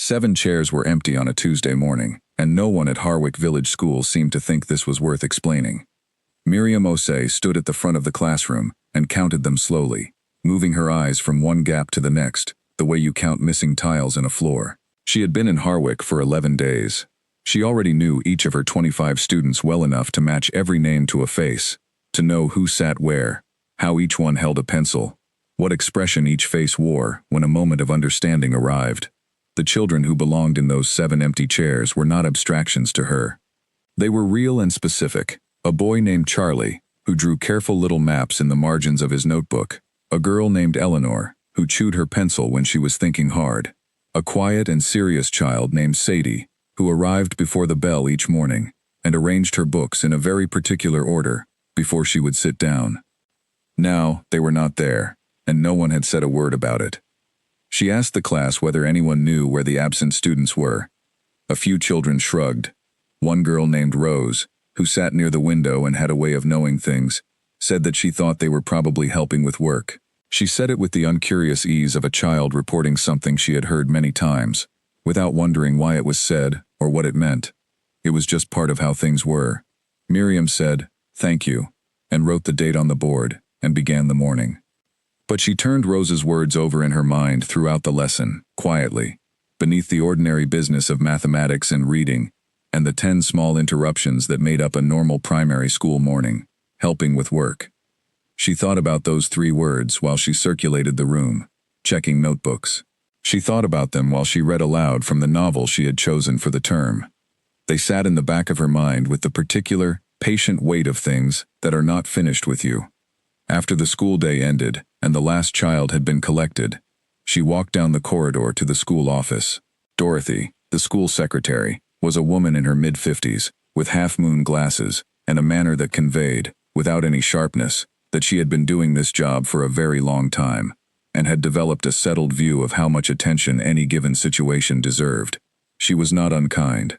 7 chairs were empty on a Tuesday morning, and no one at Harwick Village School seemed to think this was worth explaining. Miriam Osei stood at the front of the classroom and counted them slowly, moving her eyes from one gap to the next, the way you count missing tiles in a floor. She had been in Harwick for 11 days. She already knew each of her 25 students well enough to match every name to a face, to know who sat where, how each one held a pencil, what expression each face wore when a moment of understanding arrived. The children who belonged in those 7 empty chairs were not abstractions to her. They were real and specific. A boy named Charlie, who drew careful little maps in the margins of his notebook. A girl named Eleanor, who chewed her pencil when she was thinking hard. A quiet and serious child named Sadie, who arrived before the bell each morning and arranged her books in a very particular order before she would sit down. Now, they were not there, and no one had said a word about it. She asked the class whether anyone knew where the absent students were. A few children shrugged. One girl named Rose, who sat near the window and had a way of knowing things, said that she thought they were probably helping with work. She said it with the uncurious ease of a child reporting something she had heard many times, without wondering why it was said or what it meant. It was just part of how things were. Miriam said, "Thank you," and wrote the date on the board, and began the morning. But she turned Rose's words over in her mind throughout the lesson, quietly, beneath the ordinary business of mathematics and reading, and the 10 small interruptions that made up a normal primary school morning, helping with work. She thought about those 3 words while she circulated the room, checking notebooks. She thought about them while she read aloud from the novel she had chosen for the term. They sat in the back of her mind with the particular, patient weight of things that are not finished with you. After the school day ended and the last child had been collected, she walked down the corridor to the school office. Dorothy, the school secretary, was a woman in her mid-50s, with half-moon glasses and a manner that conveyed, without any sharpness, that she had been doing this job for a very long time, and had developed a settled view of how much attention any given situation deserved. She was not unkind.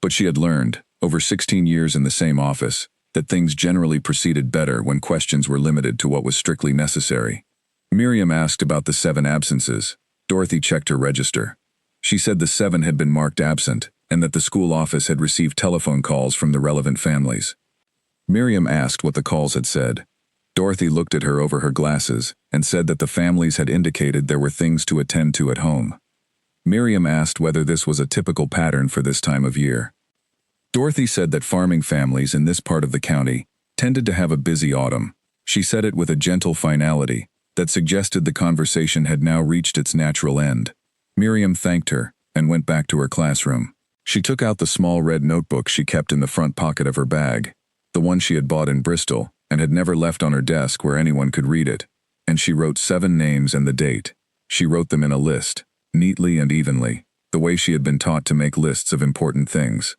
But she had learned, over 16 years in the same office, that things generally proceeded better when questions were limited to what was strictly necessary. Miriam asked about the 7 absences. Dorothy checked her register. She said the 7 had been marked absent, and that the school office had received telephone calls from the relevant families. Miriam asked what the calls had said. Dorothy looked at her over her glasses and said that the families had indicated there were things to attend to at home. Miriam asked whether this was a typical pattern for this time of year. Dorothy said that farming families in this part of the county tended to have a busy autumn. She said it with a gentle finality that suggested the conversation had now reached its natural end. Miriam thanked her and went back to her classroom. She took out the small red notebook she kept in the front pocket of her bag, the one she had bought in Bristol and had never left on her desk where anyone could read it, and she wrote 7 names and the date. She wrote them in a list, neatly and evenly, the way she had been taught to make lists of important things.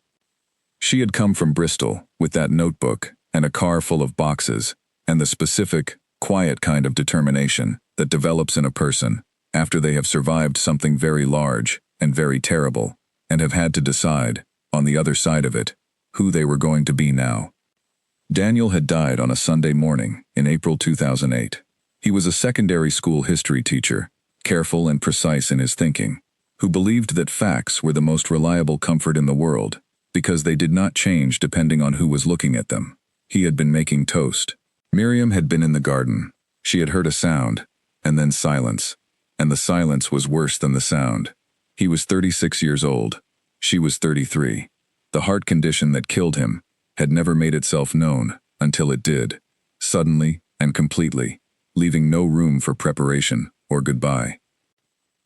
She had come from Bristol with that notebook and a car full of boxes and the specific, quiet kind of determination that develops in a person after they have survived something very large and very terrible and have had to decide, on the other side of it, who they were going to be now. Daniel had died on a Sunday morning in April 2008. He was a secondary school history teacher, careful and precise in his thinking, who believed that facts were the most reliable comfort in the world, because they did not change depending on who was looking at them. He had been making toast. Miriam had been in the garden. She had heard a sound, and then silence, and the silence was worse than the sound. He was 36 years old. She was 33. The heart condition that killed him had never made itself known until it did, suddenly and completely, leaving no room for preparation or goodbye.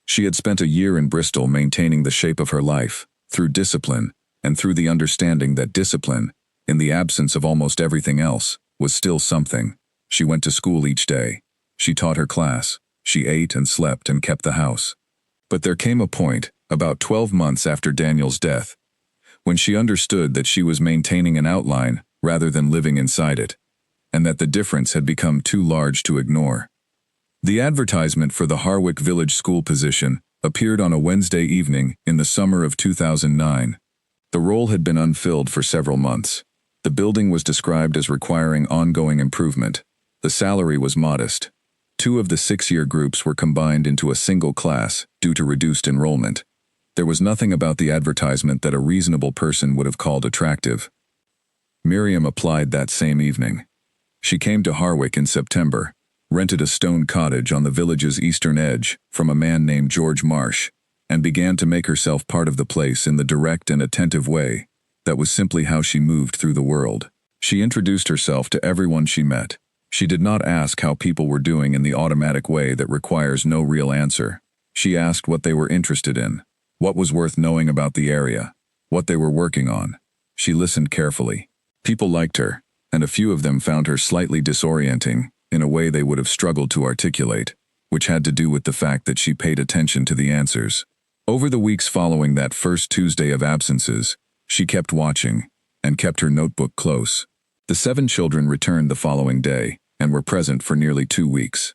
She had spent a year in Bristol maintaining the shape of her life, through discipline, and through the understanding that discipline, in the absence of almost everything else, was still something. She went to school each day. She taught her class. She ate and slept and kept the house. But there came a point, about 12 months after Daniel's death, when she understood that she was maintaining an outline rather than living inside it, and that the difference had become too large to ignore. The advertisement for the Harwick Village School position appeared on a Wednesday evening in the summer of 2009. The role had been unfilled for several months. The building was described as requiring ongoing improvement. The salary was modest. 2 of the 6-year groups were combined into a single class due to reduced enrollment. There was nothing about the advertisement that a reasonable person would have called attractive. Miriam applied that same evening. She came to Harwick in September, rented a stone cottage on the village's eastern edge from a man named George Marsh, and began to make herself part of the place in the direct and attentive way that was simply how she moved through the world. She introduced herself to everyone she met. She did not ask how people were doing in the automatic way that requires no real answer. She asked what they were interested in, what was worth knowing about the area, what they were working on. She listened carefully. People liked her, and a few of them found her slightly disorienting in a way they would have struggled to articulate, which had to do with the fact that she paid attention to the answers. Over the weeks following that first Tuesday of absences, she kept watching and kept her notebook close. The 7 children returned the following day and were present for nearly 2 weeks.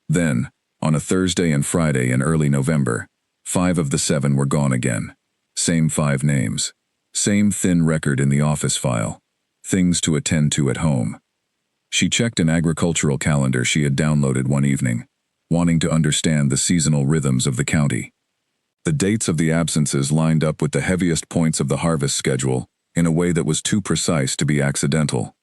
Then, on a Thursday and Friday in early November, 5 of the 7 were gone again. Same 5 names. Same thin record in the office file. Things to attend to at home. She checked an agricultural calendar she had downloaded one evening, wanting to understand the seasonal rhythms of the county. The dates of the absences lined up with the heaviest points of the harvest schedule in a way that was too precise to be accidental.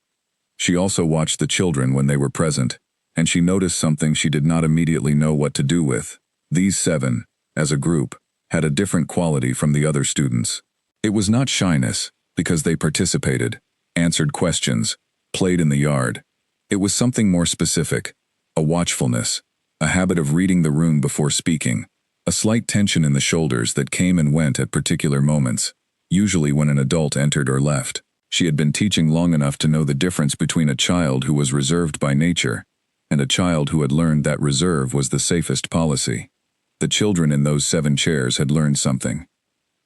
She also watched the children when they were present, and she noticed something she did not immediately know what to do with. These 7, as a group, had a different quality from the other students. It was not shyness, because they participated, answered questions, played in the yard. It was something more specific, a watchfulness, a habit of reading the room before speaking, a slight tension in the shoulders that came and went at particular moments, usually when an adult entered or left. She had been teaching long enough to know the difference between a child who was reserved by nature and a child who had learned that reserve was the safest policy. The children in those 7 chairs had learned something.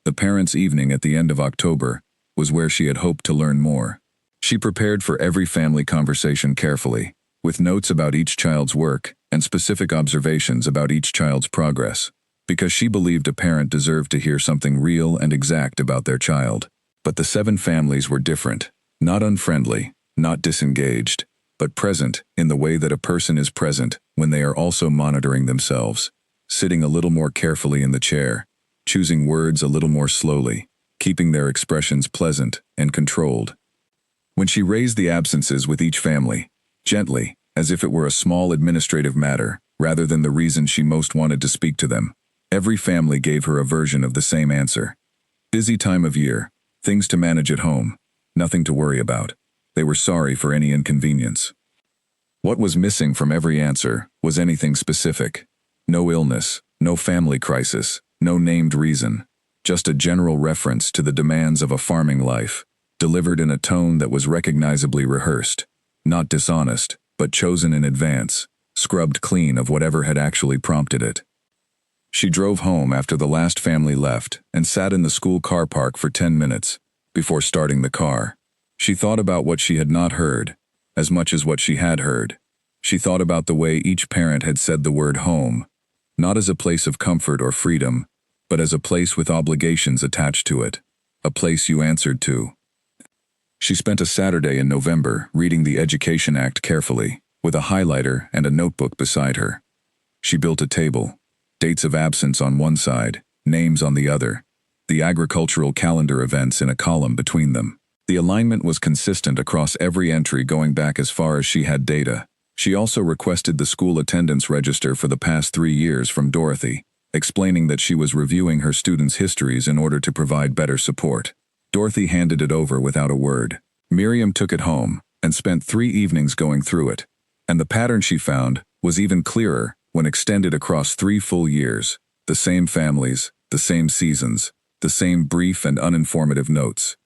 The parents' evening at the end of October was where she had hoped to learn more. She prepared for every family conversation carefully, with notes about each child's work and specific observations about each child's progress, because she believed a parent deserved to hear something real and exact about their child. But the 7 families were different, not unfriendly, not disengaged, but present in the way that a person is present when they are also monitoring themselves, sitting a little more carefully in the chair, choosing words a little more slowly, keeping their expressions pleasant and controlled. When she raised the absences with each family, gently, as if it were a small administrative matter, rather than the reason she most wanted to speak to them, every family gave her a version of the same answer. Busy time of year, things to manage at home, nothing to worry about. They were sorry for any inconvenience. What was missing from every answer was anything specific. No illness, no family crisis, no named reason, just a general reference to the demands of a farming life, delivered in a tone that was recognizably rehearsed, not dishonest, but chosen in advance, scrubbed clean of whatever had actually prompted it. She drove home after the last family left and sat in the school car park for 10 minutes before starting the car. She thought about what she had not heard, as much as what she had heard. She thought about the way each parent had said the word home, not as a place of comfort or freedom, but as a place with obligations attached to it, a place you answered to. She spent a Saturday in November reading the Education Act carefully, with a highlighter and a notebook beside her. She built a table, dates of absence on one side, names on the other, the agricultural calendar events in a column between them. The alignment was consistent across every entry going back as far as she had data. She also requested the school attendance register for the past 3 years from Dorothy, explaining that she was reviewing her students' histories in order to provide better support. Dorothy handed it over without a word. Miriam took it home and spent 3 evenings going through it, and the pattern she found was even clearer when extended across 3 full years, the same families, the same seasons, the same brief and uninformative notes.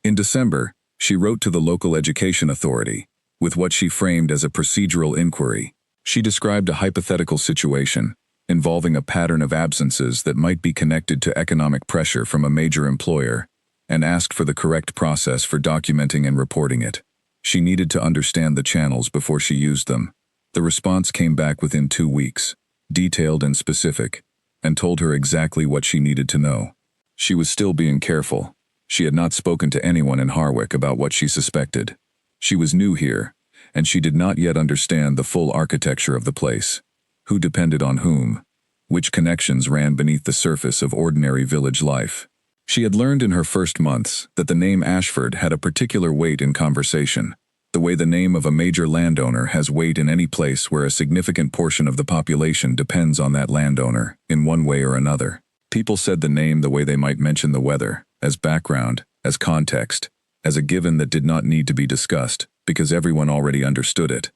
In December, she wrote to the local education authority, with what she framed as a procedural inquiry. She described a hypothetical situation involving a pattern of absences that might be connected to economic pressure from a major employer, and asked for the correct process for documenting and reporting it. She needed to understand the channels before she used them. The response came back within 2 weeks, detailed and specific, and told her exactly what she needed to know. She was still being careful. She had not spoken to anyone in Harwick about what she suspected. She was new here, and she did not yet understand the full architecture of the place. Who depended on whom? which connections ran beneath the surface of ordinary village life. She had learned in her first months that the name Ashford had a particular weight in conversation, the way the name of a major landowner has weight in any place where a significant portion of the population depends on that landowner, in one way or another. People said the name the way they might mention the weather, as background, as context, as a given that did not need to be discussed, because everyone already understood it.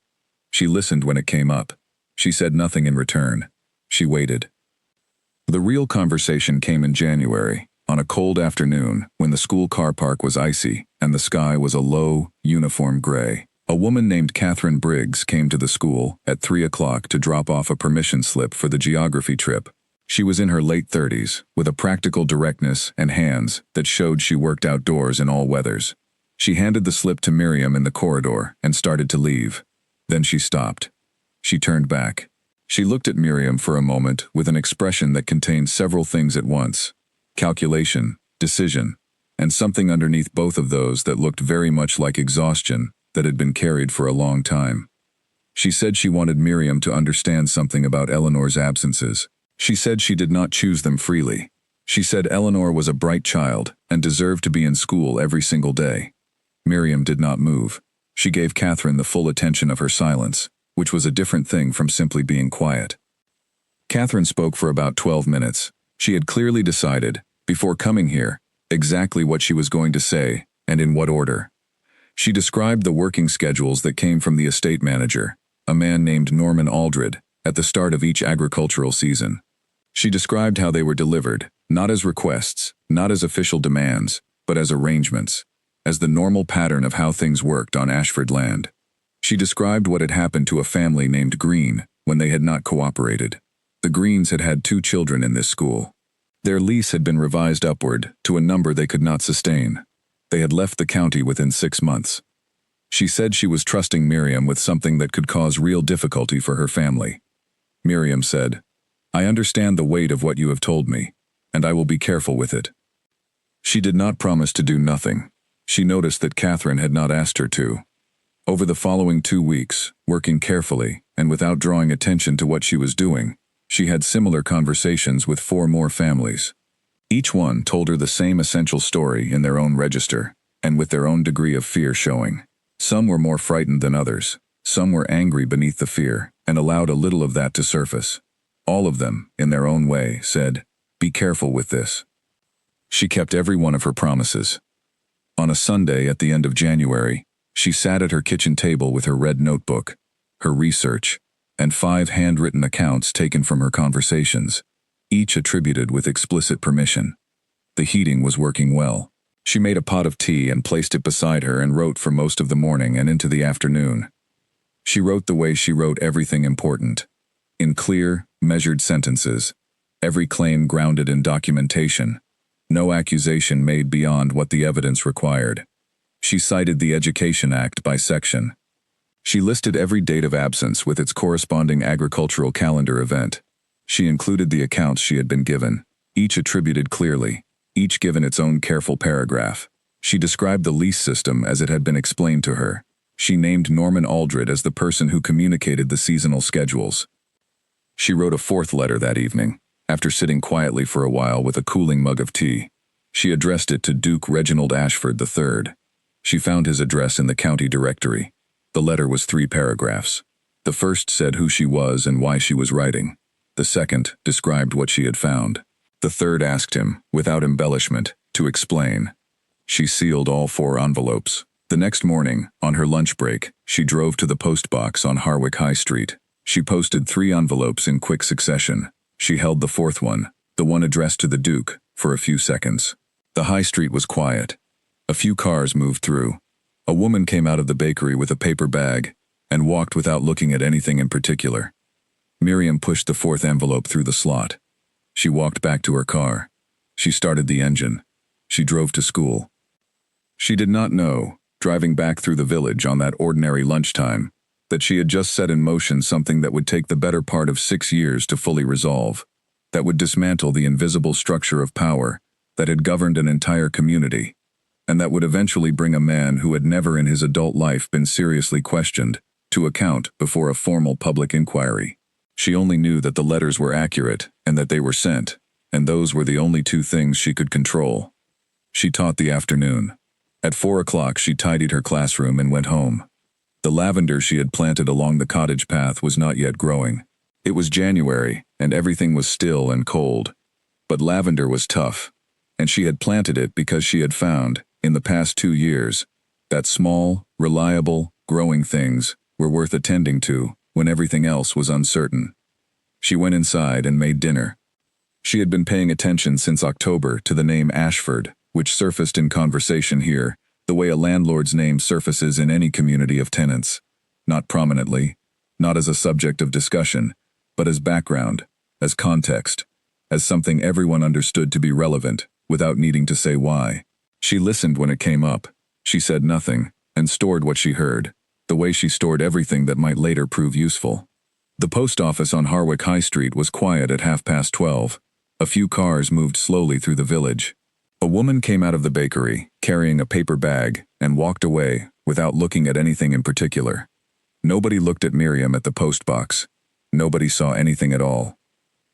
She listened when it came up. She said nothing in return. She waited. The real conversation came in January, on a cold afternoon when the school car park was icy and the sky was a low, uniform gray. A woman named Catherine Briggs came to the school at 3 o'clock to drop off a permission slip for the geography trip. She was in her late 30s, with a practical directness and hands that showed she worked outdoors in all weathers. She handed the slip to Miriam in the corridor and started to leave. Then she stopped. She turned back. She looked at Miriam for a moment with an expression that contained several things at once: calculation, decision, and something underneath both of those that looked very much like exhaustion that had been carried for a long time. She said she wanted Miriam to understand something about Eleanor's absences. She said she did not choose them freely. She said Eleanor was a bright child and deserved to be in school every single day. Miriam did not move. She gave Catherine the full attention of her silence, which was a different thing from simply being quiet. Catherine spoke for about 12 minutes. She had clearly decided, before coming here, exactly what she was going to say and in what order. She described the working schedules that came from the estate manager, a man named Norman Aldred, at the start of each agricultural season. She described how they were delivered, not as requests, not as official demands, but as arrangements, as the normal pattern of how things worked on Ashford land. She described what had happened to a family named Green when they had not cooperated. The Greens had had 2 children in this school. Their lease had been revised upward to a number they could not sustain. They had left the county within 6 months. She said she was trusting Miriam with something that could cause real difficulty for her family. Miriam said, "I understand the weight of what you have told me, and I will be careful with it." She did not promise to do nothing. She noticed that Catherine had not asked her to. Over the following 2 weeks, working carefully and without drawing attention to what she was doing, she had similar conversations with 4 more families. Each one told her the same essential story in their own register, and with their own degree of fear showing. Some were more frightened than others. Some were angry beneath the fear, and allowed a little of that to surface. All of them, in their own way, said, "Be careful with this." She kept every one of her promises. On a Sunday at the end of January, she sat at her kitchen table with her red notebook, her research, and 5 handwritten accounts taken from her conversations, each attributed with explicit permission. The heating was working well. She made a pot of tea and placed it beside her and wrote for most of the morning and into the afternoon. She wrote the way she wrote everything important, in clear, measured sentences, every claim grounded in documentation, no accusation made beyond what the evidence required. She cited the Education Act by section. She listed every date of absence with its corresponding agricultural calendar event. She included the accounts she had been given, each attributed clearly, each given its own careful paragraph. She described the lease system as it had been explained to her. She named Norman Aldred as the person who communicated the seasonal schedules. She wrote a 4th letter that evening, after sitting quietly for a while with a cooling mug of tea. She addressed it to Duke Reginald Ashford III. She found his address in the county directory. The letter was 3 paragraphs. The first said who she was and why she was writing. The second described what she had found. The third asked him, without embellishment, to explain. She sealed all 4 envelopes. The next morning, on her lunch break, she drove to the post box on Harwick High Street. She posted 3 envelopes in quick succession. She held the 4th one, the one addressed to the Duke, for a few seconds. The high street was quiet. A few cars moved through. A woman came out of the bakery with a paper bag and walked without looking at anything in particular. Miriam pushed the 4th envelope through the slot. She walked back to her car. She started the engine. She drove to school. She did not know, driving back through the village on that ordinary lunchtime, that she had just set in motion something that would take the better part of 6 years to fully resolve, that would dismantle the invisible structure of power that had governed an entire community, and that would eventually bring a man who had never in his adult life been seriously questioned to account before a formal public inquiry. She only knew that the letters were accurate and that they were sent, and those were the only two things she could control. She taught the afternoon. At 4 o'clock she tidied her classroom and went home. The lavender she had planted along the cottage path was not yet growing. It was January, and everything was still and cold. But lavender was tough, and she had planted it because she had found, in the past 2 years, that small, reliable, growing things were worth attending to when everything else was uncertain. She went inside and made dinner. She had been paying attention since October to the name Ashford, which surfaced in conversation here, the way a landlord's name surfaces in any community of tenants. Not prominently, not as a subject of discussion, but as background, as context, as something everyone understood to be relevant, without needing to say why. She listened when it came up. She said nothing, and stored what she heard, the way she stored everything that might later prove useful. The post office on Harwick High Street was quiet at 12:30. A few cars moved slowly through the village. A woman came out of the bakery, carrying a paper bag, and walked away, without looking at anything in particular. Nobody looked at Miriam at the post box. Nobody saw anything at all.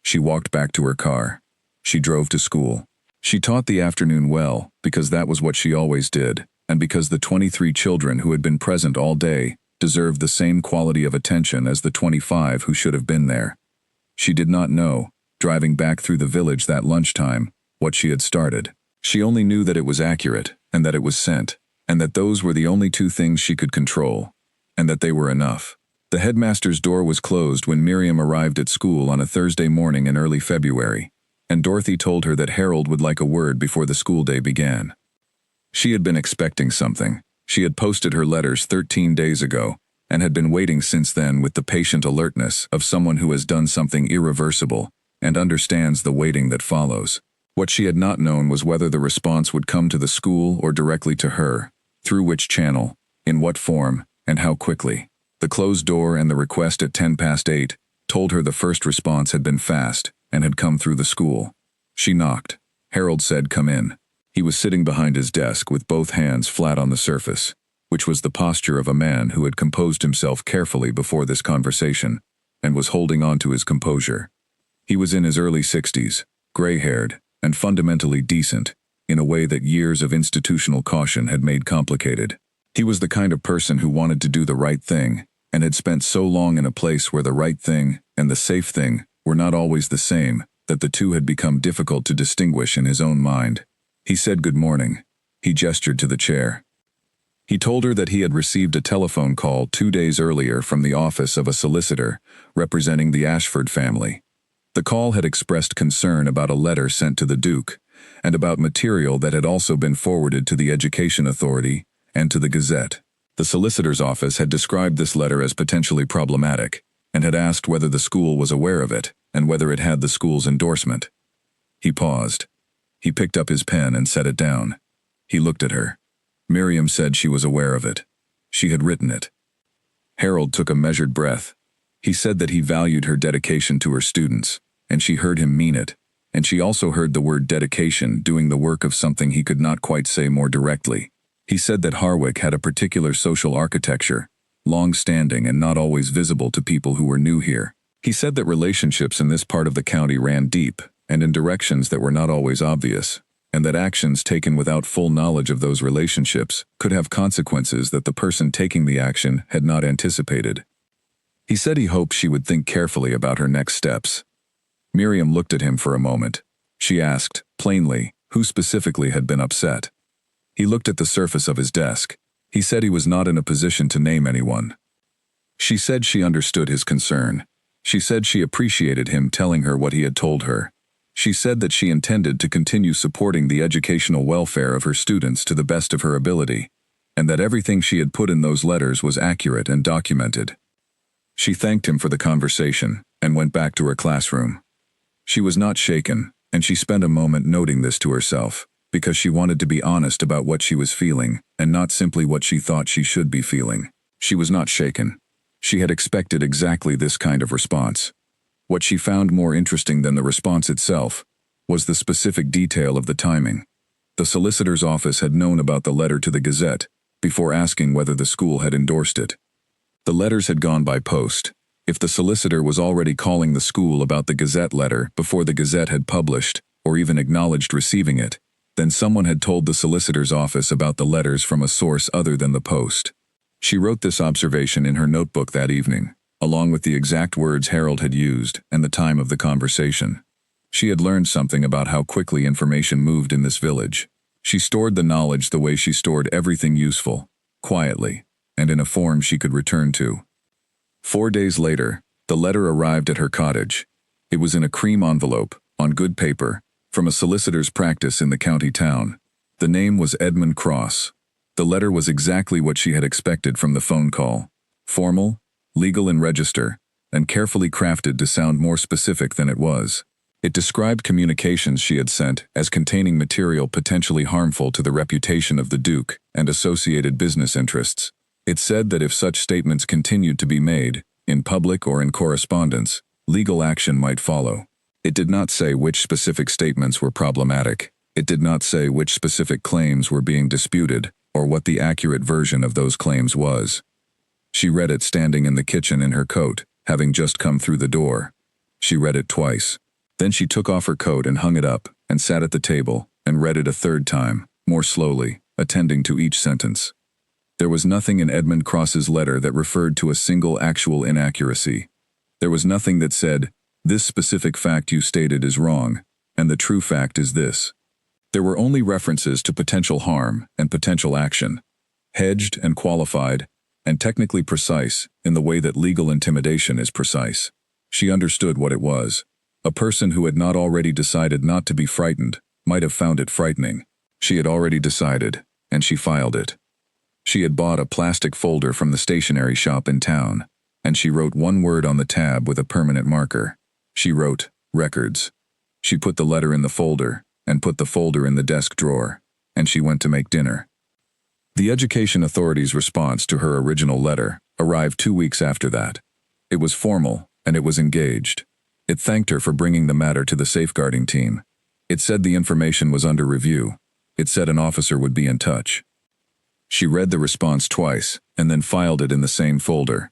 She walked back to her car. She drove to school. She taught the afternoon well, because that was what she always did, and because the 23 children who had been present all day deserved the same quality of attention as the 25 who should have been there. She did not know, driving back through the village that lunchtime, what she had started. She only knew that it was accurate, and that it was sent, and that those were the only two things she could control, and that they were enough. The headmaster's door was closed when Miriam arrived at school on a Thursday morning in early February, and Dorothy told her that Harold would like a word before the school day began. She had been expecting something. She had posted her letters 13 days ago, and had been waiting since then with the patient alertness of someone who has done something irreversible and understands the waiting that follows. What she had not known was whether the response would come to the school or directly to her, through which channel, in what form, and how quickly. The closed door and the request at 8:10 told her the first response had been fast and had come through the school. She knocked. Harold said, "Come in." He was sitting behind his desk with both hands flat on the surface, which was the posture of a man who had composed himself carefully before this conversation and was holding on to his composure. He was in his early 60s, gray-haired, and fundamentally decent, in a way that years of institutional caution had made complicated. He was the kind of person who wanted to do the right thing, and had spent so long in a place where the right thing and the safe thing were not always the same, that the two had become difficult to distinguish in his own mind. He said good morning. He gestured to the chair. He told her that he had received a telephone call 2 days earlier from the office of a solicitor representing the Ashford family. The call had expressed concern about a letter sent to the Duke, and about material that had also been forwarded to the Education Authority and to the Gazette. The solicitor's office had described this letter as potentially problematic, and had asked whether the school was aware of it, and whether it had the school's endorsement. He paused. He picked up his pen and set it down. He looked at her. Miriam said she was aware of it. She had written it. Harold took a measured breath. He said that he valued her dedication to her students, and she heard him mean it, and she also heard the word dedication doing the work of something he could not quite say more directly. He said that Harwick had a particular social architecture, long-standing and not always visible to people who were new here. He said that relationships in this part of the county ran deep, and in directions that were not always obvious, and that actions taken without full knowledge of those relationships could have consequences that the person taking the action had not anticipated. He said he hoped she would think carefully about her next steps. Miriam looked at him for a moment. She asked, plainly, who specifically had been upset. He looked at the surface of his desk. He said he was not in a position to name anyone. She said she understood his concern. She said she appreciated him telling her what he had told her. She said that she intended to continue supporting the educational welfare of her students to the best of her ability, and that everything she had put in those letters was accurate and documented. She thanked him for the conversation and went back to her classroom. She was not shaken, and she spent a moment noting this to herself, because she wanted to be honest about what she was feeling and not simply what she thought she should be feeling. She was not shaken. She had expected exactly this kind of response. What she found more interesting than the response itself was the specific detail of the timing. The solicitor's office had known about the letter to the Gazette before asking whether the school had endorsed it. The letters had gone by post. If the solicitor was already calling the school about the Gazette letter before the Gazette had published or even acknowledged receiving it, then someone had told the solicitor's office about the letters from a source other than the Post. She wrote this observation in her notebook that evening, along with the exact words Harold had used and the time of the conversation. She had learned something about how quickly information moved in this village. She stored the knowledge the way she stored everything useful, quietly, and in a form she could return to. 4 days later, the letter arrived at her cottage. It was in a cream envelope, on good paper, from a solicitor's practice in the county town. The name was Edmund Cross. The letter was exactly what she had expected from the phone call. Formal, legal in register, and carefully crafted to sound more specific than it was. It described communications she had sent as containing material potentially harmful to the reputation of the Duke and associated business interests. It said that if such statements continued to be made, in public or in correspondence, legal action might follow. It did not say which specific statements were problematic. It did not say which specific claims were being disputed, or what the accurate version of those claims was. She read it standing in the kitchen in her coat, having just come through the door. She read it twice. Then she took off her coat and hung it up, and sat at the table, and read it a third time, more slowly, attending to each sentence. There was nothing in Edmund Cross's letter that referred to a single actual inaccuracy. There was nothing that said, "This specific fact you stated is wrong, and the true fact is this." There were only references to potential harm and potential action, hedged and qualified, and technically precise in the way that legal intimidation is precise. She understood what it was. A person who had not already decided not to be frightened might have found it frightening. She had already decided, and she filed it. She had bought a plastic folder from the stationery shop in town, and she wrote one word on the tab with a permanent marker. She wrote, "Records." She put the letter in the folder, and put the folder in the desk drawer, and she went to make dinner. The education authority's response to her original letter arrived 2 weeks after that. It was formal, and it was engaged. It thanked her for bringing the matter to the safeguarding team. It said the information was under review. It said an officer would be in touch. She read the response twice, and then filed it in the same folder.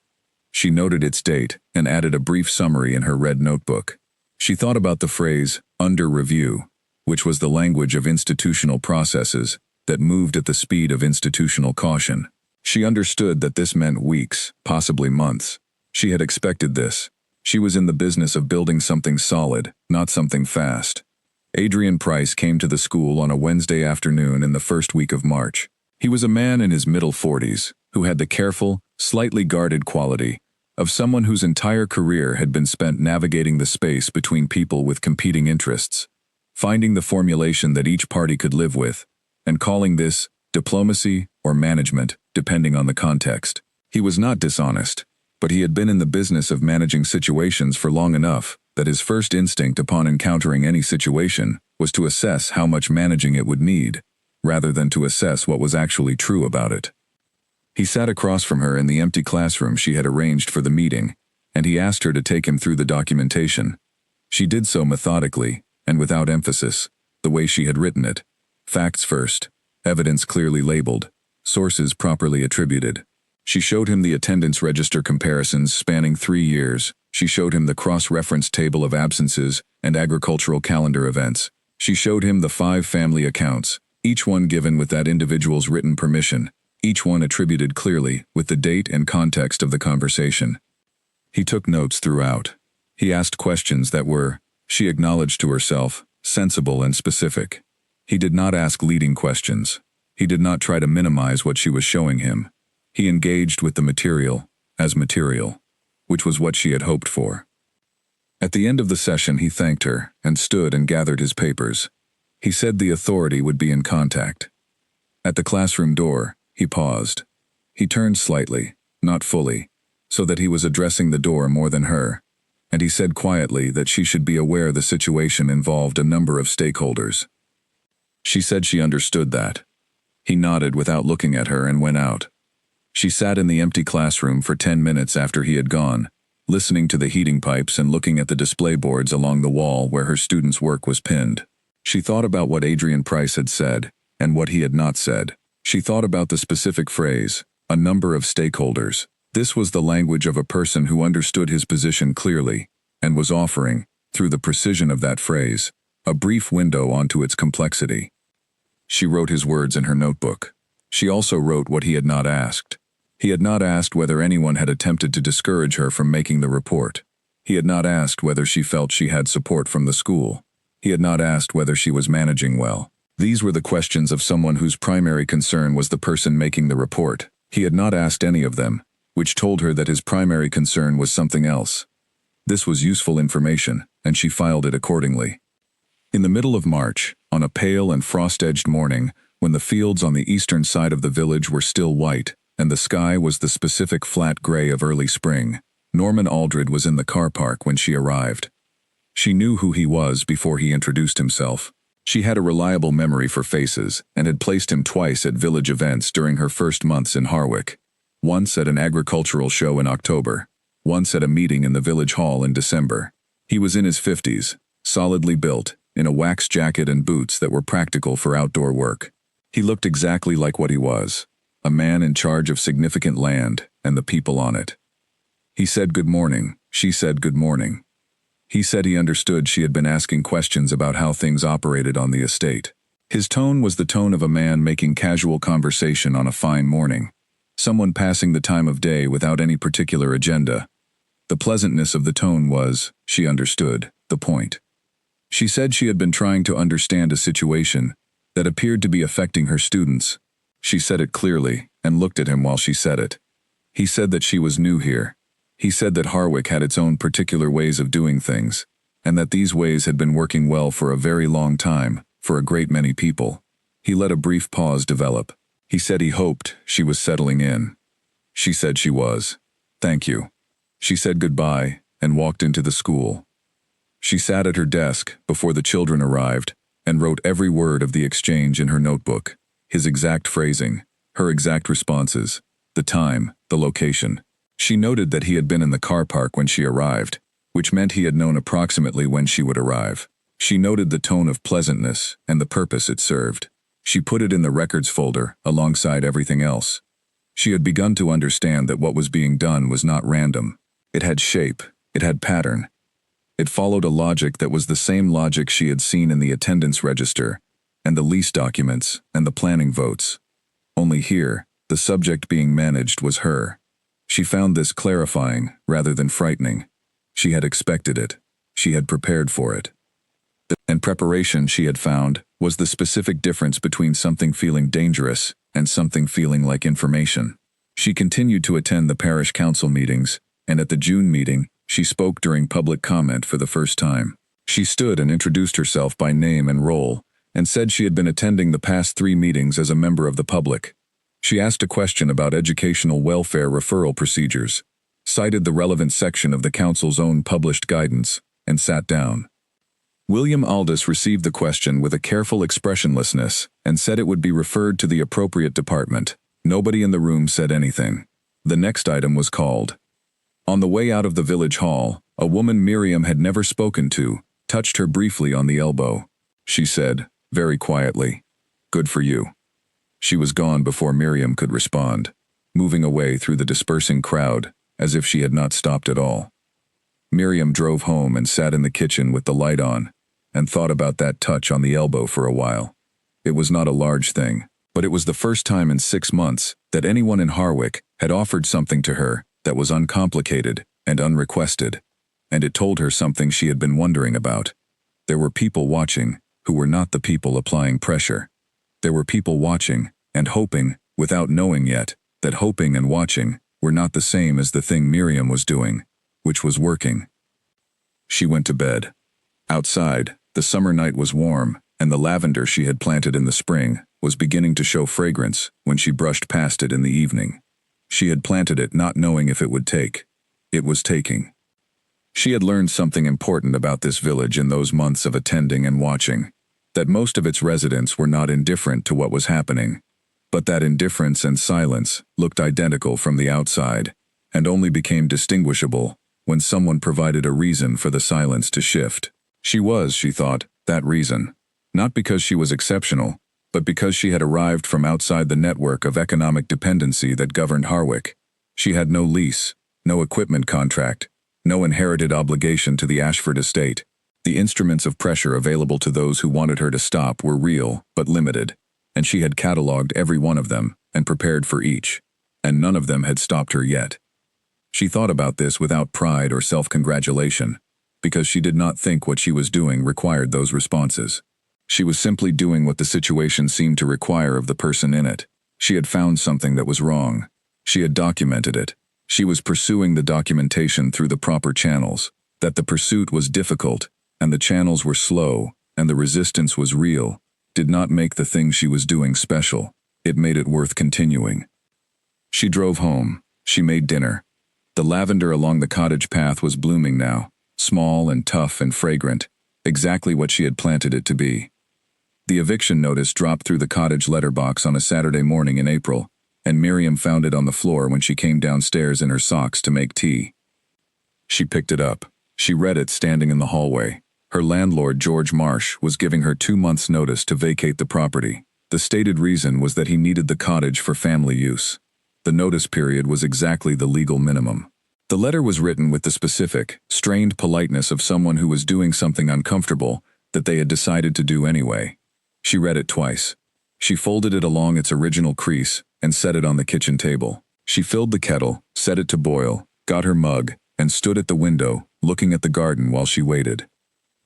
She noted its date and added a brief summary in her red notebook. She thought about the phrase, "under review," which was the language of institutional processes that moved at the speed of institutional caution. She understood that this meant weeks, possibly months. She had expected this. She was in the business of building something solid, not something fast. Adrian Price came to the school on a Wednesday afternoon in the first week of March. He was a man in his middle 40s, who had the careful, slightly guarded quality of someone whose entire career had been spent navigating the space between people with competing interests, finding the formulation that each party could live with, and calling this diplomacy or management, depending on the context. He was not dishonest, but he had been in the business of managing situations for long enough that his first instinct upon encountering any situation was to assess how much managing it would need, rather than to assess what was actually true about it. He sat across from her in the empty classroom she had arranged for the meeting, and he asked her to take him through the documentation. She did so methodically, and without emphasis, the way she had written it. Facts first, evidence clearly labeled, sources properly attributed. She showed him the attendance register comparisons spanning 3 years. She showed him the cross-reference table of absences and agricultural calendar events. She showed him the 5 family accounts, each one given with that individual's written permission, each one attributed clearly with the date and context of the conversation. He took notes throughout. He asked questions that were, she acknowledged to herself, sensible and specific. He did not ask leading questions. He did not try to minimize what she was showing him. He engaged with the material, as material, which was what she had hoped for. At the end of the session he thanked her, and stood and gathered his papers. He said the authority would be in contact. At the classroom door, he paused. He turned slightly, not fully, so that he was addressing the door more than her, and he said quietly that she should be aware the situation involved a number of stakeholders. She said she understood that. He nodded without looking at her and went out. She sat in the empty classroom for 10 minutes after he had gone, listening to the heating pipes and looking at the display boards along the wall where her students' work was pinned. She thought about what Adrian Price had said, and what he had not said. She thought about the specific phrase, a number of stakeholders, This was the language of a person who understood his position clearly, and was offering, through the precision of that phrase, a brief window onto its complexity. She wrote his words in her notebook. She also wrote what he had not asked. He had not asked whether anyone had attempted to discourage her from making the report. He had not asked whether she felt she had support from the school. He had not asked whether she was managing well. These were the questions of someone whose primary concern was the person making the report. He had not asked any of them, which told her that his primary concern was something else. This was useful information, and she filed it accordingly. In the middle of March, on a pale and frost-edged morning, when the fields on the eastern side of the village were still white, and the sky was the specific flat gray of early spring, Norman Aldred was in the car park when she arrived. She knew who he was before he introduced himself. She had a reliable memory for faces, and had placed him twice at village events during her first months in Harwick. Once at an agricultural show in October, once at a meeting in the village hall in December. He was in his 50s, solidly built, in a wax jacket and boots that were practical for outdoor work. He looked exactly like what he was, a man in charge of significant land and the people on it. He said good morning, she said good morning. He said he understood she had been asking questions about how things operated on the estate. His tone was the tone of a man making casual conversation on a fine morning, someone passing the time of day without any particular agenda. The pleasantness of the tone was, she understood, the point. She said she had been trying to understand a situation that appeared to be affecting her students. She said it clearly, and looked at him while she said it. He said that she was new here. He said that Harwick had its own particular ways of doing things, and that these ways had been working well for a very long time, for a great many people. He let a brief pause develop. He said he hoped she was settling in. She said she was. Thank you. She said goodbye, and walked into the school. She sat at her desk before the children arrived, and wrote every word of the exchange in her notebook, his exact phrasing, her exact responses, the time, the location. She noted that he had been in the car park when she arrived, which meant he had known approximately when she would arrive. She noted the tone of pleasantness and the purpose it served. She put it in the records folder, alongside everything else. She had begun to understand that what was being done was not random. It had shape, it had pattern. It followed a logic that was the same logic she had seen in the attendance register, and the lease documents, and the planning votes. Only here, the subject being managed was her. She found this clarifying, rather than frightening. She had expected it. She had prepared for it. And preparation, she had found, was the specific difference between something feeling dangerous and something feeling like information. She continued to attend the parish council meetings, and at the June meeting, she spoke during public comment for the first time. She stood and introduced herself by name and role, and said she had been attending the past 3 meetings as a member of the public. She asked a question about educational welfare referral procedures, cited the relevant section of the council's own published guidance, and sat down. William Aldous received the question with a careful expressionlessness and said it would be referred to the appropriate department. Nobody in the room said anything. The next item was called. On the way out of the village hall, a woman Miriam had never spoken to touched her briefly on the elbow. She said, very quietly, "Good for you." She was gone before Miriam could respond, moving away through the dispersing crowd, as if she had not stopped at all. Miriam drove home and sat in the kitchen with the light on, and thought about that touch on the elbow for a while. It was not a large thing, but it was the first time in 6 months that anyone in Harwick had offered something to her that was uncomplicated and unrequested, and it told her something she had been wondering about. There were people watching who were not the people applying pressure. There were people watching and hoping, without knowing yet, that hoping and watching were not the same as the thing Miriam was doing, which was working. She went to bed. Outside, the summer night was warm, and the lavender she had planted in the spring was beginning to show fragrance when she brushed past it in the evening. She had planted it not knowing if it would take. It was taking. She had learned something important about this village in those months of attending and watching, that most of its residents were not indifferent to what was happening, but that indifference and silence looked identical from the outside, and only became distinguishable when someone provided a reason for the silence to shift. She was, she thought, that reason, not because she was exceptional, but because she had arrived from outside the network of economic dependency that governed Harwick. She had no lease, no equipment contract, no inherited obligation to the Ashford estate. The instruments of pressure available to those who wanted her to stop were real, but limited, and she had catalogued every one of them and prepared for each, and none of them had stopped her yet. She thought about this without pride or self-congratulation, because she did not think what she was doing required those responses. She was simply doing what the situation seemed to require of the person in it. She had found something that was wrong. She had documented it. She was pursuing the documentation through the proper channels. That the pursuit was difficult, and the channels were slow, and the resistance was real, did not make the thing she was doing special. It made it worth continuing. She drove home. She made dinner. The lavender along the cottage path was blooming now, small and tough and fragrant, exactly what she had planted it to be. The eviction notice dropped through the cottage letterbox on a Saturday morning in April, and Miriam found it on the floor when she came downstairs in her socks to make tea. She picked it up. She read it standing in the hallway. Her landlord, George Marsh, was giving her 2 months' notice to vacate the property. The stated reason was that he needed the cottage for family use. The notice period was exactly the legal minimum. The letter was written with the specific, strained politeness of someone who was doing something uncomfortable that they had decided to do anyway. She read it twice. She folded it along its original crease and set it on the kitchen table. She filled the kettle, set it to boil, got her mug, and stood at the window, looking at the garden while she waited.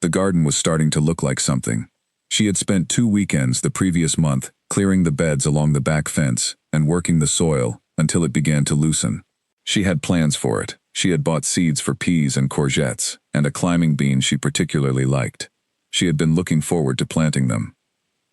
The garden was starting to look like something. She had spent 2 weekends the previous month clearing the beds along the back fence and working the soil until it began to loosen. She had plans for it. She had bought seeds for peas and courgettes, and a climbing bean she particularly liked. She had been looking forward to planting them.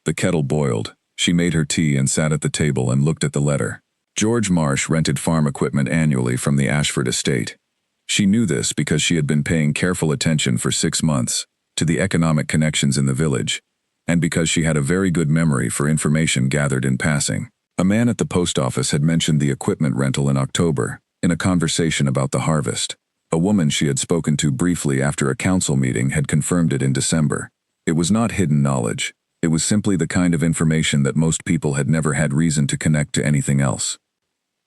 The kettle boiled. She made her tea and sat at the table and looked at the letter. George Marsh rented farm equipment annually from the Ashford estate. She knew this because she had been paying careful attention for 6 months to the economic connections in the village, and because she had a very good memory for information gathered in passing. A man at the post office had mentioned the equipment rental in October, in a conversation about the harvest. A woman she had spoken to briefly after a council meeting had confirmed it in December. It was not hidden knowledge. It was simply the kind of information that most people had never had reason to connect to anything else.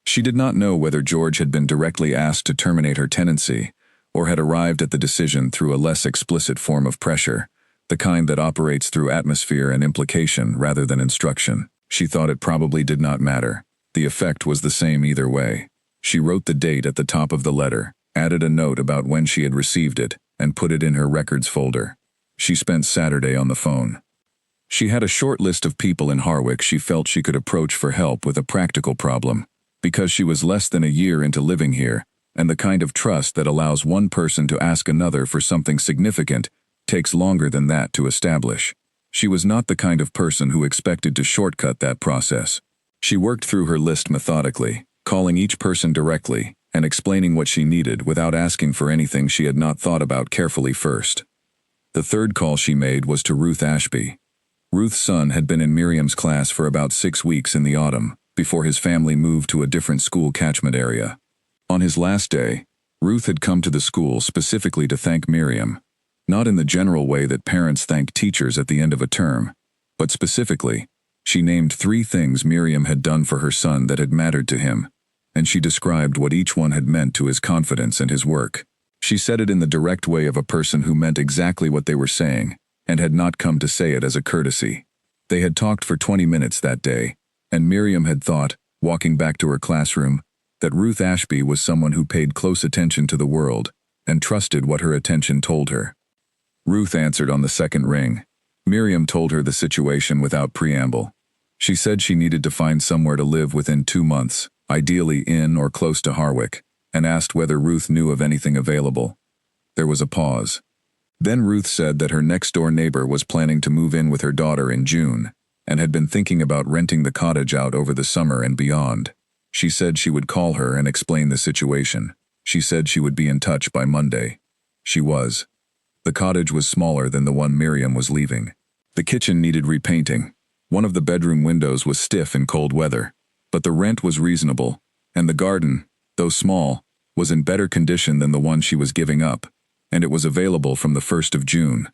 She did not know whether George had been directly asked to terminate her tenancy, or had arrived at the decision through a less explicit form of pressure, the kind that operates through atmosphere and implication rather than instruction. She thought it probably did not matter. The effect was the same either way. She wrote the date at the top of the letter, added a note about when she had received it, and put it in her records folder. She spent Saturday on the phone. She had a short list of people in Harwich she felt she could approach for help with a practical problem, because she was less than a year into living here, and the kind of trust that allows one person to ask another for something significant takes longer than that to establish. She was not the kind of person who expected to shortcut that process. She worked through her list methodically, calling each person directly and explaining what she needed without asking for anything she had not thought about carefully first. The third call she made was to Ruth Ashby. Ruth's son had been in Miriam's class for about 6 weeks in the autumn, before his family moved to a different school catchment area. On his last day, Ruth had come to the school specifically to thank Miriam, not in the general way that parents thank teachers at the end of a term, but specifically, she named 3 things Miriam had done for her son that had mattered to him, and she described what each one had meant to his confidence and his work. She said it in the direct way of a person who meant exactly what they were saying, and had not come to say it as a courtesy. They had talked for 20 minutes that day, and Miriam had thought, walking back to her classroom, that Ruth Ashby was someone who paid close attention to the world and trusted what her attention told her. Ruth answered on the second ring. Miriam told her the situation without preamble. She said she needed to find somewhere to live within 2 months, ideally in or close to Harwich, and asked whether Ruth knew of anything available. There was a pause. Then Ruth said that her next-door neighbor was planning to move in with her daughter in June, and had been thinking about renting the cottage out over the summer and beyond. She said she would call her and explain the situation. She said she would be in touch by Monday. She was. The cottage was smaller than the one Miriam was leaving. The kitchen needed repainting. One of the bedroom windows was stiff in cold weather, but the rent was reasonable, and the garden, though small, was in better condition than the one she was giving up, and it was available from the 1st of June.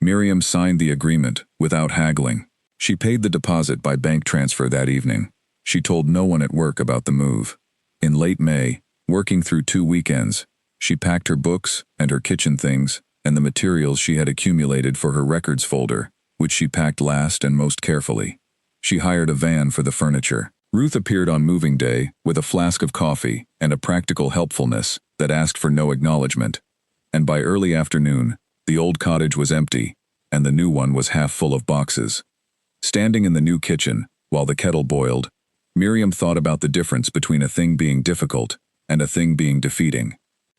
Miriam signed the agreement without haggling. She paid the deposit by bank transfer that evening. She told no one at work about the move. In late May, working through 2 weekends, she packed her books and her kitchen things and the materials she had accumulated for her records folder, which she packed last and most carefully. She hired a van for the furniture. Ruth appeared on moving day with a flask of coffee and a practical helpfulness that asked for no acknowledgement. And by early afternoon, the old cottage was empty, and the new one was half full of boxes. Standing in the new kitchen, while the kettle boiled, Miriam thought about the difference between a thing being difficult and a thing being defeating.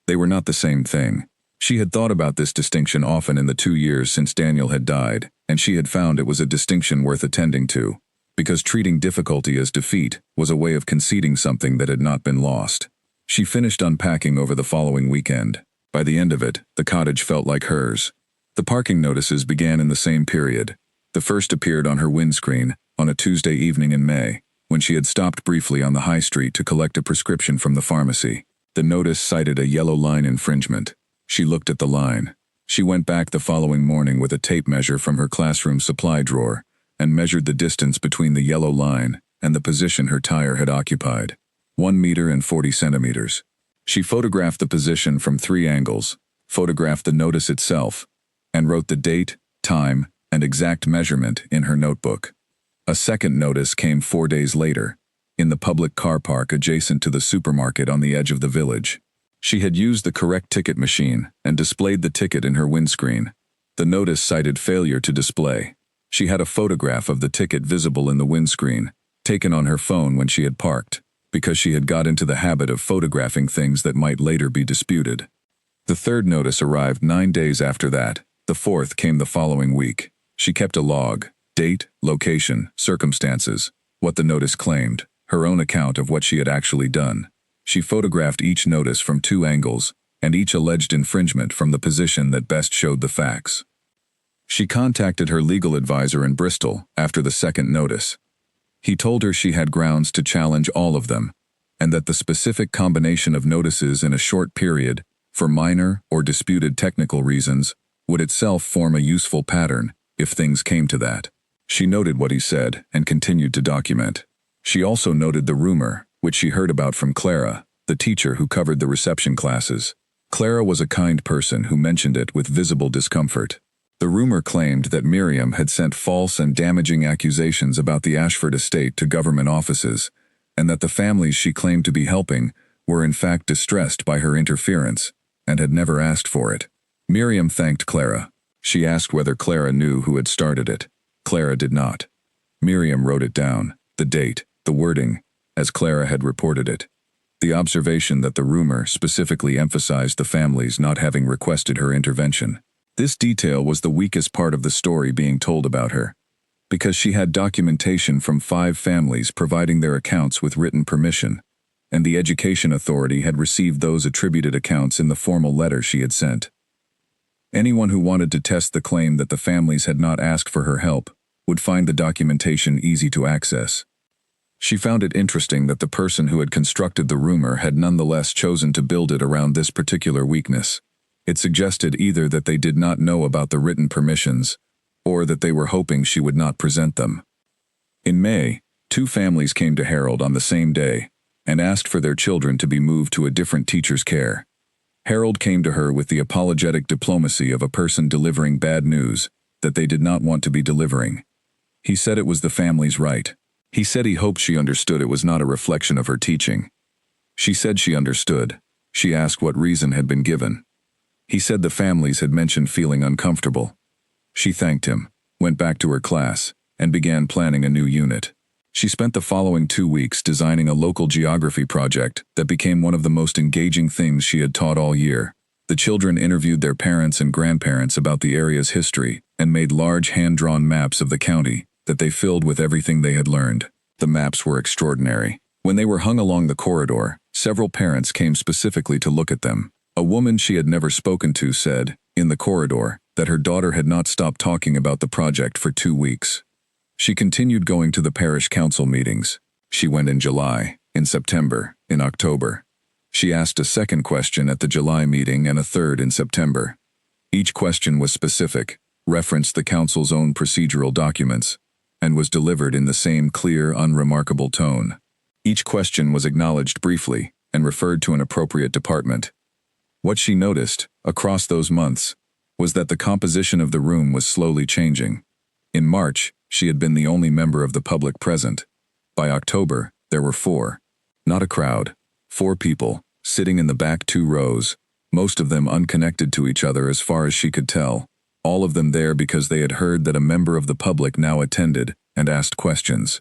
They were not the same thing. She had thought about this distinction often in the 2 years since Daniel had died, and she had found it was a distinction worth attending to, because treating difficulty as defeat was a way of conceding something that had not been lost. She finished unpacking over the following weekend. By the end of it, the cottage felt like hers. The parking notices began in the same period. The first appeared on her windscreen on a Tuesday evening in May, when she had stopped briefly on the high street to collect a prescription from the pharmacy. The notice cited a yellow line infringement. She looked at the line. She went back the following morning with a tape measure from her classroom supply drawer and measured the distance between the yellow line and the position her tire had occupied, 1 meter and 40 centimeters. She photographed the position from 3 angles, photographed the notice itself, and wrote the date, time, and exact measurement in her notebook. A second notice came 4 days later, in the public car park adjacent to the supermarket on the edge of the village. She had used the correct ticket machine and displayed the ticket in her windscreen. The notice cited failure to display. She had a photograph of the ticket visible in the windscreen, taken on her phone when she had parked, because she had got into the habit of photographing things that might later be disputed. The third notice arrived 9 days after that. The fourth came the following week. She kept a log, date, location, circumstances, what the notice claimed, her own account of what she had actually done. She photographed each notice from 2 angles, and each alleged infringement from the position that best showed the facts. She contacted her legal advisor in Bristol after the second notice. He told her she had grounds to challenge all of them, and that the specific combination of notices in a short period, for minor or disputed technical reasons, would itself form a useful pattern, if things came to that. She noted what he said and continued to document. She also noted the rumor, which she heard about from Clara, the teacher who covered the reception classes. Clara was a kind person who mentioned it with visible discomfort. The rumor claimed that Miriam had sent false and damaging accusations about the Ashford estate to government offices, and that the families she claimed to be helping were in fact distressed by her interference, and had never asked for it. Miriam thanked Clara. She asked whether Clara knew who had started it. Clara did not. Miriam wrote it down, the date, the wording, as Clara had reported it. The observation that the rumor specifically emphasized the families not having requested her intervention. This detail was the weakest part of the story being told about her, because she had documentation from 5 families providing their accounts with written permission, and the education authority had received those attributed accounts in the formal letter she had sent. Anyone who wanted to test the claim that the families had not asked for her help would find the documentation easy to access. She found it interesting that the person who had constructed the rumor had nonetheless chosen to build it around this particular weakness. It suggested either that they did not know about the written permissions, or that they were hoping she would not present them. In May, 2 families came to Harold on the same day and asked for their children to be moved to a different teacher's care. Harold came to her with the apologetic diplomacy of a person delivering bad news that they did not want to be delivering. He said it was the family's right. He said he hoped she understood it was not a reflection of her teaching. She said she understood. She asked what reason had been given. He said the families had mentioned feeling uncomfortable. She thanked him, went back to her class, and began planning a new unit. She spent the following 2 weeks designing a local geography project that became one of the most engaging things she had taught all year. The children interviewed their parents and grandparents about the area's history and made large hand-drawn maps of the county that they filled with everything they had learned. The maps were extraordinary. When they were hung along the corridor, several parents came specifically to look at them. A woman she had never spoken to said, in the corridor, that her daughter had not stopped talking about the project for 2 weeks. She continued going to the parish council meetings. She went in July, in September, in October. She asked a second question at the July meeting and a third in September. Each question was specific, referenced the council's own procedural documents, and was delivered in the same clear, unremarkable tone. Each question was acknowledged briefly, and referred to an appropriate department. What she noticed, across those months, was that the composition of the room was slowly changing. In March, she had been the only member of the public present. By October, there were 4. Not a crowd. 4 people, sitting in the back 2 rows, most of them unconnected to each other as far as she could tell. All of them there because they had heard that a member of the public now attended and asked questions.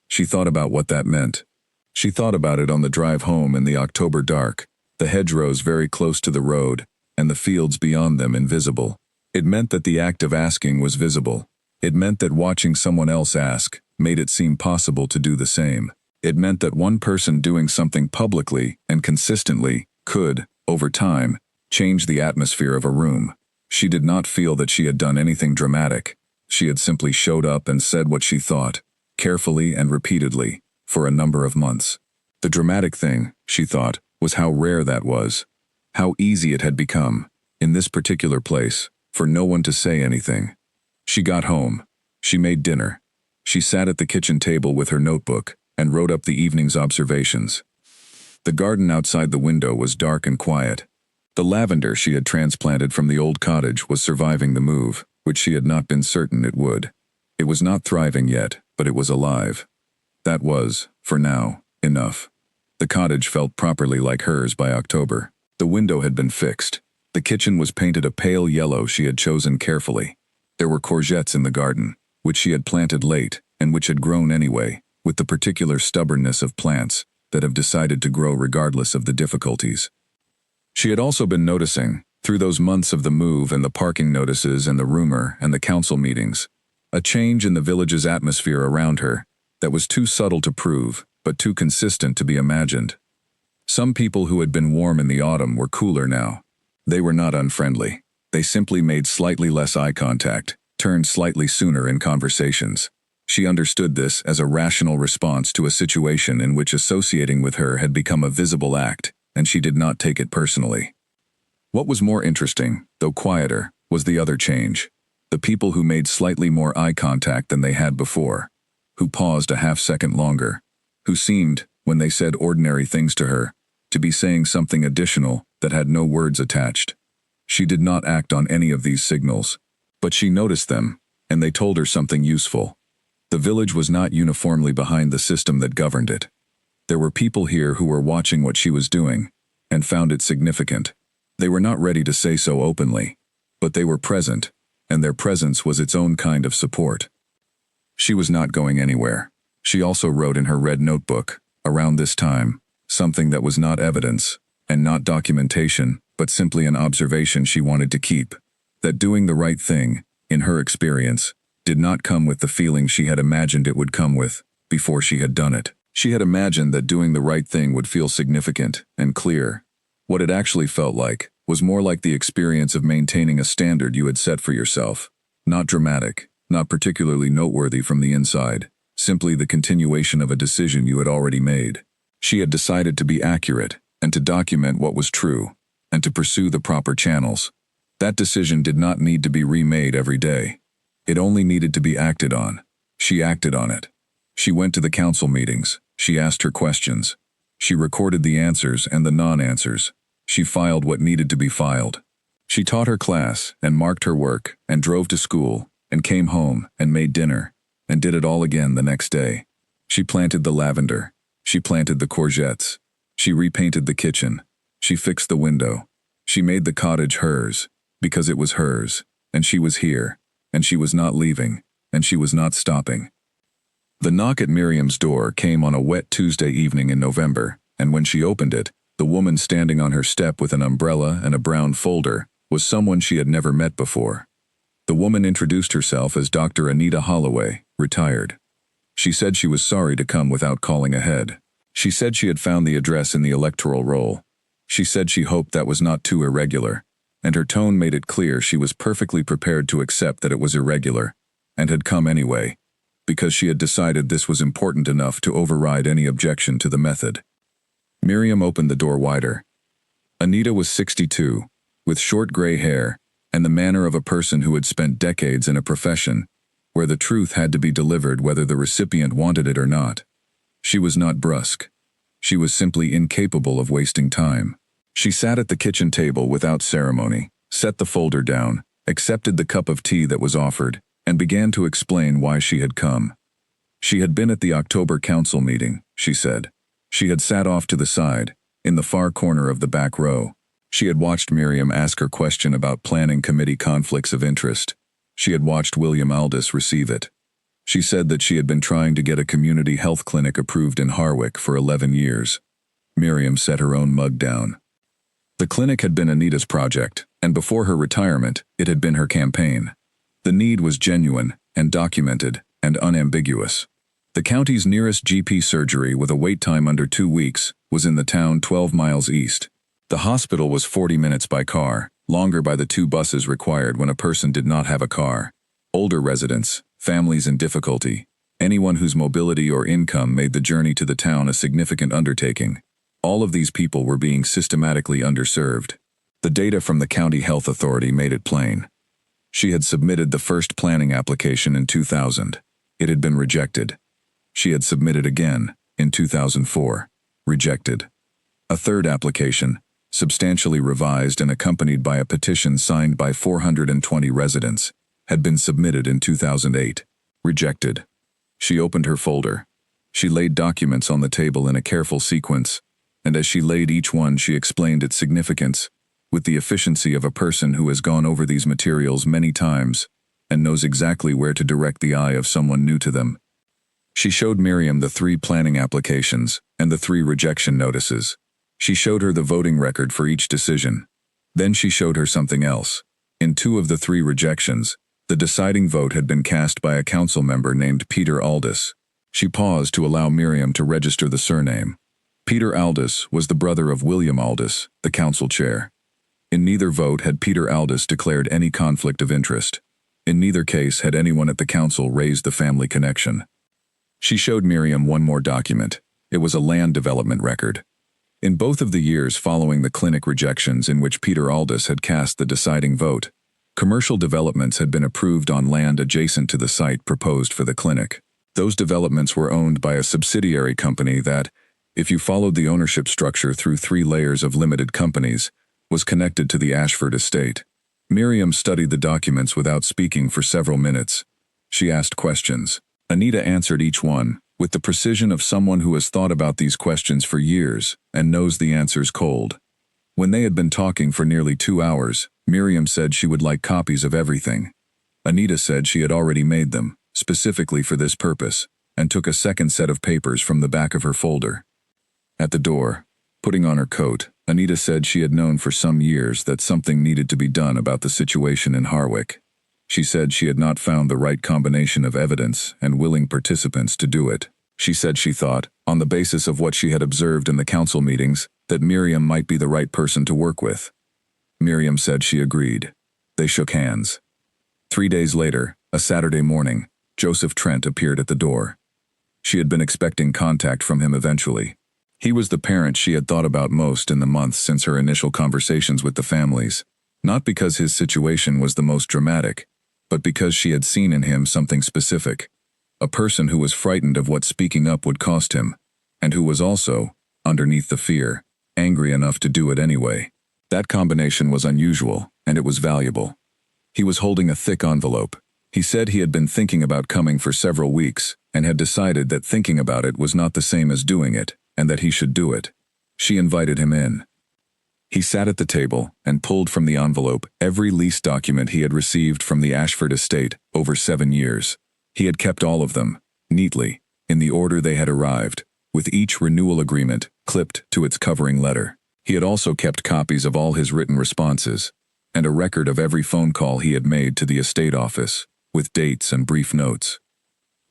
She thought about what that meant. She thought about it on the drive home in the October dark, the hedgerows very close to the road, and the fields beyond them invisible. It meant that the act of asking was visible. It meant that watching someone else ask made it seem possible to do the same. It meant that one person doing something publicly and consistently could, over time, change the atmosphere of a room. She did not feel that she had done anything dramatic. She had simply showed up and said what she thought, carefully and repeatedly, for a number of months. The dramatic thing, she thought, was how rare that was. How easy it had become, in this particular place, for no one to say anything. She got home. She made dinner. She sat at the kitchen table with her notebook and wrote up the evening's observations. The garden outside the window was dark and quiet. The lavender she had transplanted from the old cottage was surviving the move, which she had not been certain it would. It was not thriving yet, but it was alive. That was, for now, enough. The cottage felt properly like hers by October. The window had been fixed. The kitchen was painted a pale yellow she had chosen carefully. There were courgettes in the garden, which she had planted late and which had grown anyway, with the particular stubbornness of plants that have decided to grow regardless of the difficulties. She had also been noticing, through those months of the move and the parking notices and the rumor and the council meetings, a change in the village's atmosphere around her that was too subtle to prove, but too consistent to be imagined. Some people who had been warm in the autumn were cooler now. They were not unfriendly. They simply made slightly less eye contact, turned slightly sooner in conversations. She understood this as a rational response to a situation in which associating with her had become a visible act, and she did not take it personally. What was more interesting, though quieter, was the other change. The people who made slightly more eye contact than they had before, who paused a half-second longer, who seemed, when they said ordinary things to her, to be saying something additional that had no words attached. She did not act on any of these signals, but she noticed them, and they told her something useful. The village was not uniformly behind the system that governed it. There were people here who were watching what she was doing, and found it significant. They were not ready to say so openly, but they were present, and their presence was its own kind of support. She was not going anywhere. She also wrote in her red notebook, around this time, something that was not evidence, and not documentation, but simply an observation she wanted to keep, that doing the right thing, in her experience, did not come with the feeling she had imagined it would come with, before she had done it. She had imagined that doing the right thing would feel significant and clear. What it actually felt like was more like the experience of maintaining a standard you had set for yourself. Not dramatic, not particularly noteworthy from the inside, simply the continuation of a decision you had already made. She had decided to be accurate, and to document what was true, and to pursue the proper channels. That decision did not need to be remade every day. It only needed to be acted on. She acted on it. She went to the council meetings. She asked her questions. She recorded the answers and the non-answers. She filed what needed to be filed. She taught her class, and marked her work, and drove to school, and came home, and made dinner, and did it all again the next day. She planted the lavender. She planted the courgettes. She repainted the kitchen. She fixed the window. She made the cottage hers, because it was hers, and she was here, and she was not leaving, and she was not stopping. The knock at Miriam's door came on a wet Tuesday evening in November, and when she opened it, the woman standing on her step with an umbrella and a brown folder was someone she had never met before. The woman introduced herself as Dr. Anita Holloway, retired. She said she was sorry to come without calling ahead. She said she had found the address in the electoral roll. She said she hoped that was not too irregular, and her tone made it clear she was perfectly prepared to accept that it was irregular, and had come anyway, because she had decided this was important enough to override any objection to the method. Miriam opened the door wider. Anita was 62, with short gray hair, and the manner of a person who had spent decades in a profession where the truth had to be delivered whether the recipient wanted it or not. She was not brusque. She was simply incapable of wasting time. She sat at the kitchen table without ceremony, set the folder down, accepted the cup of tea that was offered, and began to explain why she had come. She had been at the October council meeting, she said. She had sat off to the side, in the far corner of the back row. She had watched Miriam ask her question about planning committee conflicts of interest. She had watched William Aldous receive it. She said that she had been trying to get a community health clinic approved in Harwick for 11 years. Miriam set her own mug down. The clinic had been Anita's project, and before her retirement, it had been her campaign. The need was genuine and documented and unambiguous. The county's nearest GP surgery with a wait time under 2 weeks was in the town 12 miles east. The hospital was 40 minutes by car, longer by the 2 buses required when a person did not have a car. Older residents, families in difficulty, anyone whose mobility or income made the journey to the town a significant undertaking. All of these people were being systematically underserved. The data from the County Health Authority made it plain. She had submitted the first planning application in 2000. It had been rejected. She had submitted again, in 2004. Rejected. A third application, substantially revised and accompanied by a petition signed by 420 residents, had been submitted in 2008. Rejected. She opened her folder. She laid documents on the table in a careful sequence, and as she laid each one she explained its significance, with the efficiency of a person who has gone over these materials many times and knows exactly where to direct the eye of someone new to them. She showed Miriam the 3 planning applications and the 3 rejection notices. She showed her the voting record for each decision. Then she showed her something else. In 2 of the 3 rejections, the deciding vote had been cast by a council member named Peter Aldous. She paused to allow Miriam to register the surname. Peter Aldous was the brother of William Aldous, the council chair. In neither vote had Peter Aldous declared any conflict of interest. In neither case had anyone at the council raised the family connection. She showed Miriam one more document. It was a land development record. In both of the years following the clinic rejections in which Peter Aldous had cast the deciding vote, commercial developments had been approved on land adjacent to the site proposed for the clinic. Those developments were owned by a subsidiary company that, if you followed the ownership structure through 3 layers of limited companies, was connected to the Ashford estate. Miriam studied the documents without speaking for several minutes. She asked questions. Anita answered each one, with the precision of someone who has thought about these questions for years and knows the answers cold. When they had been talking for nearly 2 hours, Miriam said she would like copies of everything. Anita said she had already made them, specifically for this purpose, and took a second set of papers from the back of her folder. At the door, putting on her coat, Anita said she had known for some years that something needed to be done about the situation in Harwick. She said she had not found the right combination of evidence and willing participants to do it. She said she thought, on the basis of what she had observed in the council meetings, that Miriam might be the right person to work with. Miriam said she agreed. They shook hands. 3 days later, a Saturday morning, Joseph Trent appeared at the door. She had been expecting contact from him eventually. He was the parent she had thought about most in the months since her initial conversations with the families, not because his situation was the most dramatic, but because she had seen in him something specific, a person who was frightened of what speaking up would cost him, and who was also, underneath the fear, angry enough to do it anyway. That combination was unusual, and it was valuable. He was holding a thick envelope. He said he had been thinking about coming for several weeks, and had decided that thinking about it was not the same as doing it, and that he should do it. She invited him in. He sat at the table and pulled from the envelope every lease document he had received from the Ashford estate over 7 years. He had kept all of them, neatly, in the order they had arrived, with each renewal agreement clipped to its covering letter. He had also kept copies of all his written responses, and a record of every phone call he had made to the estate office, with dates and brief notes.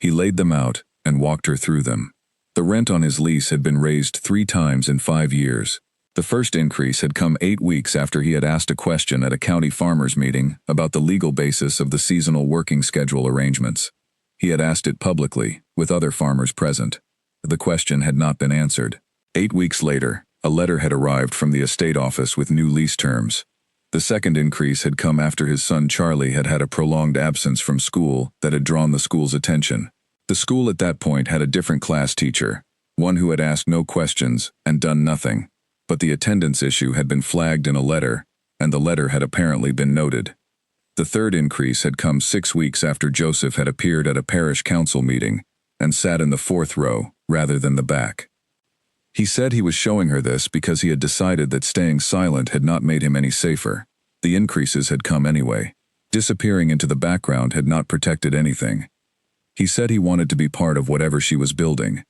He laid them out and walked her through them. The rent on his lease had been raised 3 times in 5 years. The first increase had come 8 weeks after he had asked a question at a county farmers' meeting about the legal basis of the seasonal working schedule arrangements. He had asked it publicly, with other farmers present. The question had not been answered. 8 weeks later, a letter had arrived from the estate office with new lease terms. The second increase had come after his son Charlie had had a prolonged absence from school that had drawn the school's attention. The school at that point had a different class teacher, one who had asked no questions and done nothing. But the attendance issue had been flagged in a letter, and the letter had apparently been noted. The third increase had come 6 weeks after Joseph had appeared at a parish council meeting and sat in the 4th row rather than the back. He said he was showing her this because he had decided that staying silent had not made him any safer. The increases had come anyway. Disappearing into the background had not protected anything. He said he wanted to be part of whatever she was building.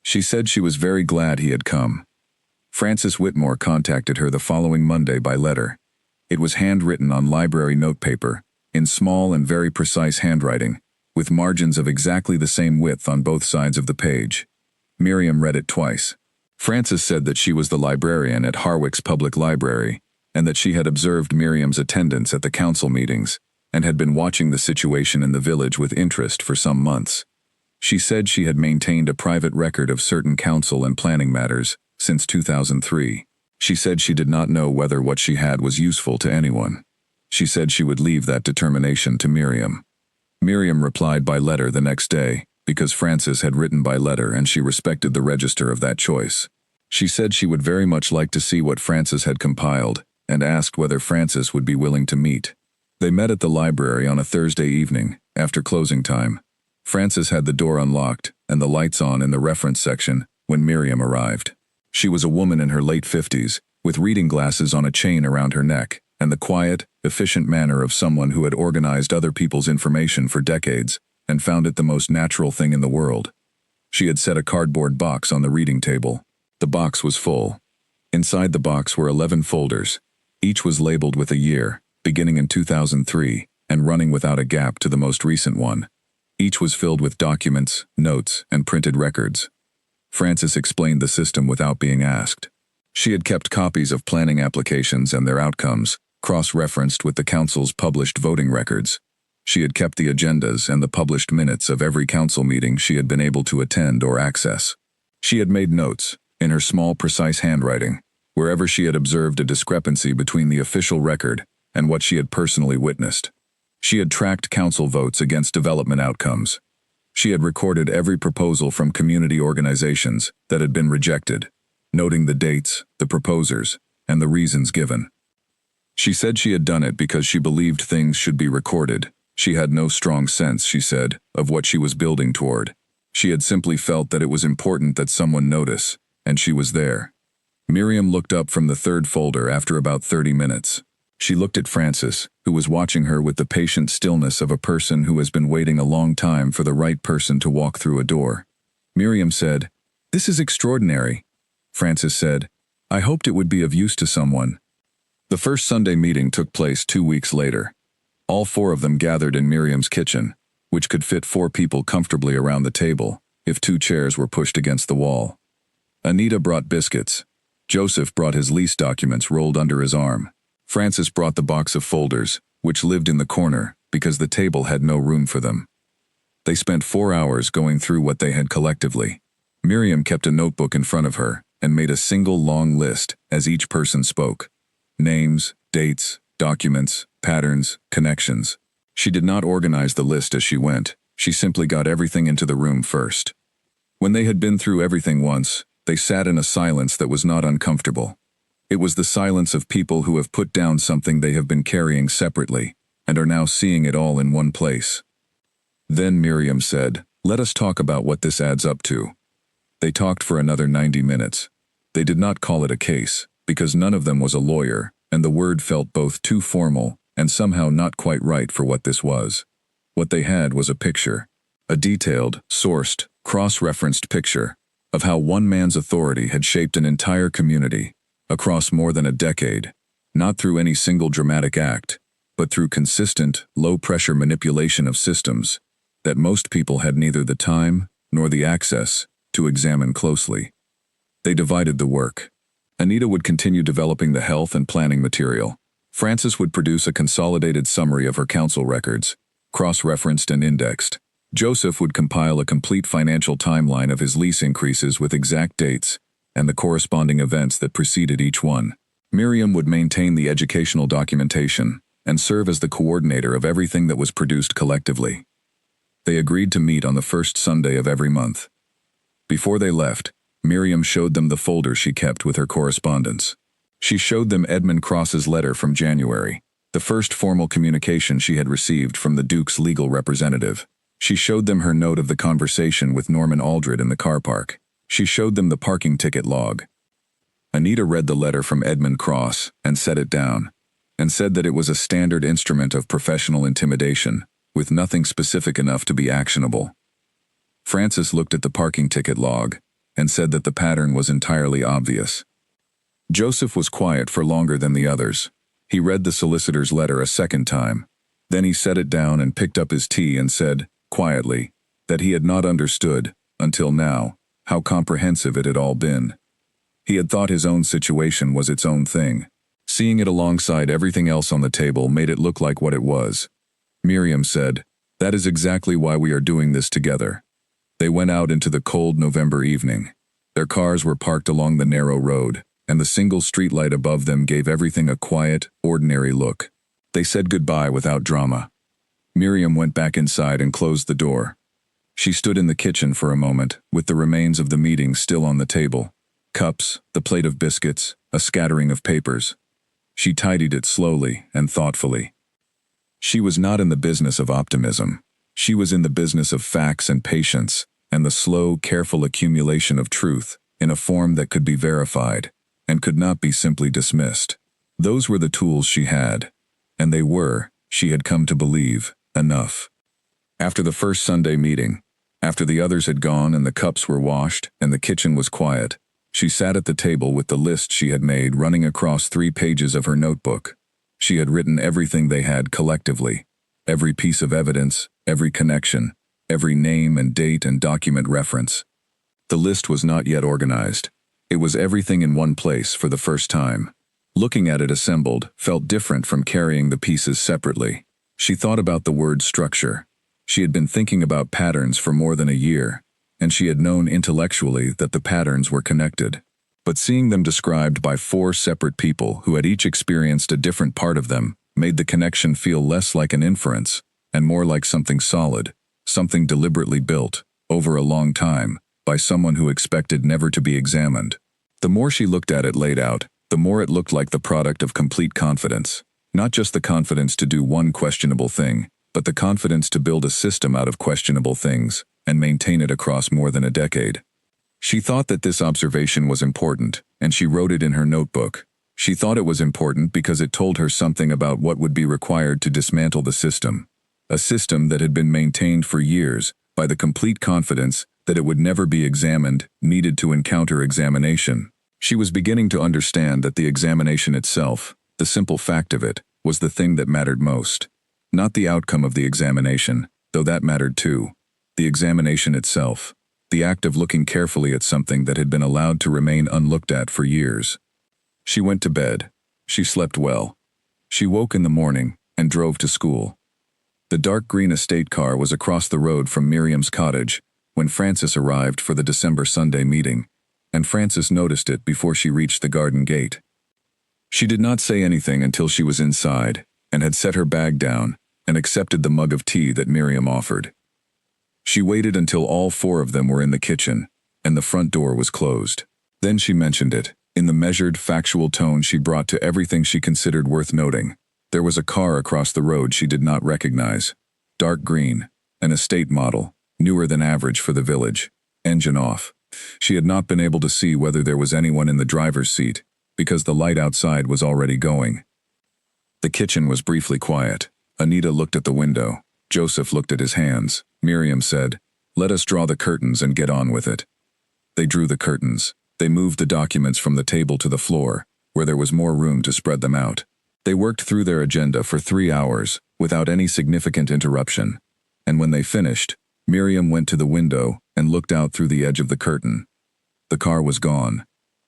She said she was very glad he had come. Frances Whitmore contacted her the following Monday by letter. It was handwritten on library notepaper, in small and very precise handwriting, with margins of exactly the same width on both sides of the page. Miriam read it twice. Frances said that she was the librarian at Harwick's public library, and that she had observed Miriam's attendance at the council meetings, and had been watching the situation in the village with interest for some months. She said she had maintained a private record of certain council and planning matters since 2003. She said she did not know whether what she had was useful to anyone. She said she would leave that determination to Miriam. Miriam replied by letter the next day, because Frances had written by letter and she respected the register of that choice. She said she would very much like to see what Frances had compiled, and asked whether Frances would be willing to meet. They met at the library on a Thursday evening, after closing time. Frances had the door unlocked and the lights on in the reference section when Miriam arrived. She was a woman in her late 50s, with reading glasses on a chain around her neck, and the quiet, efficient manner of someone who had organized other people's information for decades and found it the most natural thing in the world. She had set a cardboard box on the reading table. The box was full. Inside the box were 11 folders. Each was labeled with a year, beginning in 2003, and running without a gap to the most recent one. Each was filled with documents, notes, and printed records. Frances explained the system without being asked. She had kept copies of planning applications and their outcomes, cross-referenced with the council's published voting records. She had kept the agendas and the published minutes of every council meeting she had been able to attend or access. She had made notes, in her small, precise handwriting, wherever she had observed a discrepancy between the official record and what she had personally witnessed. She had tracked council votes against development outcomes. She had recorded every proposal from community organizations that had been rejected, noting the dates, the proposers, and the reasons given. She said she had done it because she believed things should be recorded. She had no strong sense, she said, of what she was building toward. She had simply felt that it was important that someone notice, and she was there. Miriam looked up from the third folder after about 30 minutes. She looked at Frances, who was watching her with the patient stillness of a person who has been waiting a long time for the right person to walk through a door. Miriam said, "This is extraordinary." Frances said, "I hoped it would be of use to someone." The first Sunday meeting took place 2 weeks later. All 4 of them gathered in Miriam's kitchen, which could fit 4 people comfortably around the table, if 2 chairs were pushed against the wall. Anita brought biscuits. Joseph brought his lease documents rolled under his arm. Frances brought the box of folders, which lived in the corner because the table had no room for them. They spent 4 hours going through what they had collectively. Miriam kept a notebook in front of her and made a single long list as each person spoke. Names, dates, documents, patterns, connections. She did not organize the list as she went. She simply got everything into the room first. When they had been through everything once, they sat in a silence that was not uncomfortable. It was the silence of people who have put down something they have been carrying separately and are now seeing it all in one place. Then Miriam said, "Let us talk about what this adds up to." They talked for another 90 minutes. They did not call it a case, because none of them was a lawyer, and the word felt both too formal and somehow not quite right for what this was. What they had was a picture, a detailed, sourced, cross-referenced picture of how one man's authority had shaped an entire community across more than a decade, not through any single dramatic act, but through consistent, low-pressure manipulation of systems that most people had neither the time nor the access to examine closely. They divided the work. Anita would continue developing the health and planning material. Frances would produce a consolidated summary of her council records, cross-referenced and indexed. Joseph would compile a complete financial timeline of his lease increases with exact dates and the corresponding events that preceded each one. Miriam would maintain the educational documentation and serve as the coordinator of everything that was produced collectively. They agreed to meet on the first Sunday of every month. Before they left, Miriam showed them the folder she kept with her correspondence. She showed them Edmund Cross's letter from January, the first formal communication she had received from the Duke's legal representative. She showed them her note of the conversation with Norman Aldred in the car park. She showed them the parking ticket log. Anita read the letter from Edmund Cross and set it down, and said that it was a standard instrument of professional intimidation, with nothing specific enough to be actionable. Frances looked at the parking ticket log and said that the pattern was entirely obvious. Joseph was quiet for longer than the others. He read the solicitor's letter a second time. Then he set it down and picked up his tea and said, quietly, that he had not understood, until now, how comprehensive it had all been. He had thought his own situation was its own thing. Seeing it alongside everything else on the table made it look like what it was. Miriam said, "That is exactly why we are doing this together." They went out into the cold November evening. Their cars were parked along the narrow road, and the single streetlight above them gave everything a quiet, ordinary look. They said goodbye without drama. Miriam went back inside and closed the door. She stood in the kitchen for a moment, with the remains of the meeting still on the table. Cups, the plate of biscuits, a scattering of papers. She tidied it slowly and thoughtfully. She was not in the business of optimism. She was in the business of facts and patience, and the slow, careful accumulation of truth, in a form that could be verified, and could not be simply dismissed. Those were the tools she had, and they were, she had come to believe, enough. After the first Sunday meeting, after the others had gone and the cups were washed and the kitchen was quiet, she sat at the table with the list she had made running across 3 pages of her notebook. She had written everything they had collectively, every piece of evidence, every connection, every name and date and document reference. The list was not yet organized. It was everything in one place for the first time. Looking at it assembled felt different from carrying the pieces separately. She thought about the word structure. She had been thinking about patterns for more than a year, and she had known intellectually that the patterns were connected. But seeing them described by 4 separate people who had each experienced a different part of them made the connection feel less like an inference and more like something solid, something deliberately built, over a long time, by someone who expected never to be examined. The more she looked at it laid out, the more it looked like the product of complete confidence. Not just the confidence to do one questionable thing, but the confidence to build a system out of questionable things and maintain it across more than a decade. She thought that this observation was important, and she wrote it in her notebook. She thought it was important because it told her something about what would be required to dismantle the system. A system that had been maintained for years by the complete confidence that it would never be examined, needed to encounter examination. She was beginning to understand that the examination itself, the simple fact of it, was the thing that mattered most. Not the outcome of the examination, though that mattered too. The examination itself, the act of looking carefully at something that had been allowed to remain unlooked at for years. She went to bed. She slept well. She woke in the morning and drove to school. The dark green estate car was across the road from Miriam's cottage when Frances arrived for the December Sunday meeting, and Frances noticed it before she reached the garden gate. She did not say anything until she was inside and had set her bag down and accepted the mug of tea that Miriam offered. She waited until all 4 of them were in the kitchen and the front door was closed. Then she mentioned it, in the measured, factual tone she brought to everything she considered worth noting. There was a car across the road she did not recognize. Dark green, an estate model, newer than average for the village, engine off. She had not been able to see whether there was anyone in the driver's seat, because the light outside was already going. The kitchen was briefly quiet. Anita looked at the window. Joseph looked at his hands. Miriam said, "Let us draw the curtains and get on with it." They drew the curtains. They moved the documents from the table to the floor, where there was more room to spread them out. They worked through their agenda for 3 hours, without any significant interruption. And when they finished, Miriam went to the window and looked out through the edge of the curtain. The car was gone.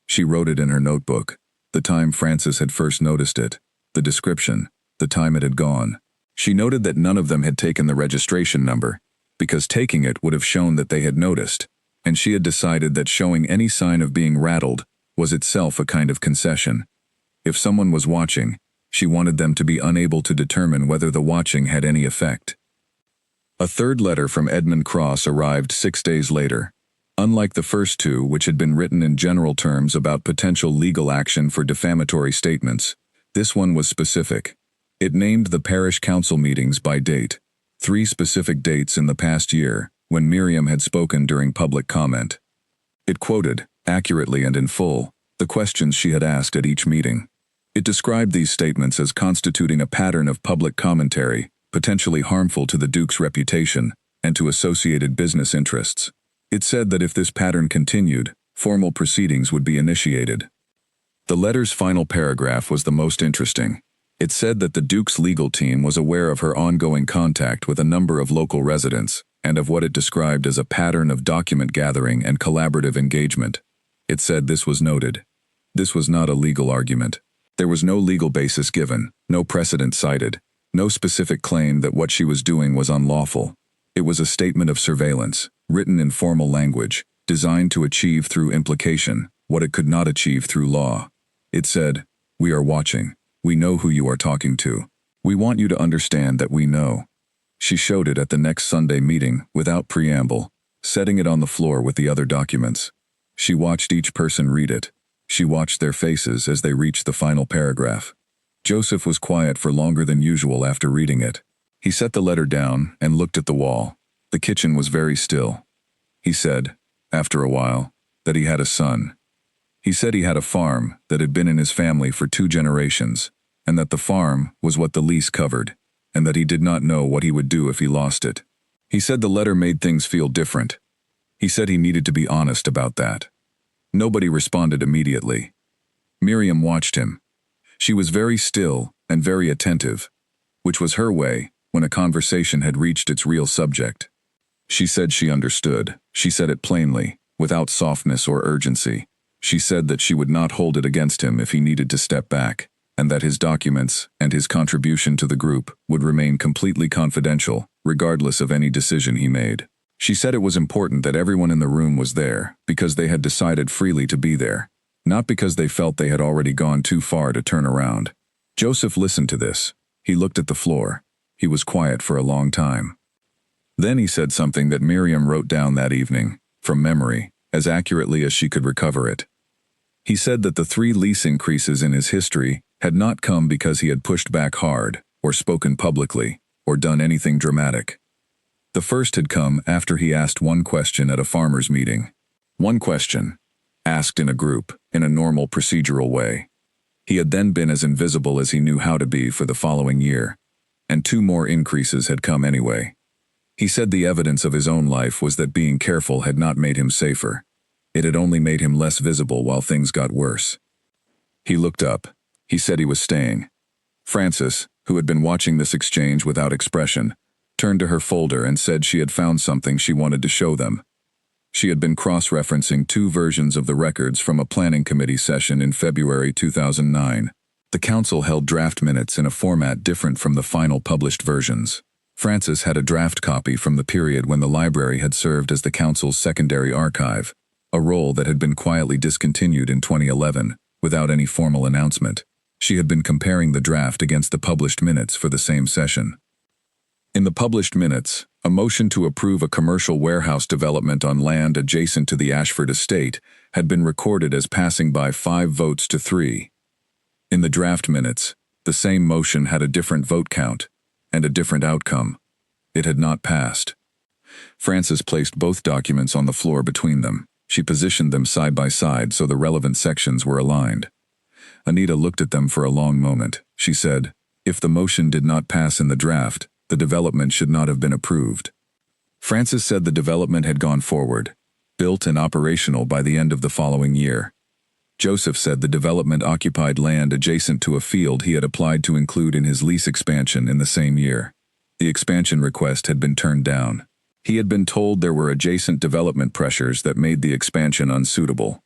She wrote it in her notebook, the time Frances had first noticed it, the description, the time it had gone. She noted that none of them had taken the registration number, because taking it would have shown that they had noticed, and she had decided that showing any sign of being rattled was itself a kind of concession. If someone was watching, she wanted them to be unable to determine whether the watching had any effect. A third letter from Edmund Cross arrived 6 days later. Unlike the first two, which had been written in general terms about potential legal action for defamatory statements, this one was specific. It named the parish council meetings by date, 3 specific dates in the past year, when Miriam had spoken during public comment. It quoted, accurately and in full, the questions she had asked at each meeting. It described these statements as constituting a pattern of public commentary, potentially harmful to the Duke's reputation and to associated business interests. It said that if this pattern continued, formal proceedings would be initiated. The letter's final paragraph was the most interesting. It said that the Duke's legal team was aware of her ongoing contact with a number of local residents and of what it described as a pattern of document gathering and collaborative engagement. It said this was noted. This was not a legal argument. There was no legal basis given, no precedent cited, no specific claim that what she was doing was unlawful. It was a statement of surveillance, written in formal language, designed to achieve through implication what it could not achieve through law. It said, "We are watching. We know who you are talking to. We want you to understand that we know." She showed it at the next Sunday meeting without preamble, setting it on the floor with the other documents. She watched each person read it. She watched their faces as they reached the final paragraph. Joseph was quiet for longer than usual after reading it. He set the letter down and looked at the wall. The kitchen was very still. He said, after a while, that he had a son. He said he had a farm that had been in his family for 2 generations, and that the farm was what the lease covered, and that he did not know what he would do if he lost it. He said the letter made things feel different. He said he needed to be honest about that. Nobody responded immediately. Miriam watched him. She was very still and very attentive, which was her way when a conversation had reached its real subject. She said she understood. She said it plainly, without softness or urgency. She said that she would not hold it against him if he needed to step back, and that his documents and his contribution to the group would remain completely confidential, regardless of any decision he made. She said it was important that everyone in the room was there because they had decided freely to be there, not because they felt they had already gone too far to turn around. Joseph listened to this. He looked at the floor. He was quiet for a long time. Then he said something that Miriam wrote down that evening, from memory, as accurately as she could recover it. He said that the 3 lease increases in his history had not come because he had pushed back hard, or spoken publicly, or done anything dramatic. The first had come after he asked one question at a farmers' meeting. One question, asked in a group, in a normal procedural way. He had then been as invisible as he knew how to be for the following year, and 2 more increases had come anyway. He said the evidence of his own life was that being careful had not made him safer. It had only made him less visible while things got worse. He looked up. He said he was staying. Frances, who had been watching this exchange without expression, turned to her folder and said she had found something she wanted to show them. She had been cross-referencing 2 versions of the records from a planning committee session in February 2009. The council held draft minutes in a format different from the final published versions. Frances had a draft copy from the period when the library had served as the council's secondary archive, a role that had been quietly discontinued in 2011, without any formal announcement. She had been comparing the draft against the published minutes for the same session. In the published minutes, a motion to approve a commercial warehouse development on land adjacent to the Ashford estate had been recorded as passing by 5 votes to 3. In the draft minutes, the same motion had a different vote count and a different outcome. It had not passed. Frances placed both documents on the floor between them. She positioned them side by side so the relevant sections were aligned. Anita looked at them for a long moment. She said, "If the motion did not pass in the draft, the development should not have been approved." Frances said the development had gone forward, built and operational by the end of the following year. Joseph said the development occupied land adjacent to a field he had applied to include in his lease expansion in the same year. The expansion request had been turned down. He had been told there were adjacent development pressures that made the expansion unsuitable.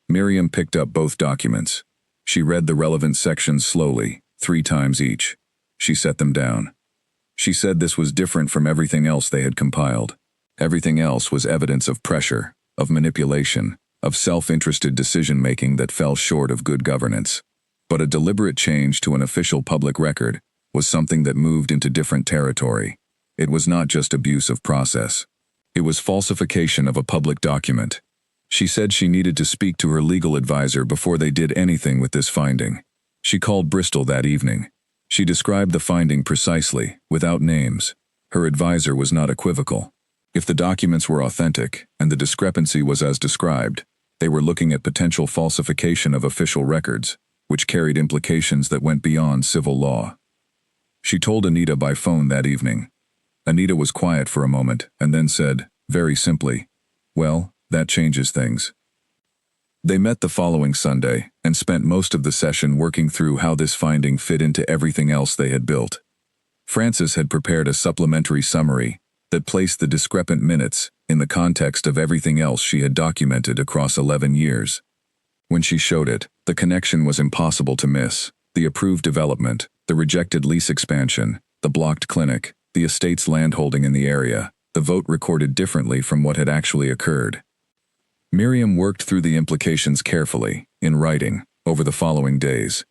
Miriam picked up both documents. She read the relevant sections slowly, 3 times each. She set them down. She said this was different from everything else they had compiled. Everything else was evidence of pressure, of manipulation, of self-interested decision-making that fell short of good governance. But a deliberate change to an official public record was something that moved into different territory. It was not just abuse of process. It was falsification of a public document. She said she needed to speak to her legal advisor before they did anything with this finding. She called Bristol that evening. She described the finding precisely, without names. Her advisor was not equivocal. If the documents were authentic, and the discrepancy was as described, they were looking at potential falsification of official records, which carried implications that went beyond civil law. She told Anita by phone that evening. Anita was quiet for a moment and then said, very simply, "Well, that changes things." They met the following Sunday and spent most of the session working through how this finding fit into everything else they had built. Frances had prepared a supplementary summary that placed the discrepant minutes in the context of everything else she had documented across 11 years. When she showed it, the connection was impossible to miss. The approved development, the rejected lease expansion, the blocked clinic, the estate's landholding in the area, the vote recorded differently from what had actually occurred. Miriam worked through the implications carefully, in writing, over the following days.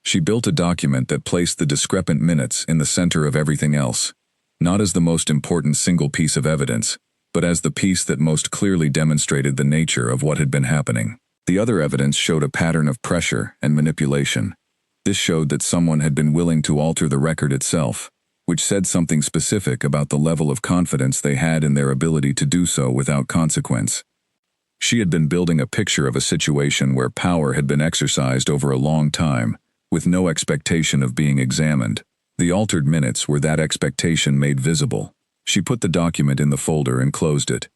She built a document that placed the discrepant minutes in the center of everything else, not as the most important single piece of evidence, but as the piece that most clearly demonstrated the nature of what had been happening. The other evidence showed a pattern of pressure and manipulation. This showed that someone had been willing to alter the record itself, which said something specific about the level of confidence they had in their ability to do so without consequence. She had been building a picture of a situation where power had been exercised over a long time, with no expectation of being examined. The altered minutes were that expectation made visible. She put the document in the folder and closed it.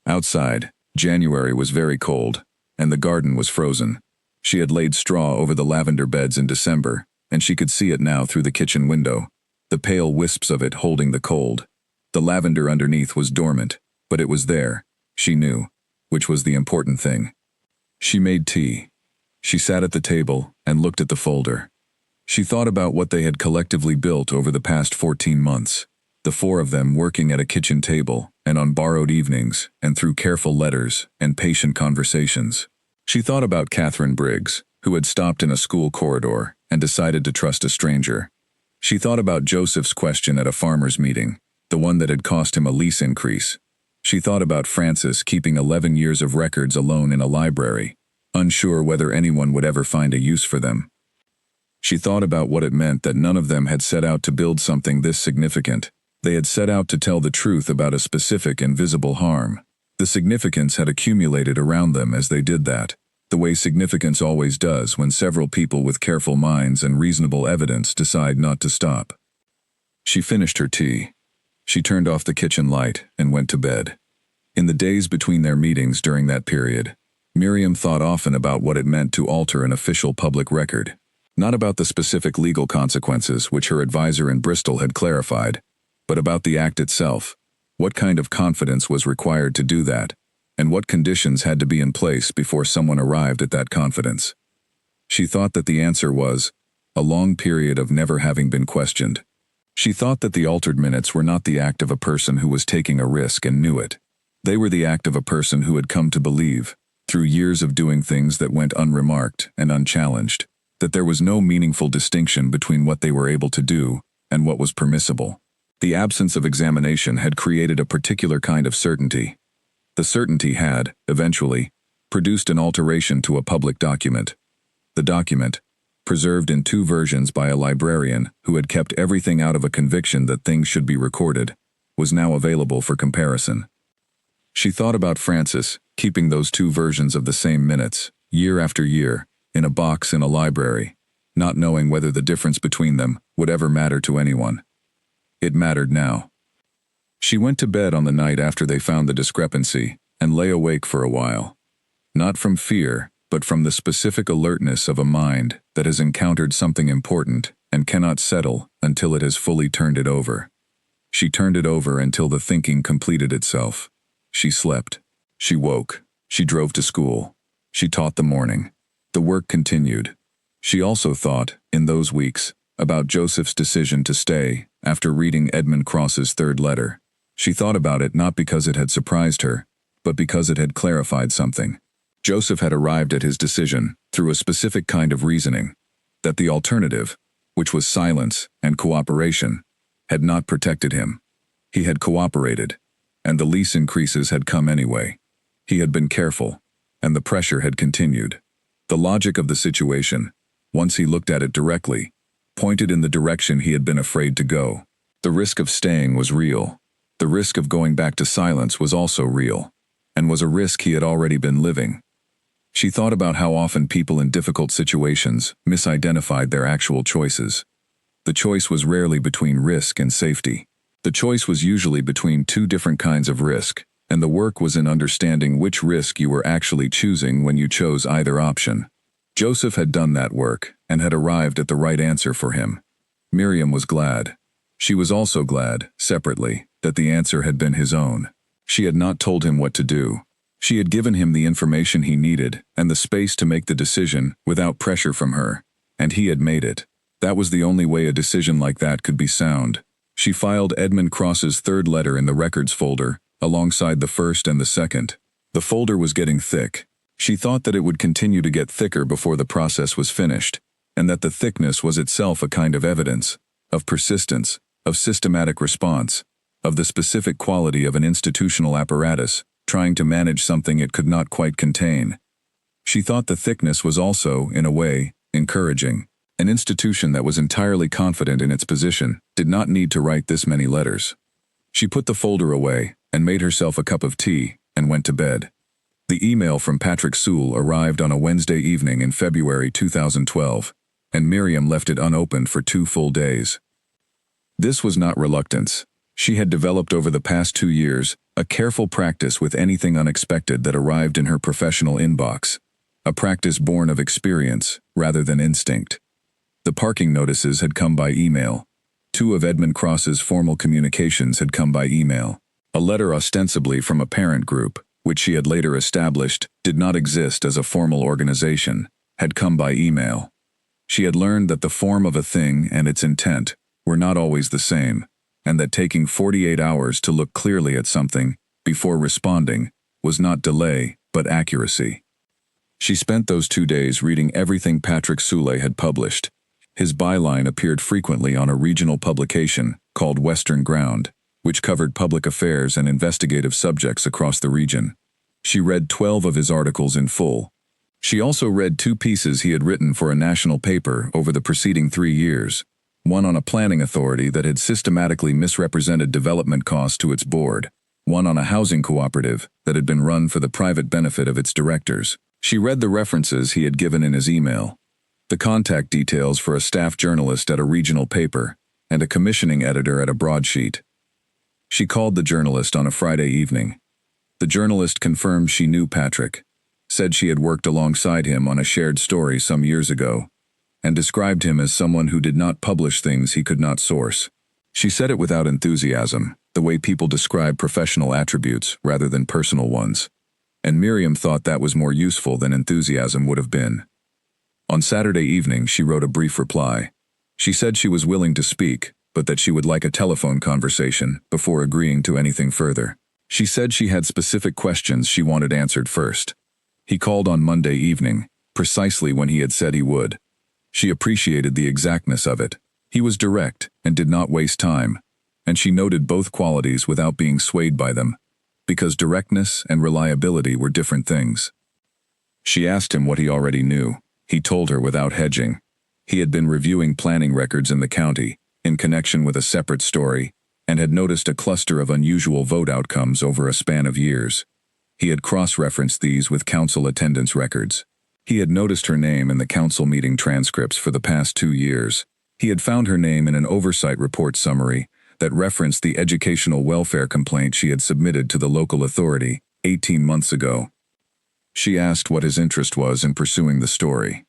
Outside, January was very cold, and the garden was frozen. She had laid straw over the lavender beds in December, and she could see it now through the kitchen window, the pale wisps of it holding the cold. The lavender underneath was dormant, but it was there, she knew, which was the important thing. She made tea. She sat at the table and looked at the folder. She thought about what they had collectively built over the past 14 months, the four of them working at a kitchen table and on borrowed evenings and through careful letters and patient conversations. She thought about Catherine Briggs, who had stopped in a school corridor and decided to trust a stranger. She thought about Joseph's question at a farmers' meeting, the one that had cost him a lease increase. She thought about Frances keeping 11 years of records alone in a library, unsure whether anyone would ever find a use for them. She thought about what it meant that none of them had set out to build something this significant. They had set out to tell the truth about a specific and visible harm. The significance had accumulated around them as they did that, the way significance always does when several people with careful minds and reasonable evidence decide not to stop. She finished her tea. She turned off the kitchen light and went to bed. In the days between their meetings during that period, Miriam thought often about what it meant to alter an official public record. Not about the specific legal consequences which her advisor in Bristol had clarified, but about the act itself. What kind of confidence was required to do that, and what conditions had to be in place before someone arrived at that confidence? She thought that the answer was a long period of never having been questioned. She thought that the altered minutes were not the act of a person who was taking a risk and knew it. They were the act of a person who had come to believe, through years of doing things that went unremarked and unchallenged, that there was no meaningful distinction between what they were able to do and what was permissible. The absence of examination had created a particular kind of certainty. The certainty had, eventually, produced an alteration to a public document. The document, preserved in 2 versions by a librarian who had kept everything out of a conviction that things should be recorded, was now available for comparison. She thought about Frances keeping those 2 versions of the same minutes, year after year, in a box in a library, not knowing whether the difference between them would ever matter to anyone. It mattered now. She went to bed on the night after they found the discrepancy and lay awake for a while. Not from fear, but from the specific alertness of a mind that has encountered something important and cannot settle until it has fully turned it over. She turned it over until the thinking completed itself. She slept. She woke. She drove to school. She taught the morning. The work continued. She also thought, in those weeks, about Joseph's decision to stay after reading Edmund Cross's 3rd letter. She thought about it not because it had surprised her, but because it had clarified something. Joseph had arrived at his decision through a specific kind of reasoning, that the alternative, which was silence and cooperation, had not protected him. He had cooperated. and the lease increases had come anyway. He had been careful, and the pressure had continued. The logic of the situation, once he looked at it directly, pointed in the direction he had been afraid to go. The risk of staying was real. The risk of going back to silence was also real, and was a risk he had already been living. She thought about how often people in difficult situations misidentified their actual choices. The choice was rarely between risk and safety. The choice was usually between two different kinds of risk, and the work was in understanding which risk you were actually choosing when you chose either option. Joseph had done that work, and had arrived at the right answer for him. Miriam was glad. She was also glad, separately, that the answer had been his own. She had not told him what to do. She had given him the information he needed, and the space to make the decision without pressure from her, and he had made it. That was the only way a decision like that could be sound. She filed Edmund Cross's third letter in the records folder, alongside the first and the second. The folder was getting thick. She thought that it would continue to get thicker before the process was finished, and that the thickness was itself a kind of evidence, of persistence, of systematic response, of the specific quality of an institutional apparatus, trying to manage something it could not quite contain. She thought the thickness was also, in a way, encouraging. An institution that was entirely confident in its position did not need to write this many letters. She put the folder away, and made herself a cup of tea, and went to bed. The email from Patrick Sewell arrived on a Wednesday evening in February 2012, and Miriam left it unopened for 2 full days. This was not reluctance. She had developed over the past 2 years a careful practice with anything unexpected that arrived in her professional inbox, a practice born of experience rather than instinct. The parking notices had come by email. 2 of Edmund Cross's formal communications had come by email. A letter ostensibly from a parent group, which she had later established did not exist as a formal organization, had come by email. She had learned that the form of a thing and its intent were not always the same, and that taking 48 hours to look clearly at something before responding was not delay, but accuracy. She spent those 2 days reading everything Patrick Sewell had published. His byline appeared frequently on a regional publication called Western Ground, which covered public affairs and investigative subjects across the region. She read 12 of his articles in full. She also read 2 pieces he had written for a national paper over the preceding 3 years, one on a planning authority that had systematically misrepresented development costs to its board, one on a housing cooperative that had been run for the private benefit of its directors. She read the references he had given in his email, the contact details for a staff journalist at a regional paper, and a commissioning editor at a broadsheet. She called the journalist on a Friday evening. The journalist confirmed she knew Patrick, said she had worked alongside him on a shared story some years ago, and described him as someone who did not publish things he could not source. She said it without enthusiasm, the way people describe professional attributes rather than personal ones, and Miriam thought that was more useful than enthusiasm would have been. On Saturday evening, she wrote a brief reply. She said she was willing to speak, but that she would like a telephone conversation before agreeing to anything further. She said she had specific questions she wanted answered first. He called on Monday evening, precisely when he had said he would. She appreciated the exactness of it. He was direct and did not waste time, and she noted both qualities without being swayed by them, because directness and reliability were different things. She asked him what he already knew. He told her without hedging. He had been reviewing planning records in the county, in connection with a separate story, and had noticed a cluster of unusual vote outcomes over a span of years. He had cross-referenced these with council attendance records. He had noticed her name in the council meeting transcripts for the past 2 years. He had found her name in an oversight report summary that referenced the educational welfare complaint she had submitted to the local authority 18 months ago. She asked what his interest was in pursuing the story.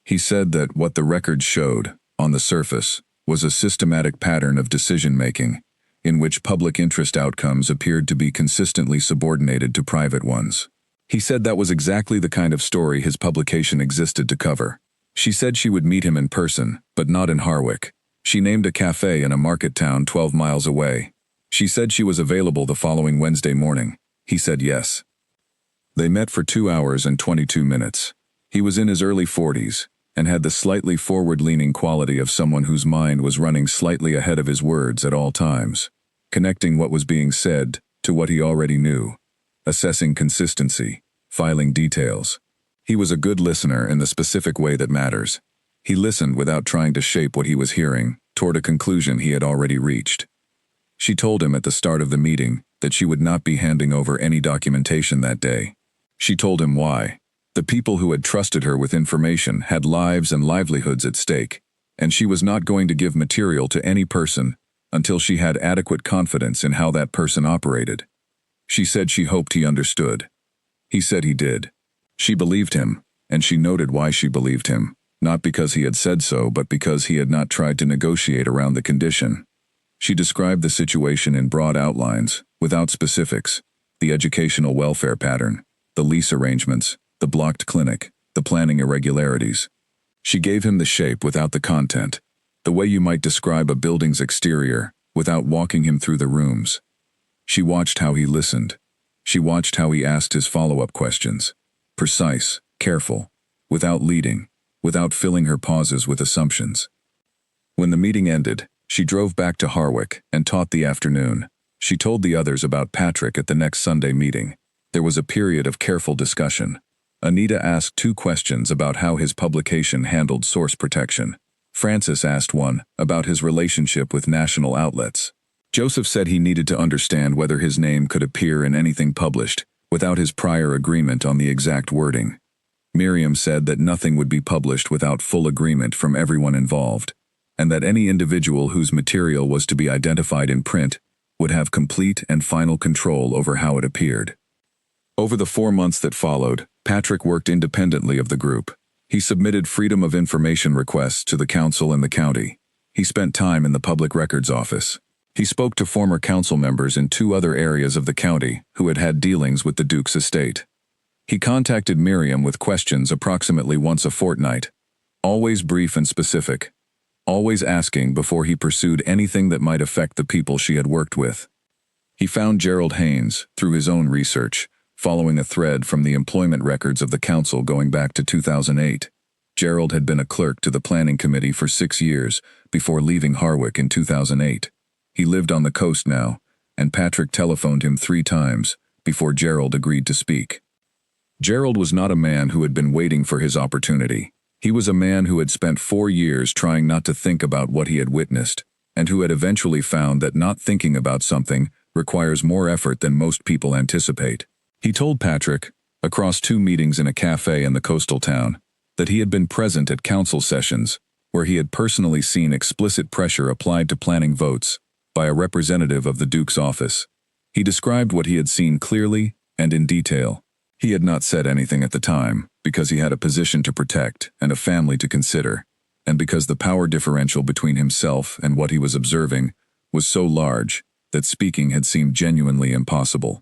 He said that what the records showed, on the surface, was a systematic pattern of decision-making, in which public interest outcomes appeared to be consistently subordinated to private ones. He said that was exactly the kind of story his publication existed to cover. She said she would meet him in person, but not in Harwich. She named a cafe in a market town 12 miles away. She said she was available the following Wednesday morning. He said yes. They met for 2 hours and 22 minutes. He was in his early 40s, and had the slightly forward-leaning quality of someone whose mind was running slightly ahead of his words at all times, connecting what was being said to what he already knew, assessing consistency, filing details. He was a good listener in the specific way that matters. He listened without trying to shape what he was hearing toward a conclusion he had already reached. She told him at the start of the meeting that she would not be handing over any documentation that day. She told him why. The people who had trusted her with information had lives and livelihoods at stake, and she was not going to give material to any person until she had adequate confidence in how that person operated. She said she hoped he understood. He said he did. She believed him, and she noted why she believed him, not because he had said so, but because he had not tried to negotiate around the condition. She described the situation in broad outlines, without specifics: the educational welfare pattern, the lease arrangements, the blocked clinic, the planning irregularities. She gave him the shape without the content, the way you might describe a building's exterior without walking him through the rooms. She watched how he listened. She watched how he asked his follow-up questions. Precise, careful, without leading, without filling her pauses with assumptions. When the meeting ended, she drove back to Harwick and taught the afternoon. She told the others about Patrick at the next Sunday meeting. There was a period of careful discussion. Anita asked 2 questions about how his publication handled source protection. Francis asked one about his relationship with national outlets. Joseph said he needed to understand whether his name could appear in anything published without his prior agreement on the exact wording. Miriam said that nothing would be published without full agreement from everyone involved, and that any individual whose material was to be identified in print would have complete and final control over how it appeared. Over the 4 months that followed, Patrick worked independently of the group. He submitted Freedom of Information requests to the council and the county. He spent time in the Public Records Office. He spoke to former council members in 2 other areas of the county who had had dealings with the Duke's estate. He contacted Miriam with questions approximately once a fortnight, always brief and specific, always asking before he pursued anything that might affect the people she had worked with. He found Gerald Haynes through his own research, following a thread from the employment records of the council going back to 2008. Gerald had been a clerk to the planning committee for 6 years before leaving Harwick in 2008. He lived on the coast now, and Patrick telephoned him 3 times before Gerald agreed to speak. Gerald was not a man who had been waiting for his opportunity. He was a man who had spent 4 years trying not to think about what he had witnessed, and who had eventually found that not thinking about something requires more effort than most people anticipate. He told Patrick, across 2 meetings in a cafe in the coastal town, that he had been present at council sessions where he had personally seen explicit pressure applied to planning votes by a representative of the Duke's office. He described what he had seen clearly and in detail. He had not said anything at the time because he had a position to protect and a family to consider, and because the power differential between himself and what he was observing was so large that speaking had seemed genuinely impossible.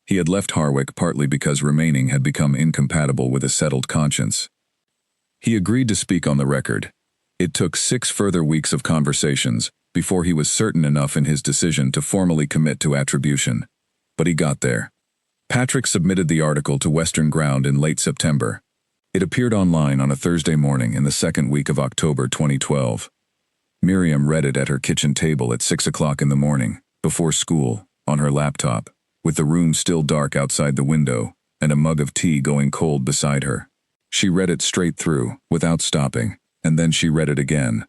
He had left Harwick partly because remaining had become incompatible with a settled conscience. He agreed to speak on the record. It took 6 further weeks of conversations before he was certain enough in his decision to formally commit to attribution. But he got there. Patrick submitted the article to Western Ground in late September. It appeared online on a Thursday morning in the 2nd week of October 2012. Miriam read it at her kitchen table at 6 o'clock in the morning, before school, on her laptop, with the room still dark outside the window and a mug of tea going cold beside her. She read it straight through, without stopping, and then she read it again.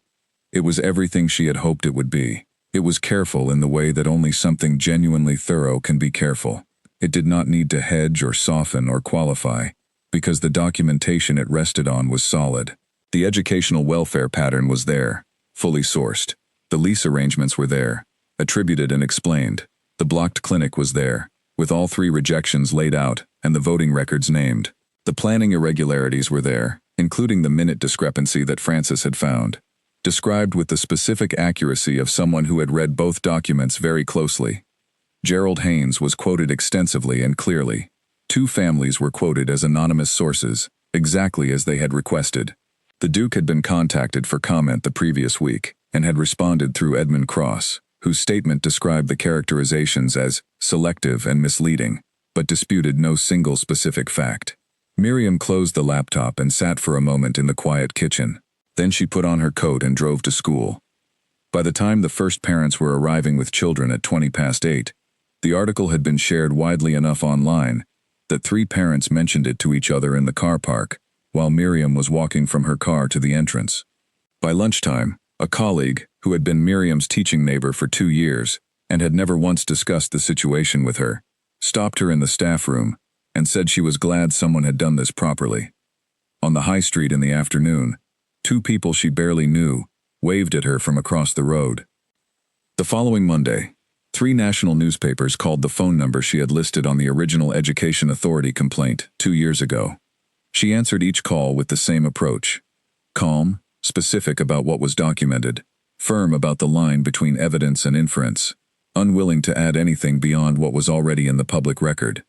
It was everything she had hoped it would be. It was careful in the way that only something genuinely thorough can be careful. It did not need to hedge or soften or qualify, because the documentation it rested on was solid. The educational welfare pattern was there, fully sourced. The lease arrangements were there, attributed and explained. The blocked clinic was there, with all 3 rejections laid out and the voting records named. The planning irregularities were there, including the minute discrepancy that Francis had found, described with the specific accuracy of someone who had read both documents very closely. Gerald Haynes was quoted extensively and clearly. 2 families were quoted as anonymous sources, exactly as they had requested. The Duke had been contacted for comment the previous week and had responded through Edmund Cross, whose statement described the characterizations as selective and misleading, but disputed no single specific fact. Miriam closed the laptop and sat for a moment in the quiet kitchen. Then she put on her coat and drove to school. By the time the first parents were arriving with children at 8:20, The article had been shared widely enough online that 3 parents mentioned it to each other in the car park, while Miriam was walking from her car to the entrance. By lunchtime, a colleague, who had been Miriam's teaching neighbor for 2 years and had never once discussed the situation with her, stopped her in the staff room and said she was glad someone had done this properly. On the high street in the afternoon, 2 people she barely knew waved at her from across the road. The following Monday, 3 national newspapers called the phone number she had listed on the original Education Authority complaint 2 years ago. She answered each call with the same approach: calm, specific about what was documented, firm about the line between evidence and inference, unwilling to add anything beyond what was already in the public record.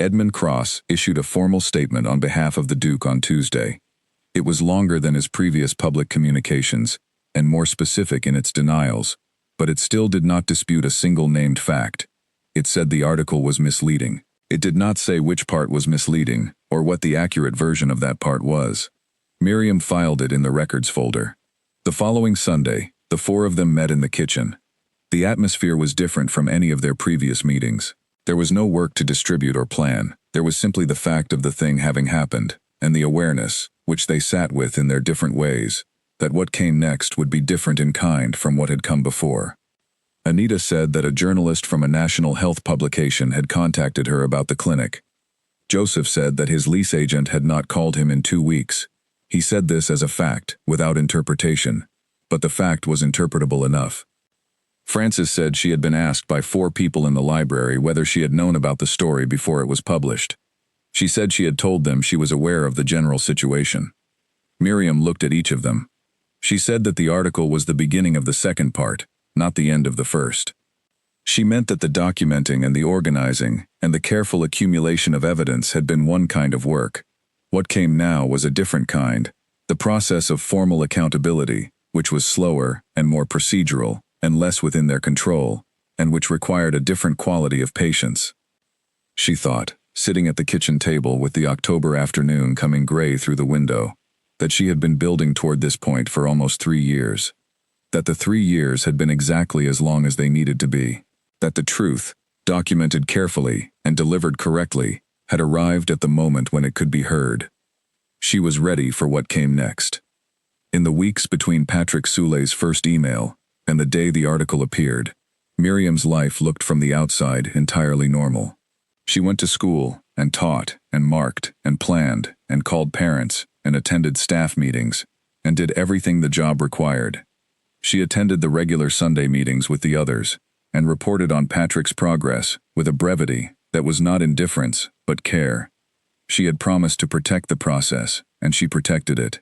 Edmund Cross issued a formal statement on behalf of the Duke on Tuesday. It was longer than his previous public communications and more specific in its denials, but it still did not dispute a single named fact. It said the article was misleading. It did not say which part was misleading or what the accurate version of that part was. Miriam filed it in the records folder. The following Sunday, the 4 of them met in the kitchen. The atmosphere was different from any of their previous meetings. There was no work to distribute or plan. There was simply the fact of the thing having happened, and the awareness, which they sat with in their different ways, that what came next would be different in kind from what had come before. Anita said that a journalist from a national health publication had contacted her about the clinic. Joseph said that his lease agent had not called him in 2 weeks. He said this as a fact, without interpretation, but the fact was interpretable enough. Frances said she had been asked by 4 people in the library whether she had known about the story before it was published. She said she had told them she was aware of the general situation. Miriam looked at each of them. She said that the article was the beginning of the second part, not the end of the first. She meant that the documenting and the organizing and the careful accumulation of evidence had been one kind of work. What came now was a different kind, the process of formal accountability, which was slower and more procedural and less within their control, and which required a different quality of patience. She thought, sitting at the kitchen table with the October afternoon coming gray through the window, that she had been building toward this point for almost 3 years. That the 3 years had been exactly as long as they needed to be. That the truth, documented carefully and delivered correctly, had arrived at the moment when it could be heard. She was ready for what came next. In the weeks between Patrick Soule's first email and the day the article appeared, Miriam's life looked from the outside entirely normal. She went to school and taught and marked and planned and called parents and attended staff meetings and did everything the job required. She attended the regular Sunday meetings with the others and reported on Patrick's progress with a brevity that was not indifference but care. She had promised to protect the process, and she protected it.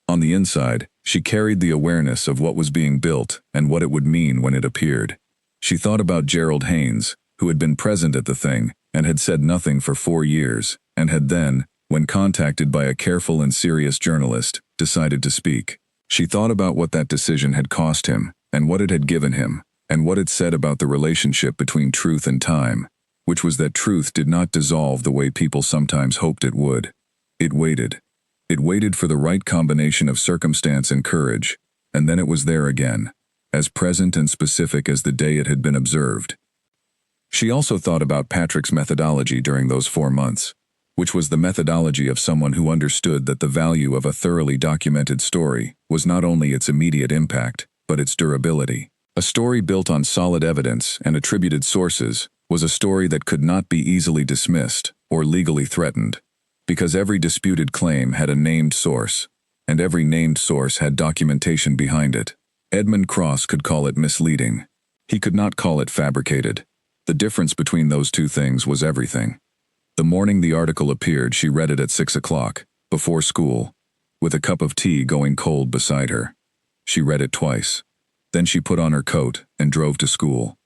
On the inside, she carried the awareness of what was being built and what it would mean when it appeared. She thought about Gerald Haynes, who had been present at the thing and had said nothing for 4 years, and had then, when contacted by a careful and serious journalist, decided to speak. She thought about what that decision had cost him, and what it had given him, and what it said about the relationship between truth and time, which was that truth did not dissolve the way people sometimes hoped it would. It waited. It waited for the right combination of circumstance and courage, and then it was there again, as present and specific as the day it had been observed. She also thought about Patrick's methodology during those 4 months, which was the methodology of someone who understood that the value of a thoroughly documented story was not only its immediate impact, but its durability. A story built on solid evidence and attributed sources was a story that could not be easily dismissed or legally threatened, because every disputed claim had a named source, and every named source had documentation behind it. Edmund Cross could call it misleading. He could not call it fabricated. The difference between those 2 things was everything. The morning the article appeared, she read it at 6 o'clock, before school, with a cup of tea going cold beside her. She read it twice. Then she put on her coat and drove to school.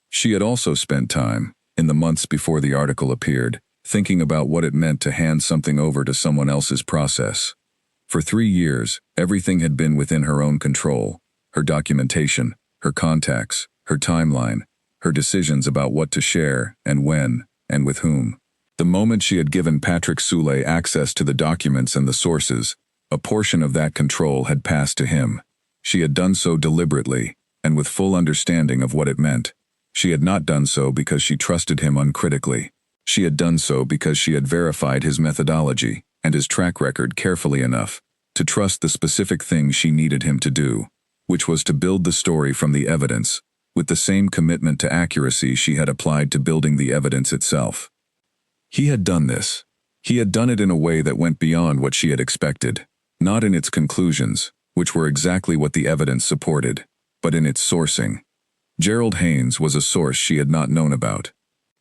She had also spent time, in the months before the article appeared, thinking about what it meant to hand something over to someone else's process. For 3 years, everything had been within her own control: her documentation, her contacts, her timeline, her decisions about what to share and when and with whom. The moment she had given Patrick Soule access to the documents and the sources, a portion of that control had passed to him. She had done so deliberately and with full understanding of what it meant. She had not done so because she trusted him uncritically. She had done so because she had verified his methodology and his track record carefully enough to trust the specific thing she needed him to do, which was to build the story from the evidence, with the same commitment to accuracy she had applied to building the evidence itself. He had done this. He had done it in a way that went beyond what she had expected, not in its conclusions, which were exactly what the evidence supported, but in its sourcing. Gerald Haynes was a source she had not known about.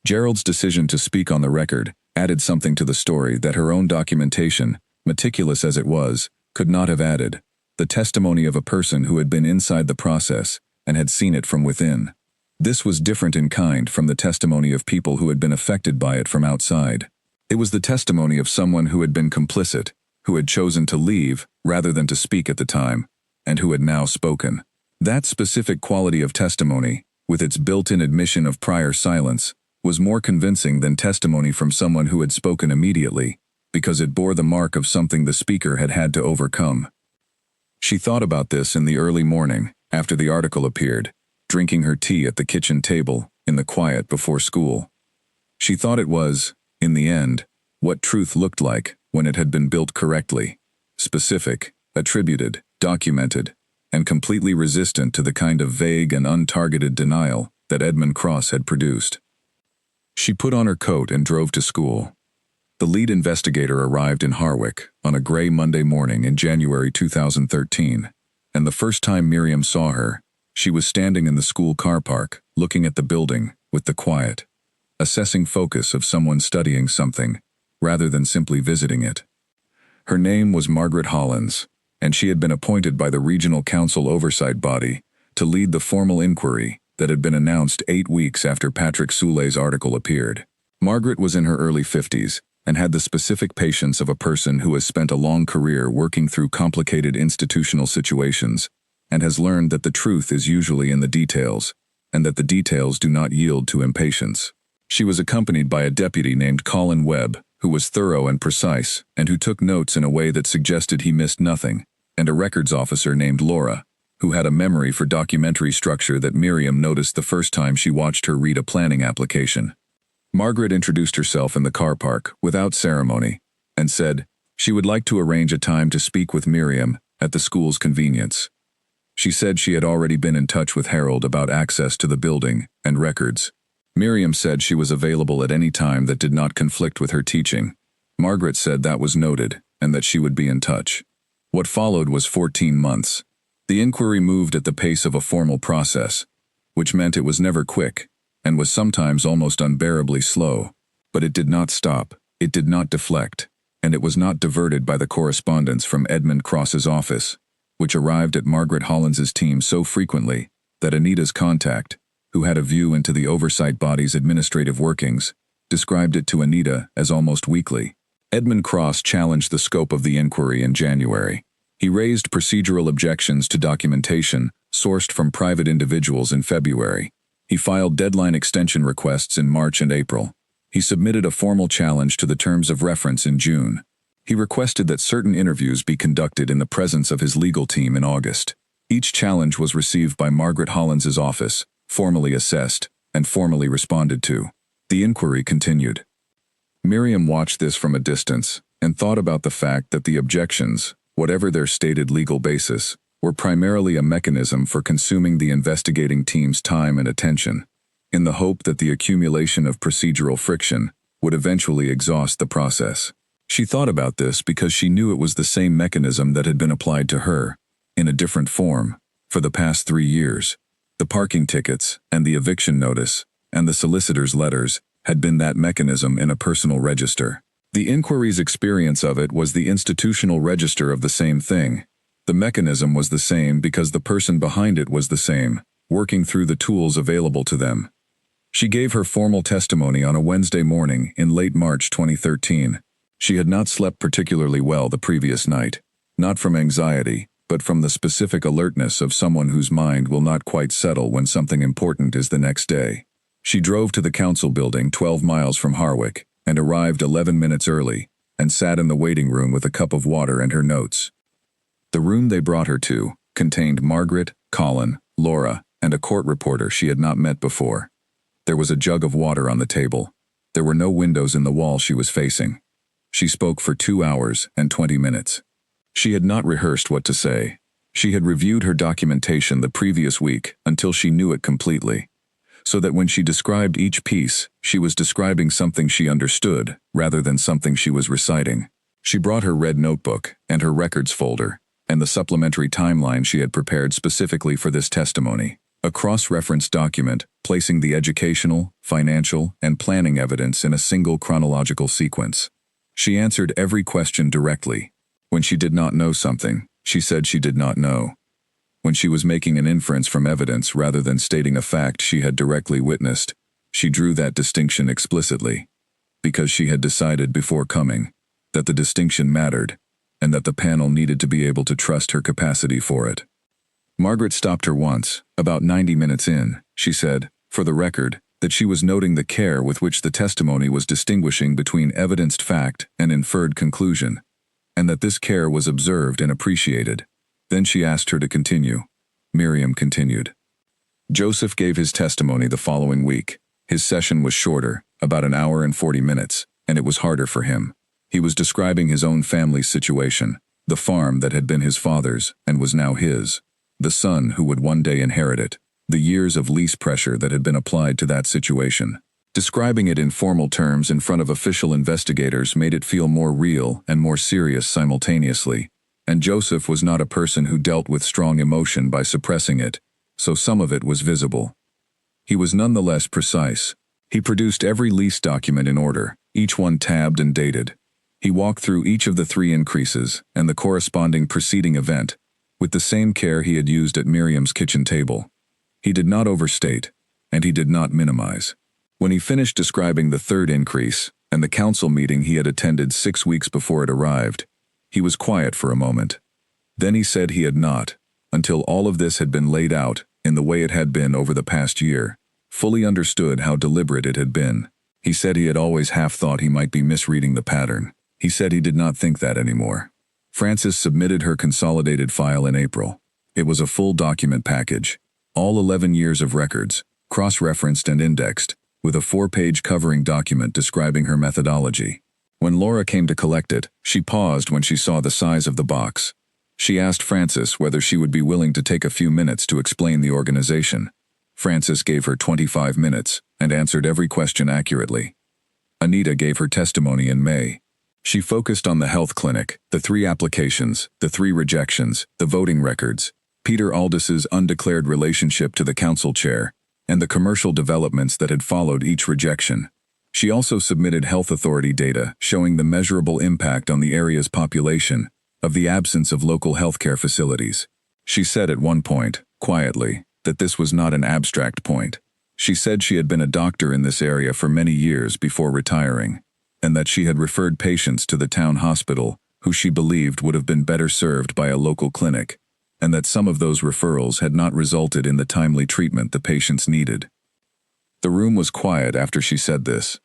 Gerald's decision to speak on the record added something to the story that her own documentation, meticulous as it was, could not have added: the testimony of a person who had been inside the process and had seen it from within. This was different in kind from the testimony of people who had been affected by it from outside. It was the testimony of someone who had been complicit, who had chosen to leave rather than to speak at the time, and who had now spoken. That specific quality of testimony, with its built-in admission of prior silence, was more convincing than testimony from someone who had spoken immediately, because it bore the mark of something the speaker had had to overcome. She thought about this in the early morning, after the article appeared, drinking her tea at the kitchen table, in the quiet before school. She thought it was, in the end, what truth looked like when it had been built correctly: specific, attributed, documented, and completely resistant to the kind of vague and untargeted denial that Edmund Cross had produced. She put on her coat and drove to school. The lead investigator arrived in Harwick on a gray Monday morning in January 2013, and the first time Miriam saw her, she was standing in the school car park, looking at the building with the quiet, assessing focus of someone studying something, rather than simply visiting it. Her name was Margaret Hollins, and she had been appointed by the Regional Council Oversight Body to lead the formal inquiry that had been announced 8 weeks after Patrick Soule's article appeared. Margaret was in her early 50s and had the specific patience of a person who has spent a long career working through complicated institutional situations and has learned that the truth is usually in the details, and that the details do not yield to impatience. She was accompanied by a deputy named Colin Webb, who was thorough and precise, and who took notes in a way that suggested he missed nothing, and a records officer named Laura, who had a memory for documentary structure that Miriam noticed the first time she watched her read a planning application. Margaret introduced herself in the car park, without ceremony, and said she would like to arrange a time to speak with Miriam at the school's convenience. She said she had already been in touch with Harold about access to the building and records. Miriam said she was available at any time that did not conflict with her teaching. Margaret said that was noted, and that she would be in touch. What followed was 14 months. The inquiry moved at the pace of a formal process, which meant it was never quick, and was sometimes almost unbearably slow. But it did not stop, it did not deflect, and it was not diverted by the correspondence from Edmund Cross's office, which arrived at Margaret Hollins's team so frequently that Anita's contact, who had a view into the oversight body's administrative workings, described it to Anita as almost weekly. Edmund Cross challenged the scope of the inquiry in January. He raised procedural objections to documentation sourced from private individuals in February. He filed deadline extension requests in March and April. He submitted a formal challenge to the terms of reference in June. He requested that certain interviews be conducted in the presence of his legal team in August. Each challenge was received by Margaret Hollins's office, formally assessed, and formally responded to. The inquiry continued. Miriam watched this from a distance and thought about the fact that the objections, whatever their stated legal basis, were primarily a mechanism for consuming the investigating team's time and attention, in the hope that the accumulation of procedural friction would eventually exhaust the process. She thought about this because she knew it was the same mechanism that had been applied to her, in a different form, for the past 3 years. The parking tickets, and the eviction notice, and the solicitor's letters had been that mechanism in a personal register. The inquiry's experience of it was the institutional register of the same thing. The mechanism was the same because the person behind it was the same, working through the tools available to them. She gave her formal testimony on a Wednesday morning in late March 2013. She had not slept particularly well the previous night, not from anxiety, but from the specific alertness of someone whose mind will not quite settle when something important is the next day. She drove to the council building 12 miles from Harwick and arrived 11 minutes early and sat in the waiting room with a cup of water and her notes. The room they brought her to contained Margaret, Colin, Laura, and a court reporter she had not met before. There was a jug of water on the table. There were no windows in the wall she was facing. She spoke for 2 hours and 20 minutes. She had not rehearsed what to say. She had reviewed her documentation the previous week until she knew it completely, so that when she described each piece, she was describing something she understood rather than something she was reciting. She brought her red notebook and her records folder and the supplementary timeline she had prepared specifically for this testimony, a cross-reference document placing the educational, financial, and planning evidence in a single chronological sequence. She answered every question directly. When she did not know something, she said she did not know. When she was making an inference from evidence rather than stating a fact she had directly witnessed, she drew that distinction explicitly, because she had decided before coming that the distinction mattered and that the panel needed to be able to trust her capacity for it. Margaret stopped her once, about 90 minutes in. She said, for the record, that she was noting the care with which the testimony was distinguishing between evidenced fact and inferred conclusion, and that this care was observed and appreciated. Then she asked her to continue. Miriam continued. Joseph gave his testimony the following week. His session was shorter, about an hour and 40 minutes, and it was harder for him. He was describing his own family's situation, the farm that had been his father's and was now his, the son who would one day inherit it, the years of lease pressure that had been applied to that situation. Describing it in formal terms in front of official investigators made it feel more real and more serious simultaneously, and Joseph was not a person who dealt with strong emotion by suppressing it, so some of it was visible. He was nonetheless precise. He produced every lease document in order, each one tabbed and dated. He walked through each of the 3 increases and the corresponding preceding event, with the same care he had used at Miriam's kitchen table. He did not overstate, and he did not minimize. When he finished describing the 3rd increase and the council meeting he had attended 6 weeks before it arrived, he was quiet for a moment. Then he said he had not, until all of this had been laid out in the way it had been over the past year, fully understood how deliberate it had been. He said he had always half thought he might be misreading the pattern. He said he did not think that anymore. Frances submitted her consolidated file in April. It was a full document package, all 11 years of records, cross-referenced and indexed, with a 4-page covering document describing her methodology. When Laura came to collect it, she paused when she saw the size of the box. She asked Frances whether she would be willing to take a few minutes to explain the organization. Frances gave her 25 minutes and answered every question accurately. Anita gave her testimony in May. She focused on the health clinic, the 3 applications, the 3 rejections, the voting records, Peter Aldis's undeclared relationship to the council chair, and the commercial developments that had followed each rejection. She also submitted health authority data showing the measurable impact on the area's population of the absence of local healthcare facilities. She said at one point, quietly, that this was not an abstract point. She said she had been a doctor in this area for many years before retiring, and that she had referred patients to the town hospital who she believed would have been better served by a local clinic, and that some of those referrals had not resulted in the timely treatment the patients needed. The room was quiet after she said this.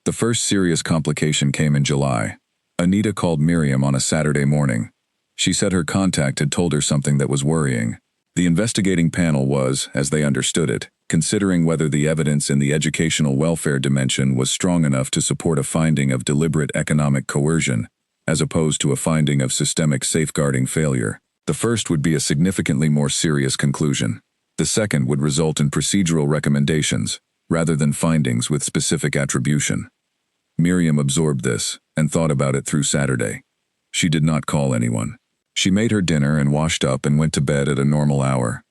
The first serious complication came in July. Anita called Miriam on a Saturday morning. She said her contact had told her something that was worrying. The investigating panel was, as they understood it, considering whether the evidence in the educational welfare dimension was strong enough to support a finding of deliberate economic coercion, as opposed to a finding of systemic safeguarding failure. The first would be a significantly more serious conclusion. The second would result in procedural recommendations, rather than findings with specific attribution. Miriam absorbed this and thought about it through Saturday. She did not call anyone. She made her dinner and washed up and went to bed at a normal hour.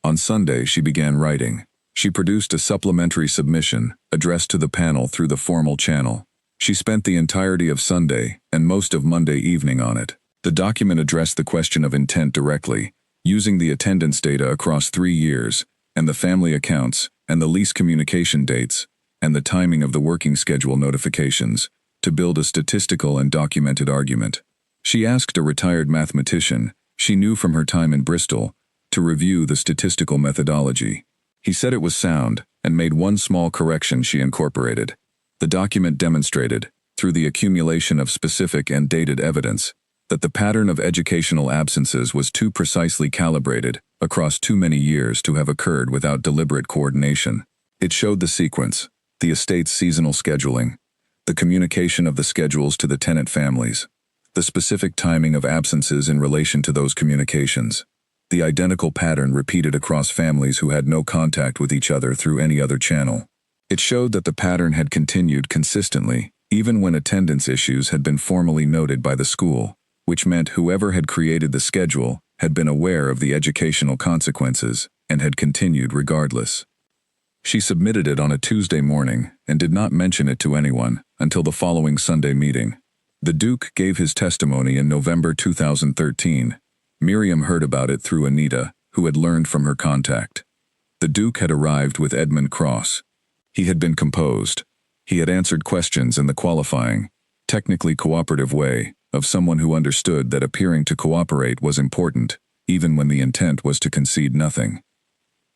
On Sunday, she began writing. She produced a supplementary submission addressed to the panel through the formal channel. She spent the entirety of Sunday and most of Monday evening on it. The document addressed the question of intent directly, using the attendance data across 3 years, and the family accounts, and the lease communication dates, and the timing of the working schedule notifications, to build a statistical and documented argument. She asked a retired mathematician, she knew from her time in Bristol, to review the statistical methodology. He said it was sound, and made one small correction she incorporated. The document demonstrated, through the accumulation of specific and dated evidence, that the pattern of educational absences was too precisely calibrated across too many years to have occurred without deliberate coordination. It showed the sequence, the estate's seasonal scheduling, the communication of the schedules to the tenant families, the specific timing of absences in relation to those communications, the identical pattern repeated across families who had no contact with each other through any other channel. It showed that the pattern had continued consistently, even when attendance issues had been formally noted by the school, which meant whoever had created the schedule had been aware of the educational consequences and had continued regardless. She submitted it on a Tuesday morning and did not mention it to anyone until the following Sunday meeting. The Duke gave his testimony in November 2013. Miriam heard about it through Anita, who had learned from her contact. The Duke had arrived with Edmund Cross. He had been composed. He had answered questions in the qualifying, technically cooperative way of someone who understood that appearing to cooperate was important, even when the intent was to concede nothing.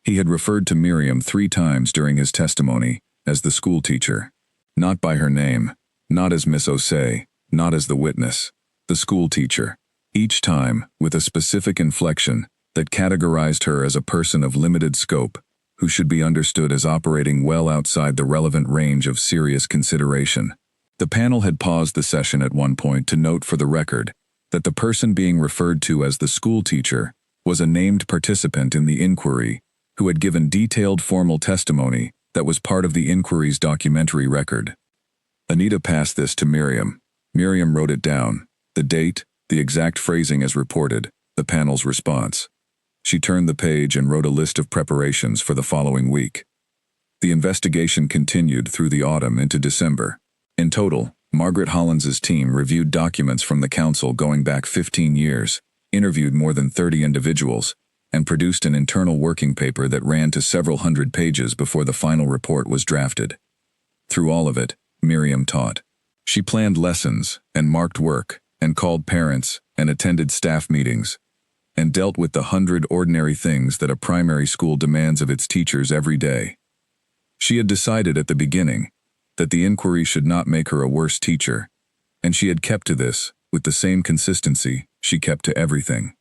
He had referred to Miriam 3 times during his testimony as the school teacher, not by her name, not as Miss Osei, not as the witness, the school teacher, each time with a specific inflection that categorized her as a person of limited scope, who should be understood as operating well outside the relevant range of serious consideration. The panel had paused the session at one point to note for the record that the person being referred to as the school teacher was a named participant in the inquiry who had given detailed formal testimony that was part of the inquiry's documentary record. Anita passed this to Miriam. Miriam wrote it down, the date, the exact phrasing as reported, the panel's response. She turned the page and wrote a list of preparations for the following week. The investigation continued through the autumn into December. In total, Margaret Hollins's team reviewed documents from the council going back 15 years, interviewed more than 30 individuals, and produced an internal working paper that ran to several hundred pages before the final report was drafted. Through all of it, Miriam taught. She planned lessons, and marked work, and called parents, and attended staff meetings, and dealt with the 100 ordinary things that a primary school demands of its teachers every day. She had decided at the beginning that the inquiry should not make her a worse teacher, and she had kept to this with the same consistency she kept to everything.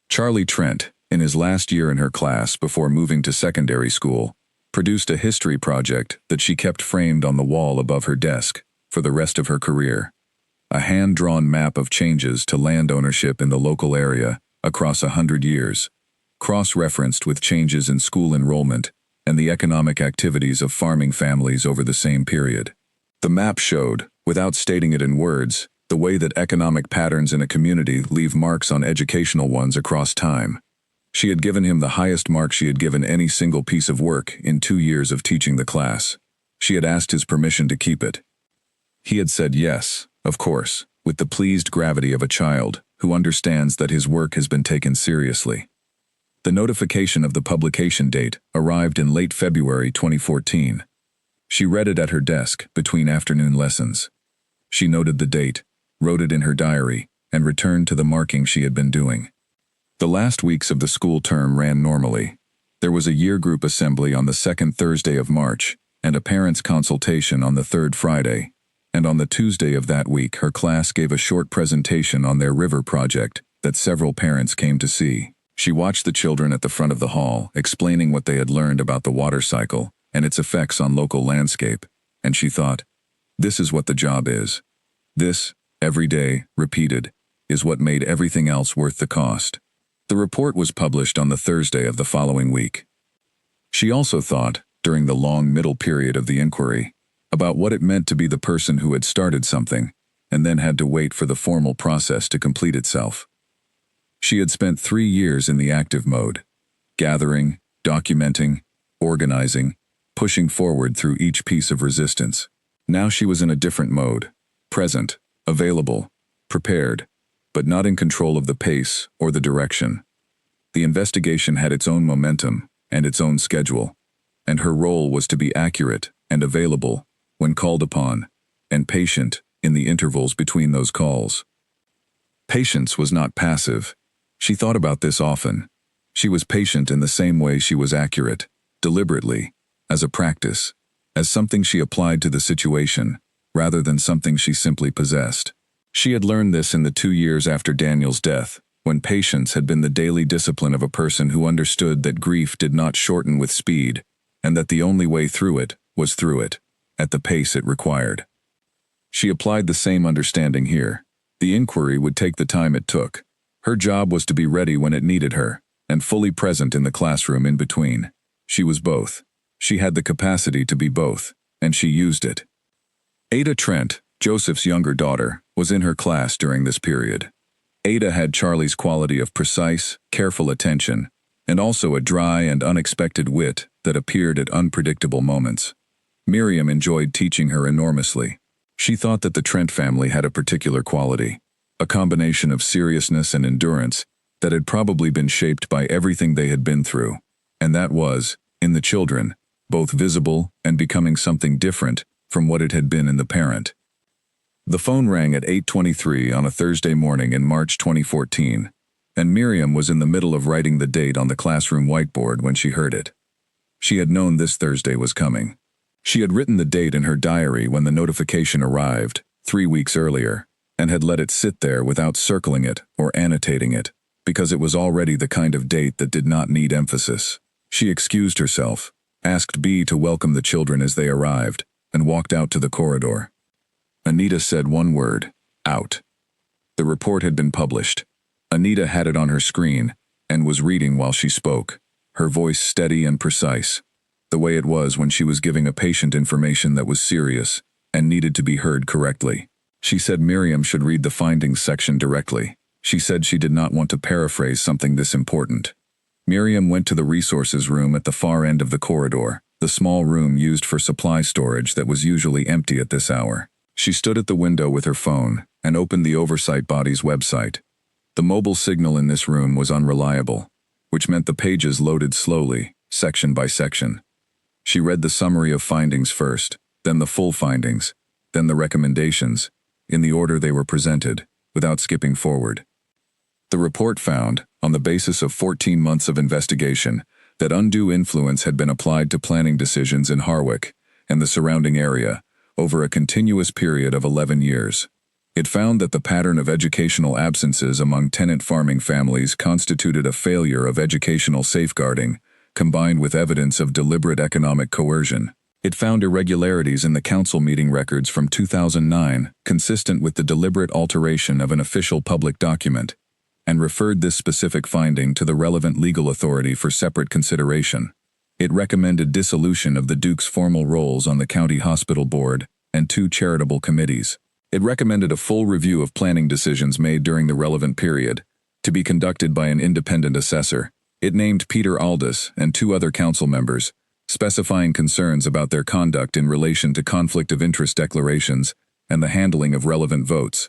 Charlie Trent, in his last year in her class before moving to secondary school, produced a history project that she kept framed on the wall above her desk for the rest of her career. A hand-drawn map of changes to land ownership in the local area across 100 years, cross-referenced with changes in school enrollment and the economic activities of farming families over the same period. The map showed, without stating it in words, the way that economic patterns in a community leave marks on educational ones across time. She had given him the highest mark she had given any single piece of work in 2 years of teaching the class. She had asked his permission to keep it. He had said yes, of course, with the pleased gravity of a child who understands that his work has been taken seriously. The notification of the publication date arrived in late February 2014. She read it at her desk between afternoon lessons. She noted the date, wrote it in her diary, and returned to the marking she had been doing. The last weeks of the school term ran normally. There was a year group assembly on the second Thursday of March, and a parents' consultation on the third Friday, and on the Tuesday of that week her class gave a short presentation on their river project that several parents came to see. She watched the children at the front of the hall, explaining what they had learned about the water cycle and its effects on local landscape, and she thought, this is what the job is. This, every day, repeated, is what made everything else worth the cost. The report was published on the Thursday of the following week. She also thought, during the long middle period of the inquiry, about what it meant to be the person who had started something and then had to wait for the formal process to complete itself. She had spent 3 years in the active mode, gathering, documenting, organizing, pushing forward through each piece of resistance. Now she was in a different mode, present, available, prepared, but not in control of the pace or the direction. The investigation had its own momentum and its own schedule, and her role was to be accurate and available when called upon, and patient in the intervals between those calls. Patience was not passive. She thought about this often. She was patient in the same way she was accurate, deliberately, as a practice, as something she applied to the situation, rather than something she simply possessed. She had learned this in the 2 years after Daniel's death, when patience had been the daily discipline of a person who understood that grief did not shorten with speed, and that the only way through it was through it, at the pace it required. She applied the same understanding here. The inquiry would take the time it took. Her job was to be ready when it needed her, and fully present in the classroom in between. She was both. She had the capacity to be both, and she used it. Ada Trent, Joseph's younger daughter, was in her class during this period. Ada had Charlie's quality of precise, careful attention, and also a dry and unexpected wit that appeared at unpredictable moments. Miriam enjoyed teaching her enormously. She thought that the Trent family had a particular quality, a combination of seriousness and endurance that had probably been shaped by everything they had been through, and that was, in the children, both visible and becoming something different from what it had been in the parent. The phone rang at 8:23 on a Thursday morning in March 2014, and Miriam was in the middle of writing the date on the classroom whiteboard when she heard it. She had known this Thursday was coming. She had written the date in her diary when the notification arrived, 3 weeks earlier, and had let it sit there without circling it or annotating it, because it was already the kind of date that did not need emphasis. She excused herself, asked B to welcome the children as they arrived, and walked out to the corridor. Anita said one word, out. The report had been published. Anita had it on her screen, and was reading while she spoke, her voice steady and precise, the way it was when she was giving a patient information that was serious and needed to be heard correctly. She said Miriam should read the findings section directly. She said she did not want to paraphrase something this important. Miriam went to the resources room at the far end of the corridor, the small room used for supply storage that was usually empty at this hour. She stood at the window with her phone and opened the oversight body's website. The mobile signal in this room was unreliable, which meant the pages loaded slowly, section by section. She read the summary of findings first, then the full findings, then the recommendations, in the order they were presented, without skipping forward. The report found, on the basis of 14 months of investigation, that undue influence had been applied to planning decisions in Harwich and the surrounding area over a continuous period of 11 years. It found that the pattern of educational absences among tenant farming families constituted a failure of educational safeguarding, combined with evidence of deliberate economic coercion. It found irregularities in the council meeting records from 2009, consistent with the deliberate alteration of an official public document, and referred this specific finding to the relevant legal authority for separate consideration. It recommended dissolution of the Duke's formal roles on the county hospital board and 2 charitable committees. It recommended a full review of planning decisions made during the relevant period, to be conducted by an independent assessor. It named Peter Aldous and 2 other council members, specifying concerns about their conduct in relation to conflict of interest declarations and the handling of relevant votes.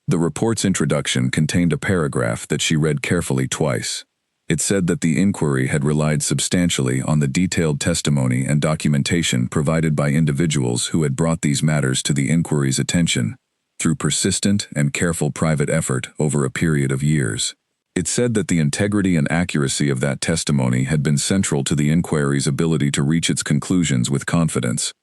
The report's introduction contained a paragraph that she read carefully twice. It said that the inquiry had relied substantially on the detailed testimony and documentation provided by individuals who had brought these matters to the inquiry's attention through persistent and careful private effort over a period of years. It said that the integrity and accuracy of that testimony had been central to the inquiry's ability to reach its conclusions with confidence.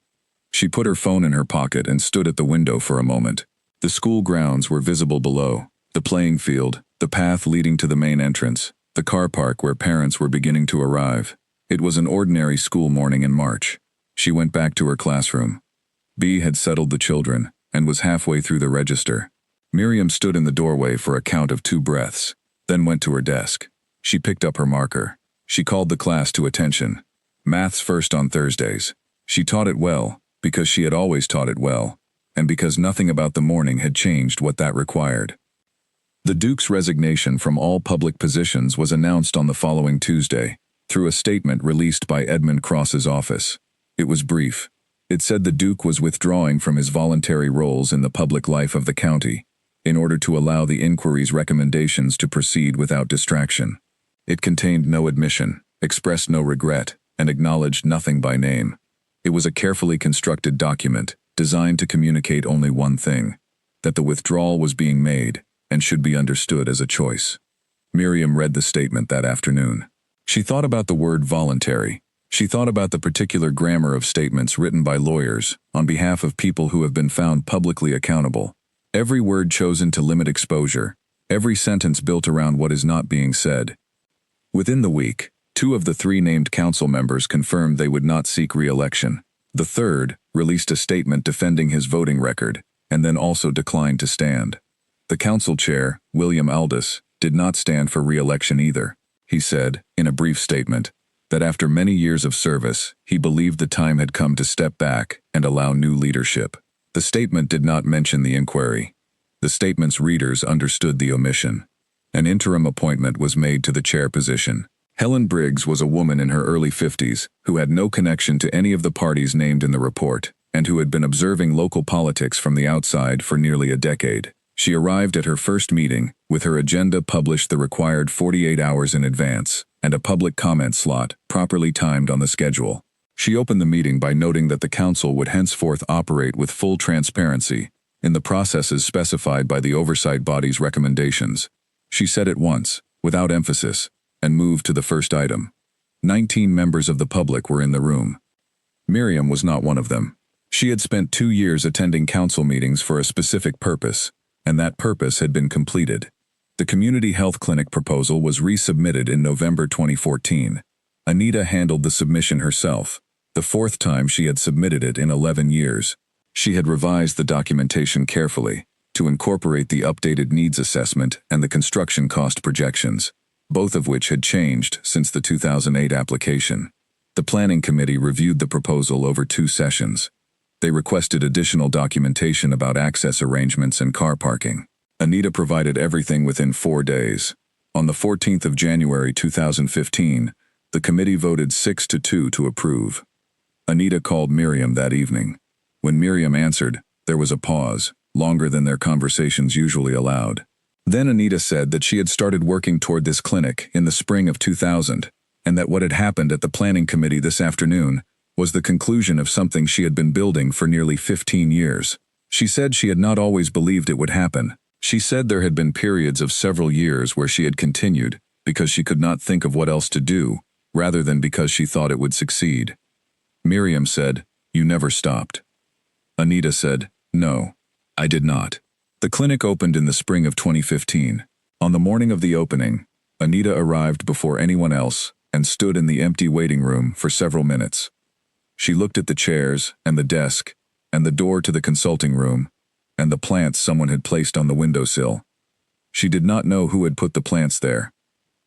She put her phone in her pocket and stood at the window for a moment. The school grounds were visible below, the playing field, the path leading to the main entrance, the car park where parents were beginning to arrive. It was an ordinary school morning in March. She went back to her classroom. B had settled the children and was halfway through the register. Miriam stood in the doorway for a count of 2 breaths, then went to her desk. She picked up her marker. She called the class to attention. Maths first on Thursdays. She taught it well, because she had always taught it well, and because nothing about the morning had changed what that required. The Duke's resignation from all public positions was announced on the following Tuesday, through a statement released by Edmund Cross's office. It was brief. It said the Duke was withdrawing from his voluntary roles in the public life of the county, in order to allow the inquiry's recommendations to proceed without distraction. It contained no admission, expressed no regret, and acknowledged nothing by name. It was a carefully constructed document, designed to communicate only one thing: that the withdrawal was being made, and should be understood as a choice. Miriam read the statement that afternoon. She thought about the word voluntary. She thought about the particular grammar of statements written by lawyers on behalf of people who have been found publicly accountable. Every word chosen to limit exposure, every sentence built around what is not being said. Within the week, Two of the three named council members confirmed they would not seek re-election. The third released a statement defending his voting record, and then also declined to stand. The council chair, William Aldous, did not stand for re-election either. He said, in a brief statement, that after many years of service, he believed the time had come to step back and allow new leadership. The statement did not mention the inquiry. The statement's readers understood the omission. An interim appointment was made to the chair position. Helen Briggs was a woman in her early 50s who had no connection to any of the parties named in the report, and who had been observing local politics from the outside for nearly a decade. She arrived at her first meeting with her agenda published the required 48 hours in advance, and a public comment slot properly timed on the schedule. She opened the meeting by noting that the council would henceforth operate with full transparency in the processes specified by the oversight body's recommendations. She said it once, without emphasis, and moved to the first item. 19 members of the public were in the room. Miriam was not one of them. She had spent 2 years attending council meetings for a specific purpose, and that purpose had been completed. The community health clinic proposal was resubmitted in November 2014. Anita handled the submission herself, the fourth time she had submitted it in 11 years. She had revised the documentation carefully to incorporate the updated needs assessment and the construction cost projections, both of which had changed since the 2008 application. The planning committee reviewed the proposal over 2 sessions. They requested additional documentation about access arrangements and car parking. Anita provided everything within 4 days. On the 14th of January 2015, the committee voted 6-2 to approve. Anita called Miriam that evening. When Miriam answered, there was a pause, longer than their conversations usually allowed. Then Anita said that she had started working toward this clinic in the spring of 2000, and that what had happened at the planning committee this afternoon was the conclusion of something she had been building for nearly 15 years. She said she had not always believed it would happen. She said there had been periods of several years where she had continued because she could not think of what else to do, rather than because she thought it would succeed. Miriam said, "You never stopped." Anita said, "No, I did not." The clinic opened in the spring of 2015. On the morning of the opening, Anita arrived before anyone else and stood in the empty waiting room for several minutes. She looked at the chairs and the desk and the door to the consulting room and the plants someone had placed on the windowsill. She did not know who had put the plants there.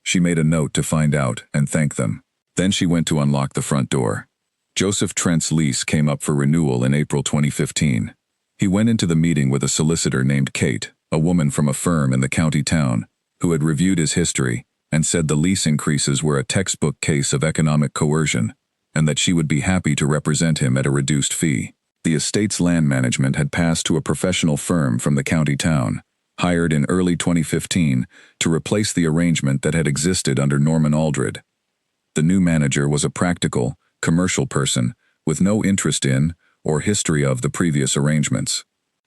She made a note to find out and thank them. Then she went to unlock the front door. Joseph Trent's lease came up for renewal in April 2015. He went into the meeting with a solicitor named Kate, a woman from a firm in the county town, who had reviewed his history and said the lease increases were a textbook case of economic coercion, and that she would be happy to represent him at a reduced fee. The estate's land management had passed to a professional firm from the county town, hired in early 2015 to replace the arrangement that had existed under Norman Aldred. The new manager was a practical, commercial person with no interest in or history of the previous arrangements.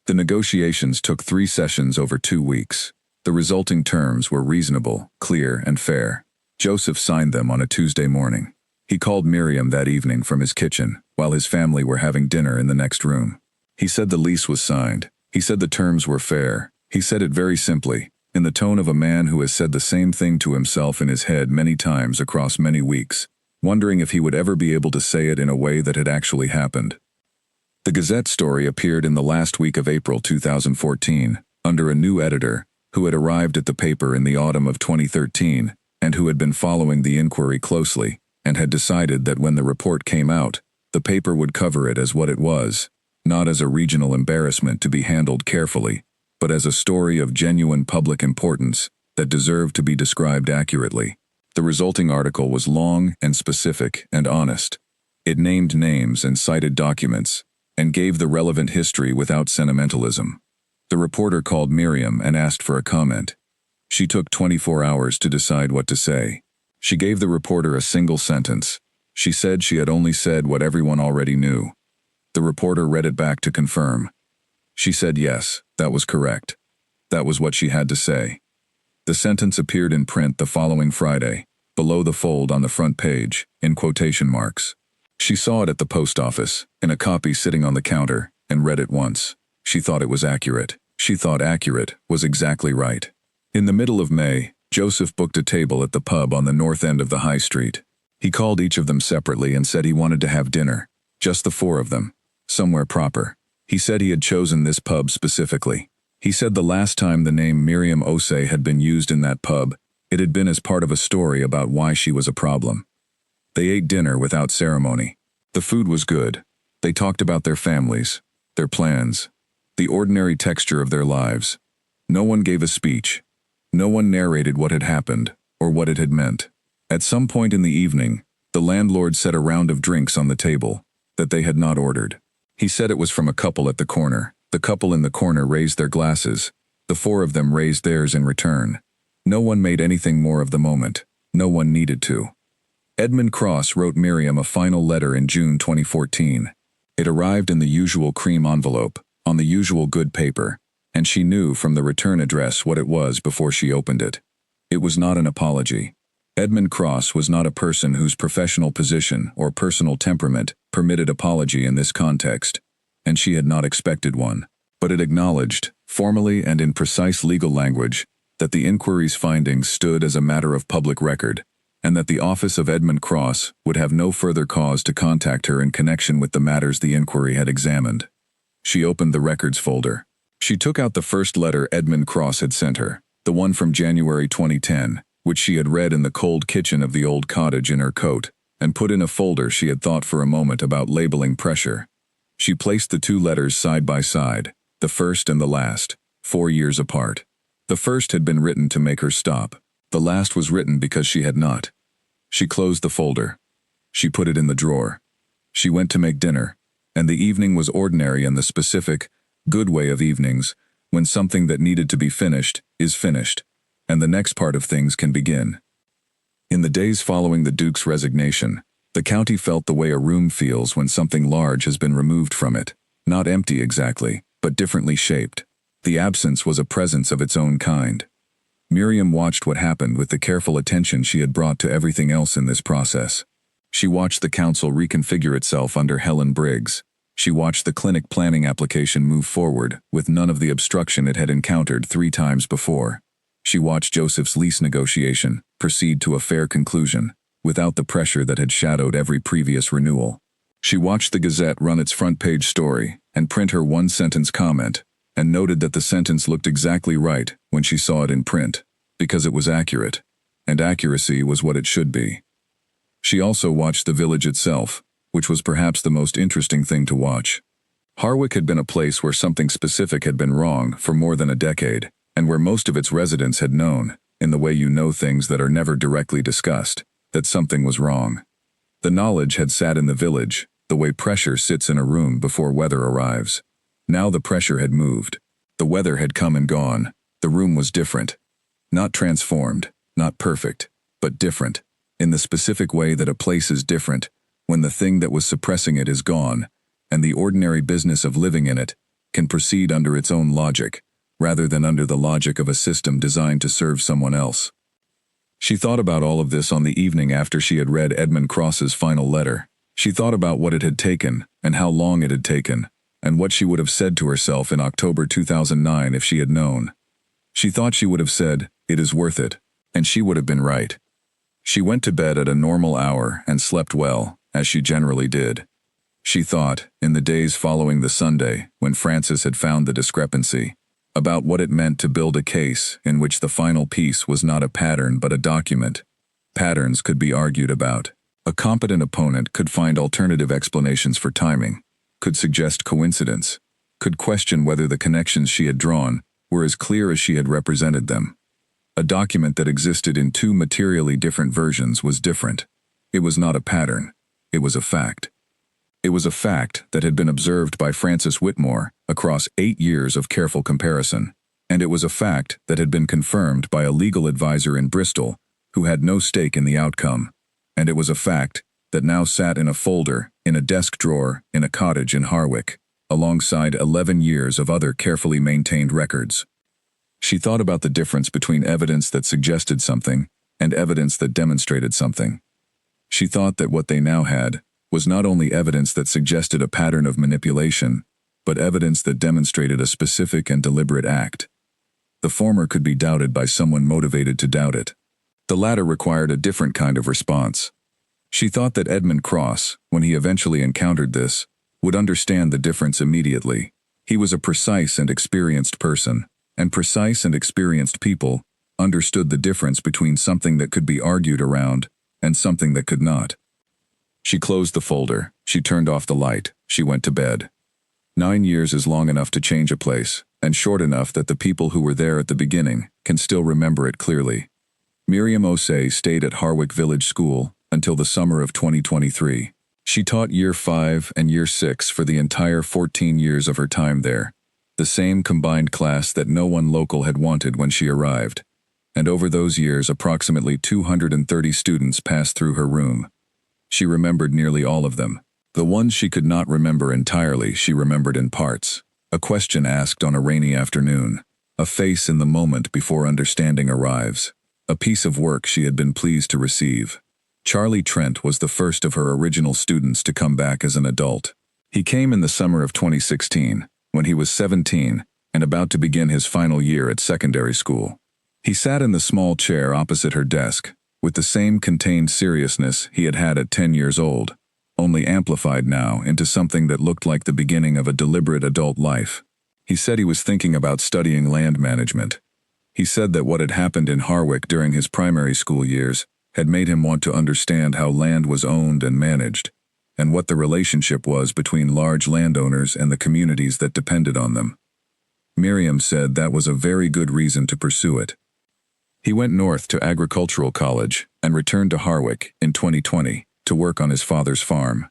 The negotiations took 3 sessions over 2 weeks. The resulting terms were reasonable, clear, and fair. Joseph signed them on a Tuesday morning. He called Miriam that evening from his kitchen, while his family were having dinner in the next room. He said the lease was signed. He said the terms were fair. He said it very simply, in the tone of a man who has said the same thing to himself in his head many times across many weeks, wondering if he would ever be able to say it in a way that had actually happened. The Gazette story appeared in the last week of April 2014, under a new editor who had arrived at the paper in the autumn of 2013 and who had been following the inquiry closely and had decided that when the report came out, the paper would cover it as what it was, not as a regional embarrassment to be handled carefully, but as a story of genuine public importance that deserved to be described accurately. The resulting article was long and specific and honest. It named names and cited documents, and gave the relevant history without sentimentalism. The reporter called Miriam and asked for a comment. She took 24 hours to decide what to say. She gave the reporter a single sentence. She said she had only said what everyone already knew. The reporter read it back to confirm. She said yes, that was correct. That was what she had to say. The sentence appeared in print the following Friday, below the fold on the front page, in quotation marks. She saw it at the post office, in a copy sitting on the counter, and read it once. She thought it was accurate. She thought accurate was exactly right. In the middle of May, Joseph booked a table at the pub on the north end of the high street. He called each of them separately and said he wanted to have dinner, just the four of them, somewhere proper. He said he had chosen this pub specifically. He said the last time the name Miriam Osei had been used in that pub, it had been as part of a story about why she was a problem. They ate dinner without ceremony. The food was good. They talked about their families, their plans, the ordinary texture of their lives. No one gave a speech. No one narrated what had happened or what it had meant. At some point in the evening, the landlord set a round of drinks on the table that they had not ordered. He said it was from a couple at the corner. The couple in the corner raised their glasses. The four of them raised theirs in return. No one made anything more of the moment. No one needed to. Edmund Cross wrote Miriam a final letter in June 2014. It arrived in the usual cream envelope, on the usual good paper, and she knew from the return address what it was before she opened it. It was not an apology. Edmund Cross was not a person whose professional position or personal temperament permitted apology in this context, and she had not expected one. But it acknowledged, formally and in precise legal language, that the inquiry's findings stood as a matter of public record, and that the office of Edmund Cross would have no further cause to contact her in connection with the matters the inquiry had examined. She opened the records folder. She took out the first letter Edmund Cross had sent her, the one from January 2010, which she had read in the cold kitchen of the old cottage in her coat, and put in a folder she had thought for a moment about labeling pressure. She placed the two letters side by side, the first and the last, 4 years apart. The first had been written to make her stop. The last was written because she had not. She closed the folder. She put it in the drawer. She went to make dinner, and the evening was ordinary in the specific, good way of evenings, when something that needed to be finished is finished, and the next part of things can begin. In the days following the Duke's resignation, the county felt the way a room feels when something large has been removed from it, not empty exactly, but differently shaped. The absence was a presence of its own kind. Miriam watched what happened with the careful attention she had brought to everything else in this process. She watched the council reconfigure itself under Helen Briggs. She watched the clinic planning application move forward with none of the obstruction it had encountered 3 times before. She watched Joseph's lease negotiation proceed to a fair conclusion, without the pressure that had shadowed every previous renewal. She watched the Gazette run its front-page story and print her one-sentence comment, and noted that the sentence looked exactly right when she saw it in print, because it was accurate, and accuracy was what it should be. She also watched the village itself, which was perhaps the most interesting thing to watch. Harwick had been a place where something specific had been wrong for more than a decade, and where most of its residents had known, in the way you know things that are never directly discussed, that something was wrong. The knowledge had sat in the village, the way pressure sits in a room before weather arrives. Now the pressure had moved. The weather had come and gone. The room was different. Not transformed, not perfect, but different, in the specific way that a place is different when the thing that was suppressing it is gone, and the ordinary business of living in it can proceed under its own logic, rather than under the logic of a system designed to serve someone else. She thought about all of this on the evening after she had read Edmund Cross's final letter. She thought about what it had taken, and how long it had taken, and what she would have said to herself in October 2009 if she had known. She thought she would have said, "It is worth it," and she would have been right. She went to bed at a normal hour and slept well, as she generally did. She thought, in the days following the Sunday when Francis had found the discrepancy, about what it meant to build a case in which the final piece was not a pattern but a document. Patterns could be argued about. A competent opponent could find alternative explanations for timing, could suggest coincidence, could question whether the connections she had drawn were as clear as she had represented them. A document that existed in 2 materially different versions was different. It was not a pattern. It was a fact. It was a fact that had been observed by Francis Whitmore across 8 years of careful comparison, and it was a fact that had been confirmed by a legal advisor in Bristol who had no stake in the outcome, and it was a fact that now sat in a folder in a desk drawer in a cottage in Harwick, alongside 11 years of other carefully maintained records. She thought about the difference between evidence that suggested something and evidence that demonstrated something. She thought that what they now had was not only evidence that suggested a pattern of manipulation, but evidence that demonstrated a specific and deliberate act. The former could be doubted by someone motivated to doubt it. The latter required a different kind of response. She thought that Edmund Cross, when he eventually encountered this, would understand the difference immediately. He was a precise and experienced person, and precise and experienced people understood the difference between something that could be argued around and something that could not. She closed the folder, she turned off the light, she went to bed. 9 years is long enough to change a place, and short enough that the people who were there at the beginning can still remember it clearly. Miriam Osei stayed at Harwick Village School until the summer of 2023. She taught Year 5 and Year 6 for the entire 14 years of her time there, the same combined class that no one local had wanted when she arrived. And over those years, approximately 230 students passed through her room. She remembered nearly all of them. The ones she could not remember entirely, she remembered in parts. A question asked on a rainy afternoon. A face in the moment before understanding arrives. A piece of work she had been pleased to receive. Charlie Trent was the first of her original students to come back as an adult. He came in the summer of 2016, when he was 17 and about to begin his final year at secondary school. He sat in the small chair opposite her desk, with the same contained seriousness he had had at 10 years old, only amplified now into something that looked like the beginning of a deliberate adult life. He said he was thinking about studying land management. He said that what had happened in Harwick during his primary school years had made him want to understand how land was owned and managed, and what the relationship was between large landowners and the communities that depended on them. Miriam said that was a very good reason to pursue it. He went north to agricultural college and returned to Harwick in 2020 to work on his father's farm.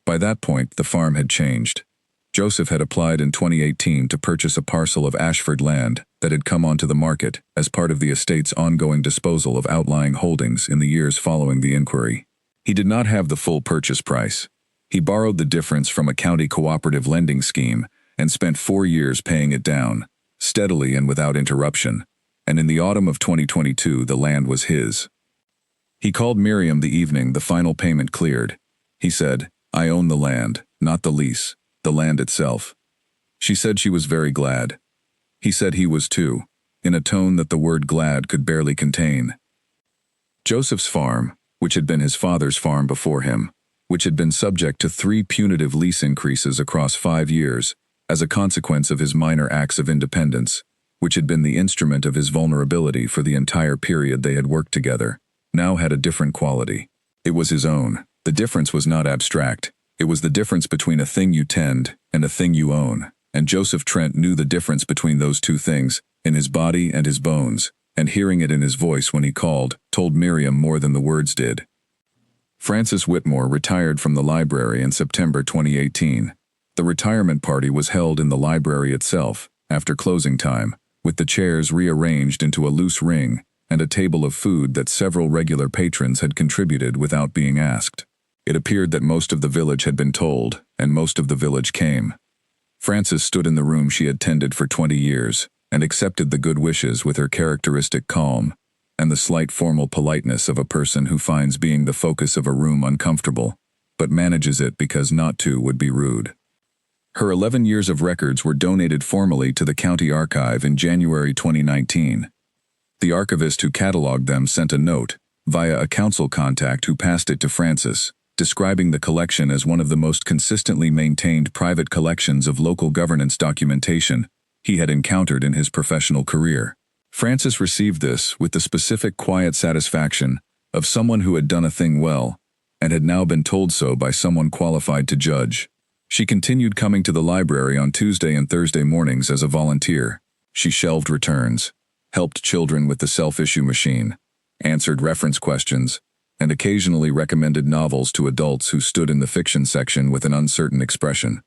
By that point, the farm had changed. Joseph had applied in 2018 to purchase a parcel of Ashford land that had come onto the market as part of the estate's ongoing disposal of outlying holdings in the years following the inquiry. He did not have the full purchase price. He borrowed the difference from a county cooperative lending scheme and spent 4 years paying it down, steadily and without interruption, and in the autumn of 2022 the land was his. He called Miriam the evening the final payment cleared. He said, "I own the land, not the lease, the land itself." She said she was very glad. He said he was too, in a tone that the word glad could barely contain. Joseph's farm, which had been his father's farm before him, which had been subject to 3 punitive lease increases across 5 years, as a consequence of his minor acts of independence, which had been the instrument of his vulnerability for the entire period they had worked together, now had a different quality. It was his own. The difference was not abstract. It was the difference between a thing you tend and a thing you own, and Joseph Trent knew the difference between those two things, in his body and his bones, and hearing it in his voice when he called, told Miriam more than the words did. Francis Whitmore retired from the library in September 2018. The retirement party was held in the library itself, after closing time, with the chairs rearranged into a loose ring and a table of food that several regular patrons had contributed without being asked. It appeared that most of the village had been told, and most of the village came. Frances stood in the room she had tended for 20 years, and accepted the good wishes with her characteristic calm, and the slight formal politeness of a person who finds being the focus of a room uncomfortable, but manages it because not to would be rude. Her 11 years of records were donated formally to the county archive in January 2019. The archivist who cataloged them sent a note, via a council contact who passed it to Francis, describing the collection as one of the most consistently maintained private collections of local governance documentation he had encountered in his professional career. Francis received this with the specific quiet satisfaction of someone who had done a thing well, and had now been told so by someone qualified to judge. She continued coming to the library on Tuesday and Thursday mornings as a volunteer. She shelved returns, helped children with the self-issue machine, answered reference questions, and occasionally recommended novels to adults who stood in the fiction section with an uncertain expression.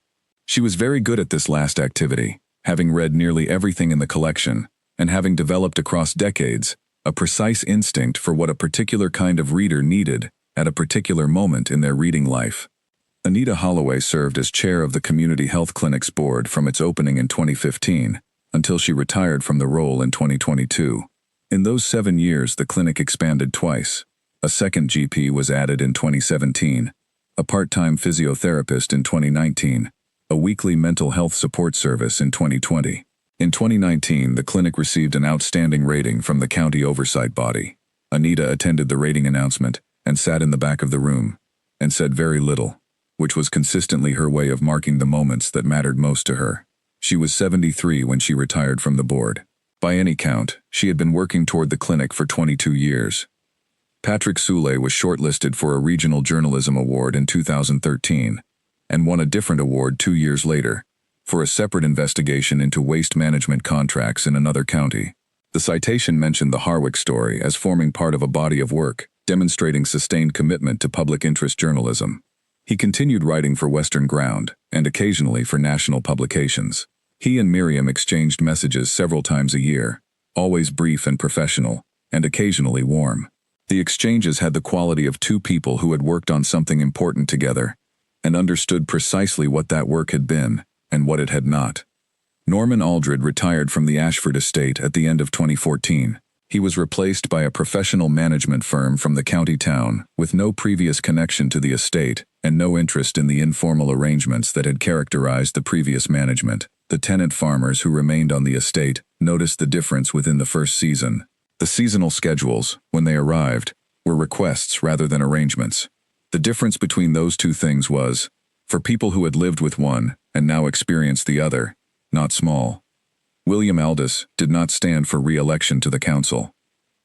She was very good at this last activity, having read nearly everything in the collection, and having developed across decades a precise instinct for what a particular kind of reader needed at a particular moment in their reading life. Anita Holloway served as chair of the Community Health Clinics Board from its opening in 2015 until she retired from the role in 2022. In those 7 years, the clinic expanded twice. A second GP was added in 2017, a part-time physiotherapist in 2019, a weekly mental health support service in 2020. In 2019, the clinic received an outstanding rating from the county oversight body. Anita attended the rating announcement and sat in the back of the room, and said very little, which was consistently her way of marking the moments that mattered most to her. She was 73 when she retired from the board. By any count, she had been working toward the clinic for 22 years. Patrick Soule was shortlisted for a Regional Journalism Award in 2013, and won a different award 2 years later, for a separate investigation into waste management contracts in another county. The citation mentioned the Harwick story as forming part of a body of work, demonstrating sustained commitment to public interest journalism. He continued writing for Western Ground, and occasionally for national publications. He and Miriam exchanged messages several times a year, always brief and professional, and occasionally warm. The exchanges had the quality of two people who had worked on something important together, and understood precisely what that work had been, and what it had not. Norman Aldred retired from the Ashford estate at the end of 2014. He was replaced by a professional management firm from the county town, with no previous connection to the estate, and no interest in the informal arrangements that had characterized the previous management. The tenant farmers who remained on the estate noticed the difference within the first season. The seasonal schedules, when they arrived, were requests rather than arrangements. The difference between those two things was, for people who had lived with one and now experienced the other, not small. William Aldis did not stand for re-election to the council.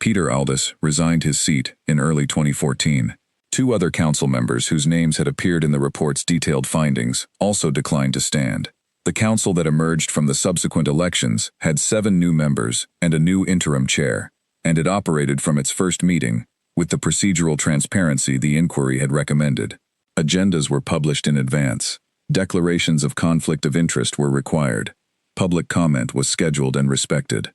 Peter Aldis resigned his seat in early 2014. Two other council members whose names had appeared in the report's detailed findings also declined to stand. The council that emerged from the subsequent elections had 7 new members and a new interim chair, and it operated from its first meeting with the procedural transparency the inquiry had recommended. Agendas were published in advance. Declarations of conflict of interest were required. Public comment was scheduled and respected.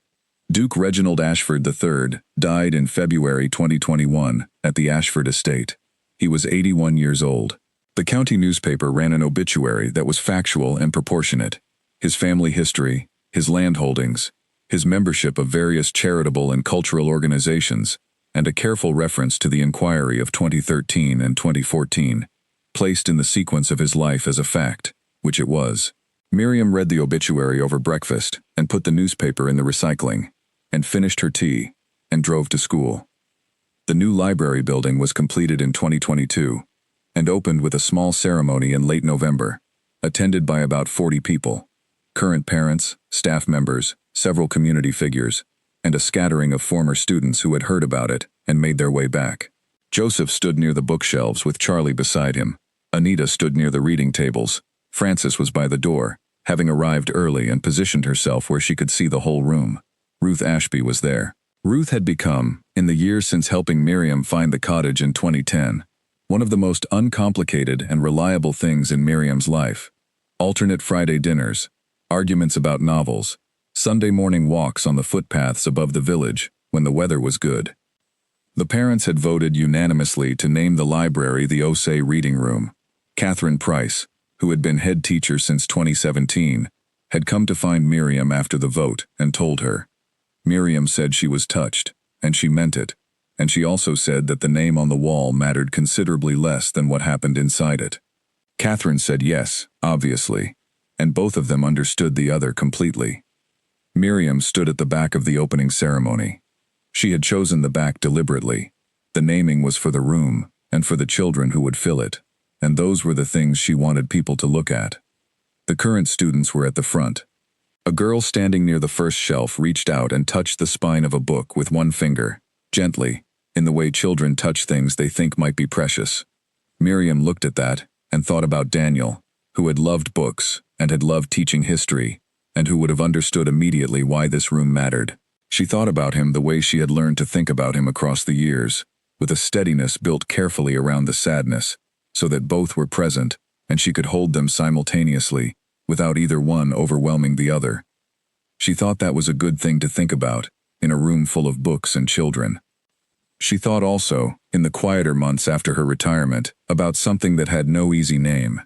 Duke Reginald Ashford III died in February 2021 at the Ashford estate. He was 81 years old. The county newspaper ran an obituary that was factual and proportionate. His family history, his land holdings, his membership of various charitable and cultural organizations, and a careful reference to the inquiry of 2013 and 2014, placed in the sequence of his life as a fact, which it was. Miriam read the obituary over breakfast and put the newspaper in the recycling, and finished her tea, and drove to school. The new library building was completed in 2022, and opened with a small ceremony in late November, attended by about 40 people, current parents, staff members, several community figures, and a scattering of former students who had heard about it and made their way back. Joseph stood near the bookshelves with Charlie beside him. Anita stood near the reading tables. Frances was by the door, having arrived early and positioned herself where she could see the whole room. Ruth Ashby was there. Ruth had become, in the years since helping Miriam find the cottage in 2010, one of the most uncomplicated and reliable things in Miriam's life. Alternate Friday dinners, arguments about novels, Sunday morning walks on the footpaths above the village when the weather was good. The parents had voted unanimously to name the library the Osei Reading Room. Catherine Price, who had been head teacher since 2017, had come to find Miriam after the vote and told her. Miriam said she was touched, and she meant it, and she also said that the name on the wall mattered considerably less than what happened inside it. Catherine said yes, obviously, and both of them understood the other completely. Miriam stood at the back of the opening ceremony. She had chosen the back deliberately. The naming was for the room, and for the children who would fill it, and those were the things she wanted people to look at. The current students were at the front. A girl standing near the first shelf reached out and touched the spine of a book with one finger, gently, in the way children touch things they think might be precious. Miriam looked at that and thought about Daniel, who had loved books and had loved teaching history, and who would have understood immediately why this room mattered. She thought about him the way she had learned to think about him across the years, with a steadiness built carefully around the sadness, so that both were present and she could hold them simultaneously, without either one overwhelming the other. She thought that was a good thing to think about, in a room full of books and children. She thought also, in the quieter months after her retirement, about something that had no easy name.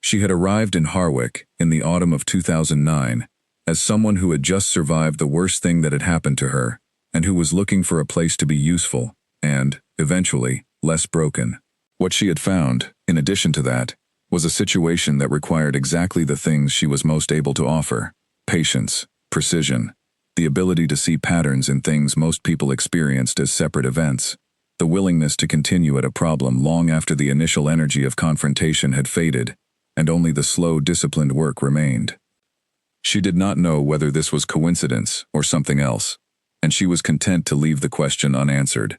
She had arrived in Harwick in the autumn of 2009, as someone who had just survived the worst thing that had happened to her, and who was looking for a place to be useful, and, eventually, less broken. What she had found, in addition to that, was a situation that required exactly the things she was most able to offer: patience, precision, the ability to see patterns in things most people experienced as separate events, the willingness to continue at a problem long after the initial energy of confrontation had faded, and only the slow, disciplined work remained. She did not know whether this was coincidence or something else, and she was content to leave the question unanswered.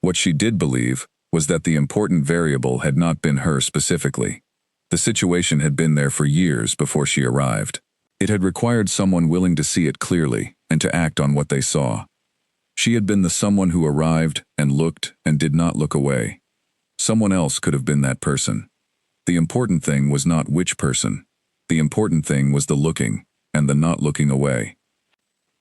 What she did believe was that the important variable had not been her specifically. The situation had been there for years before she arrived. It had required someone willing to see it clearly and to act on what they saw. She had been the someone who arrived and looked and did not look away. Someone else could have been that person. The important thing was not which person. The important thing was the looking and the not looking away.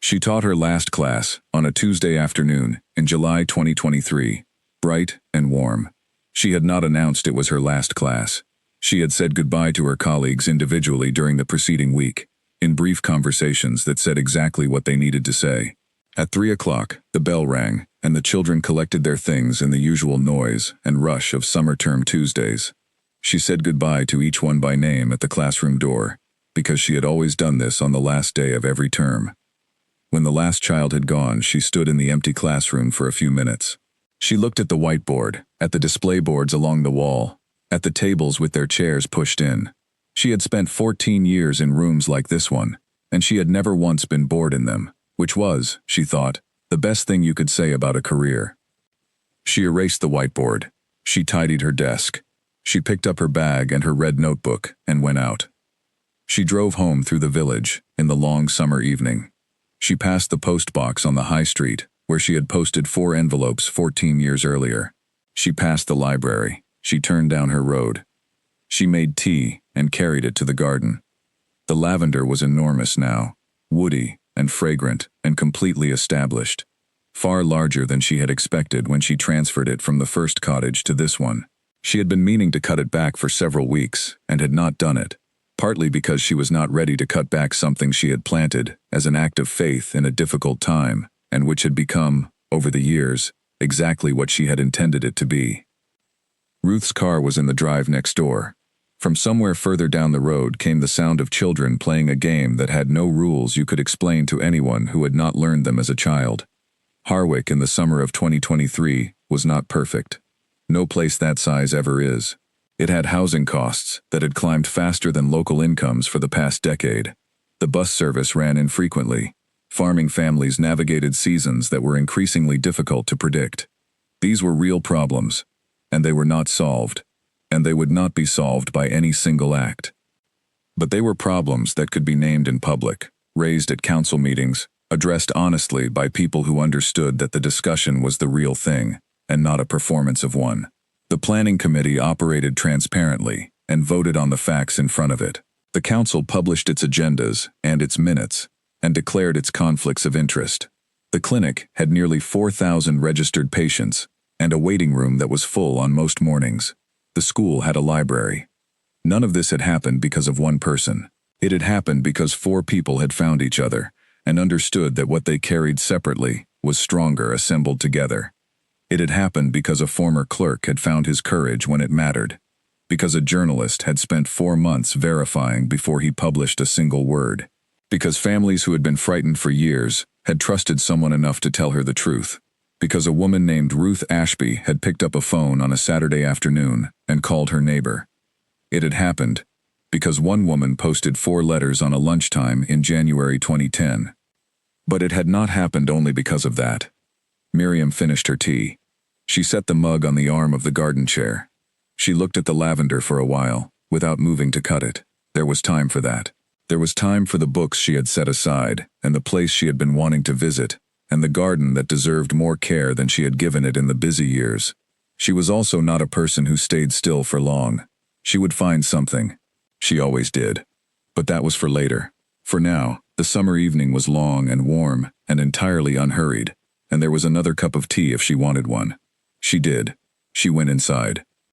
She taught her last class on a Tuesday afternoon in July 2023, bright and warm. She had not announced it was her last class. She had said goodbye to her colleagues individually during the preceding week, in brief conversations that said exactly what they needed to say. At 3 o'clock, the bell rang, and the children collected their things in the usual noise and rush of summer term Tuesdays. She said goodbye to each one by name at the classroom door, because she had always done this on the last day of every term. When the last child had gone, she stood in the empty classroom for a few minutes. She looked at the whiteboard, at the display boards along the wall, at the tables with their chairs pushed in. She had spent 14 years in rooms like this one, and she had never once been bored in them, which was, she thought, the best thing you could say about a career. She erased the whiteboard. She tidied her desk. She picked up her bag and her red notebook and went out. She drove home through the village in the long summer evening. She passed the post box on the high street, where she had posted 4 envelopes 14 years earlier. She passed the library. She turned down her road. She made tea and carried it to the garden. The lavender was enormous now, woody and fragrant and completely established, far larger than she had expected when she transferred it from the first cottage to this one. She had been meaning to cut it back for several weeks and had not done it, partly because she was not ready to cut back something she had planted as an act of faith in a difficult time, and which had become, over the years, exactly what she had intended it to be. Ruth's car was in the drive next door. From somewhere further down the road came the sound of children playing a game that had no rules you could explain to anyone who had not learned them as a child. Harwick in the summer of 2023 was not perfect. No place that size ever is. It had housing costs that had climbed faster than local incomes for the past decade. The bus service ran infrequently. Farming families navigated seasons that were increasingly difficult to predict. These were real problems, and they were not solved, and they would not be solved by any single act. But they were problems that could be named in public, raised at council meetings, addressed honestly by people who understood that the discussion was the real thing, and not a performance of one. The planning committee operated transparently and voted on the facts in front of it. The council published its agendas and its minutes, and declared its conflicts of interest. The clinic had nearly 4,000 registered patients, and a waiting room that was full on most mornings. The school had a library. None of this had happened because of one person. It had happened because 4 people had found each other, and understood that what they carried separately was stronger assembled together. It had happened because a former clerk had found his courage when it mattered, because a journalist had spent 4 months verifying before he published a single word, because families who had been frightened for years had trusted someone enough to tell her the truth, because a woman named Ruth Ashby had picked up a phone on a Saturday afternoon and called her neighbor. It had happened because one woman posted 4 letters on a lunchtime in January 2010. But it had not happened only because of that. Miriam finished her tea. She set the mug on the arm of the garden chair. She looked at the lavender for a while, without moving to cut it. There was time for that. There was time for the books she had set aside, and the place she had been wanting to visit, and the garden that deserved more care than she had given it in the busy years. She was also not a person who stayed still for long. She would find something. She always did. But that was for later. For now, the summer evening was long and warm and entirely unhurried, and there was another cup of tea if she wanted one. She did. She went inside.